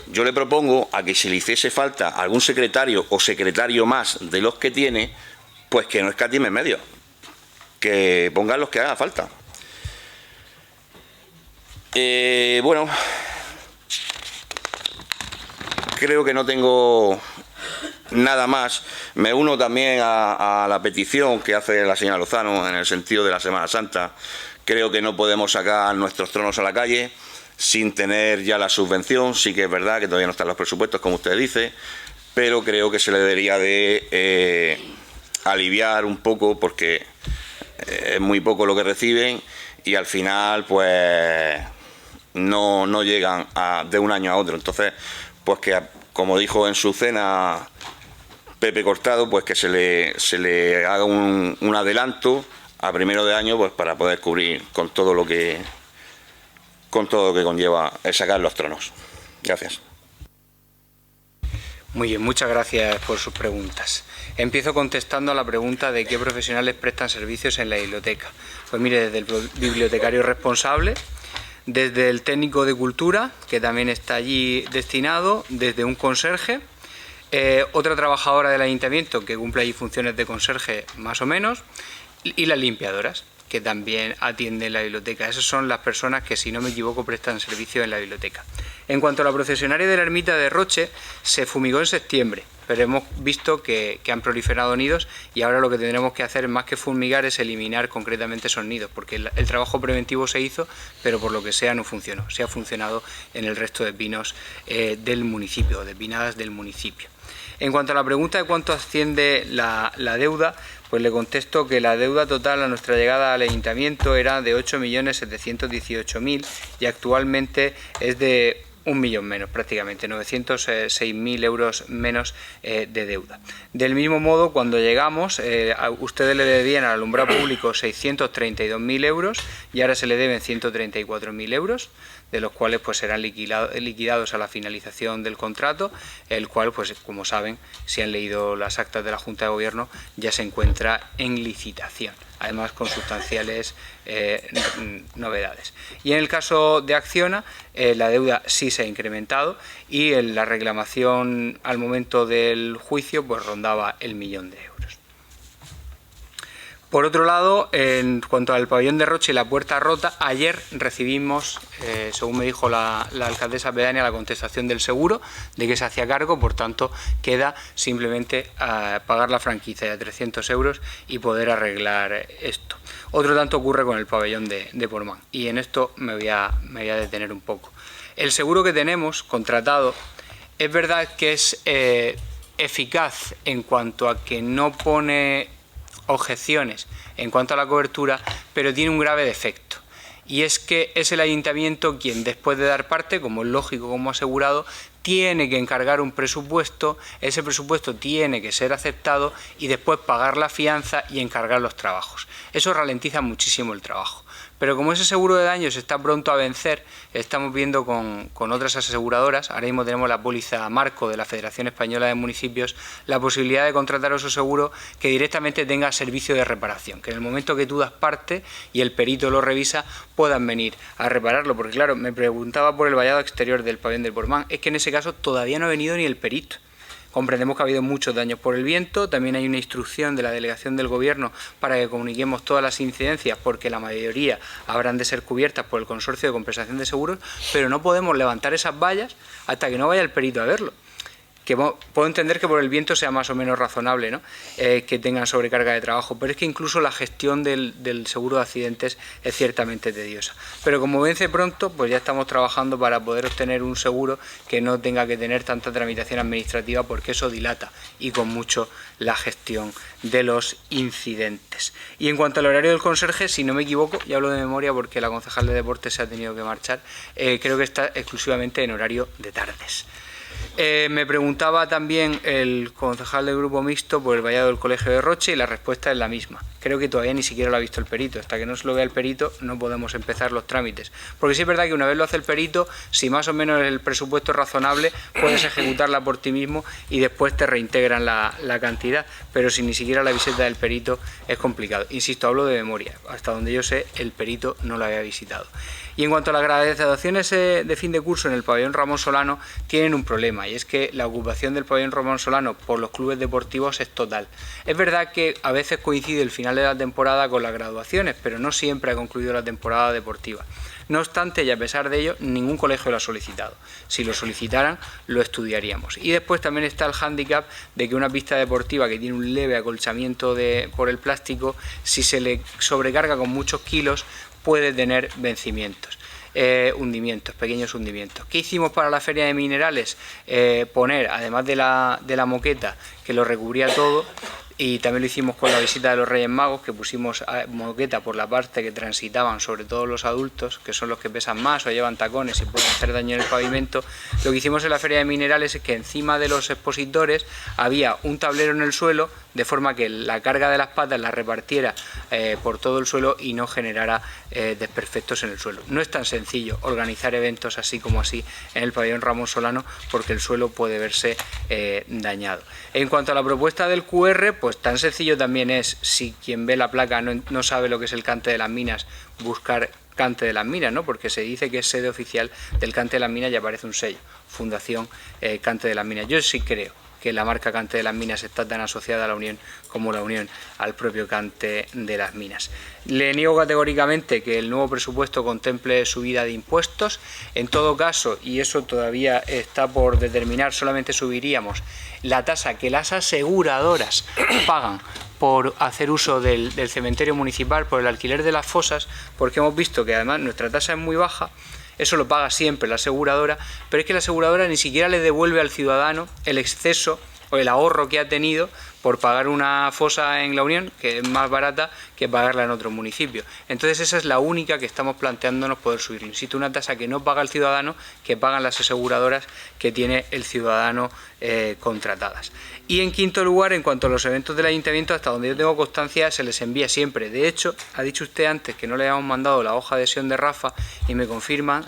Yo le propongo a que si le hiciese falta algún secretario o secretario más de los que tiene, pues que no escatime medios, que pongan los que haga falta. Bueno, creo que no tengo nada más. Me uno también a la petición que hace la señora Lozano en el sentido de la Semana Santa. Creo que no podemos sacar nuestros tronos a la calle sin tener ya la subvención. Sí que es verdad que todavía no están los presupuestos, como usted dice, pero creo que se le debería de aliviar un poco, porque es muy poco lo que reciben y al final pues no llegan de un año a otro. Entonces, pues que, como dijo en su cena Pepe Cortado, pues que se le haga un adelanto a primero de año, pues para poder cubrir con todo lo que conlleva el sacar los tronos. Gracias. Muy bien, muchas gracias por sus preguntas. Empiezo contestando a la pregunta de qué profesionales prestan servicios en la biblioteca. Pues mire, desde el bibliotecario responsable, desde el técnico de cultura, que también está allí destinado, desde un conserje, otra trabajadora del ayuntamiento que cumple allí funciones de conserje más o menos, y las limpiadoras, que también atienden la biblioteca. Esas son las personas que, si no me equivoco, prestan servicio en la biblioteca. En cuanto a la procesionaria de la ermita de Roche, se fumigó en septiembre, pero hemos visto que han proliferado nidos y ahora lo que tendremos que hacer, más que fumigar, es eliminar concretamente esos nidos, porque el trabajo preventivo se hizo, pero por lo que sea no funcionó. Se ha funcionado en el resto de pinos del municipio, de pinadas del municipio. En cuanto a la pregunta de cuánto asciende la deuda, pues le contesto que la deuda total a nuestra llegada al ayuntamiento era de 8.718.000 y actualmente es de 1 millón menos, prácticamente 906.000 euros menos de deuda. Del mismo modo, cuando llegamos, ustedes le debían al alumbrado público 632.000 euros y ahora se le deben 134.000 euros, de los cuales pues serán liquidados a la finalización del contrato, el cual, pues como saben, si han leído las actas de la Junta de Gobierno, ya se encuentra en licitación, además con sustanciales novedades. Y en el caso de Acciona, la deuda sí se ha incrementado y la reclamación al momento del juicio pues rondaba el 1 millón de euros. Por otro lado, en cuanto al pabellón de Roche y la puerta rota, ayer recibimos, según me dijo la alcaldesa pedánea, la contestación del seguro de que se hacía cargo, por tanto queda simplemente pagar la franquicia de 300 euros y poder arreglar esto. Otro tanto ocurre con el pabellón de Portmán y en esto me voy a detener un poco. El seguro que tenemos contratado es verdad que es eficaz en cuanto a que no pone objeciones en cuanto a la cobertura, pero tiene un grave defecto, y es que es el ayuntamiento quien, después de dar parte, como es lógico, como asegurado, tiene que encargar un presupuesto, ese presupuesto tiene que ser aceptado y después pagar la fianza y encargar los trabajos. Eso ralentiza muchísimo el trabajo. Pero como ese seguro de daños está pronto a vencer, estamos viendo con otras aseguradoras, ahora mismo tenemos la póliza Marco de la Federación Española de Municipios, la posibilidad de contratar otro seguro que directamente tenga servicio de reparación, que en el momento que tú das parte y el perito lo revisa, puedan venir a repararlo. Porque claro, me preguntaba por el vallado exterior del pabellón del Bormán, es que en ese caso todavía no ha venido ni el perito. Comprendemos que ha habido muchos daños por el viento, también hay una instrucción de la delegación del Gobierno para que comuniquemos todas las incidencias, porque la mayoría habrán de ser cubiertas por el Consorcio de Compensación de Seguros, pero no podemos levantar esas vallas hasta que no vaya el perito a verlo. Que puedo entender que por el viento sea más o menos razonable, ¿no? Que tengan sobrecarga de trabajo, pero es que incluso la gestión del seguro de accidentes es ciertamente tediosa. Pero como vence pronto, pues ya estamos trabajando para poder obtener un seguro que no tenga que tener tanta tramitación administrativa, porque eso dilata y con mucho la gestión de los incidentes. Y en cuanto al horario del conserje, si no me equivoco, y hablo de memoria porque la concejal de deportes se ha tenido que marchar, creo que está exclusivamente en horario de tardes. Me preguntaba también el concejal del grupo mixto por el vallado del Colegio de Roche y la respuesta es la misma. Creo que todavía ni siquiera lo ha visto el perito. Hasta que no se lo vea el perito no podemos empezar los trámites. Porque sí es verdad que una vez lo hace el perito, si más o menos el presupuesto es razonable, puedes ejecutarla por ti mismo y después te reintegran la cantidad. Pero si ni siquiera la visita del perito es complicado. Insisto, hablo de memoria. Hasta donde yo sé, el perito no lo había visitado. Y en cuanto a las graduaciones de fin de curso en el pabellón Ramón Solano, tienen un problema, y es que la ocupación del pabellón Ramón Solano por los clubes deportivos es total. Es verdad que a veces coincide el final de la temporada con las graduaciones, pero no siempre ha concluido la temporada deportiva. No obstante, y a pesar de ello, ningún colegio lo ha solicitado. Si lo solicitaran, lo estudiaríamos. Y después también está el hándicap de que una pista deportiva que tiene un leve acolchamiento por el plástico, si se le sobrecarga con muchos kilos, puede tener vencimientos, hundimientos, pequeños hundimientos. ¿Qué hicimos para la feria de minerales? Poner, además de la moqueta que lo recubría todo, y también lo hicimos con la visita de los Reyes Magos, que pusimos moqueta por la parte que transitaban, sobre todo los adultos, que son los que pesan más o llevan tacones y pueden hacer daño en el pavimento. Lo que hicimos en la feria de minerales es que encima de los expositores había un tablero en el suelo, de forma que la carga de las patas la repartiera por todo el suelo y no generara desperfectos en el suelo. No es tan sencillo organizar eventos así como así en el pabellón Ramón Solano, porque el suelo puede verse dañado. En cuanto a la propuesta del QR, pues tan sencillo también es, si quien ve la placa no sabe lo que es el Cante de las Minas, buscar Cante de las Minas, ¿no? Porque se dice que es sede oficial del Cante de las Minas y aparece un sello, Fundación Cante de las Minas. Yo sí creo que la marca Cante de las Minas está tan asociada a la Unión como la Unión al propio Cante de las Minas. Le niego categóricamente que el nuevo presupuesto contemple subida de impuestos. En todo caso, y eso todavía está por determinar, solamente subiríamos la tasa que las aseguradoras pagan por hacer uso del cementerio municipal, por el alquiler de las fosas, porque hemos visto que además nuestra tasa es muy baja. Eso lo paga siempre la aseguradora, pero es que la aseguradora ni siquiera le devuelve al ciudadano el exceso o el ahorro que ha tenido por pagar una fosa en la Unión, que es más barata que pagarla en otro municipio. Entonces esa es la única que estamos planteándonos poder subir. Insisto, una tasa que no paga el ciudadano, que pagan las aseguradoras que tiene el ciudadano contratadas. Y en quinto lugar, en cuanto a los eventos del ayuntamiento, hasta donde yo tengo constancia, se les envía siempre. De hecho, ha dicho usted antes que no le habíamos mandado la hoja de adhesión de Rafa, y me confirma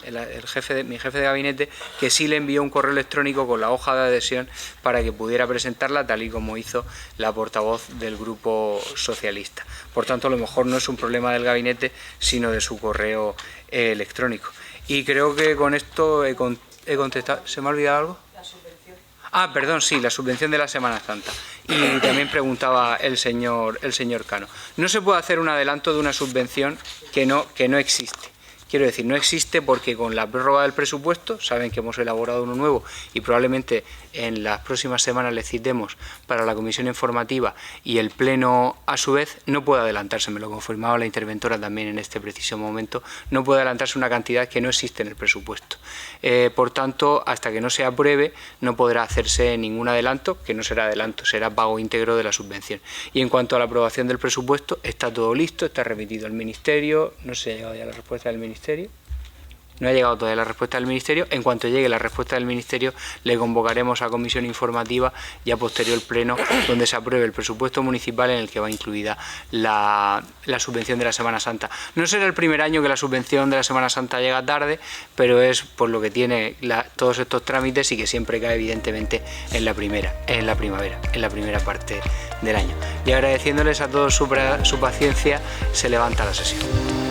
mi jefe de gabinete que sí le envió un correo electrónico con la hoja de adhesión para que pudiera presentarla, tal y como hizo la portavoz del Grupo Socialista. Por tanto, a lo mejor no es un problema del gabinete, sino de su correo electrónico. Y creo que con esto he contestado. ¿Se me ha olvidado algo? Ah, perdón, sí, la subvención de la Semana Santa. Y también preguntaba el señor Cano. No se puede hacer un adelanto de una subvención que no existe. Quiero decir, no existe porque con la prórroga del presupuesto, saben que hemos elaborado uno nuevo y probablemente en las próximas semanas le citemos para la comisión informativa y el Pleno a su vez no puede adelantarse, me lo confirmaba la interventora también en este preciso momento, no puede adelantarse una cantidad que no existe en el presupuesto. Por tanto, hasta que no se apruebe no podrá hacerse ningún adelanto, que no será adelanto, será pago íntegro de la subvención. Y en cuanto a la aprobación del presupuesto, está todo listo, está remitido al Ministerio, no se ha llegado ya la respuesta del Ministerio. No ha llegado todavía la respuesta del Ministerio. En cuanto llegue la respuesta del Ministerio, le convocaremos a comisión informativa y a posterior pleno, donde se apruebe el presupuesto municipal en el que va incluida la subvención de la Semana Santa. No será el primer año que la subvención de la Semana Santa llega tarde, pero es por lo que tiene todos estos trámites y que siempre cae evidentemente en la primavera, en la primera parte del año. Y agradeciéndoles a todos su paciencia, se levanta la sesión.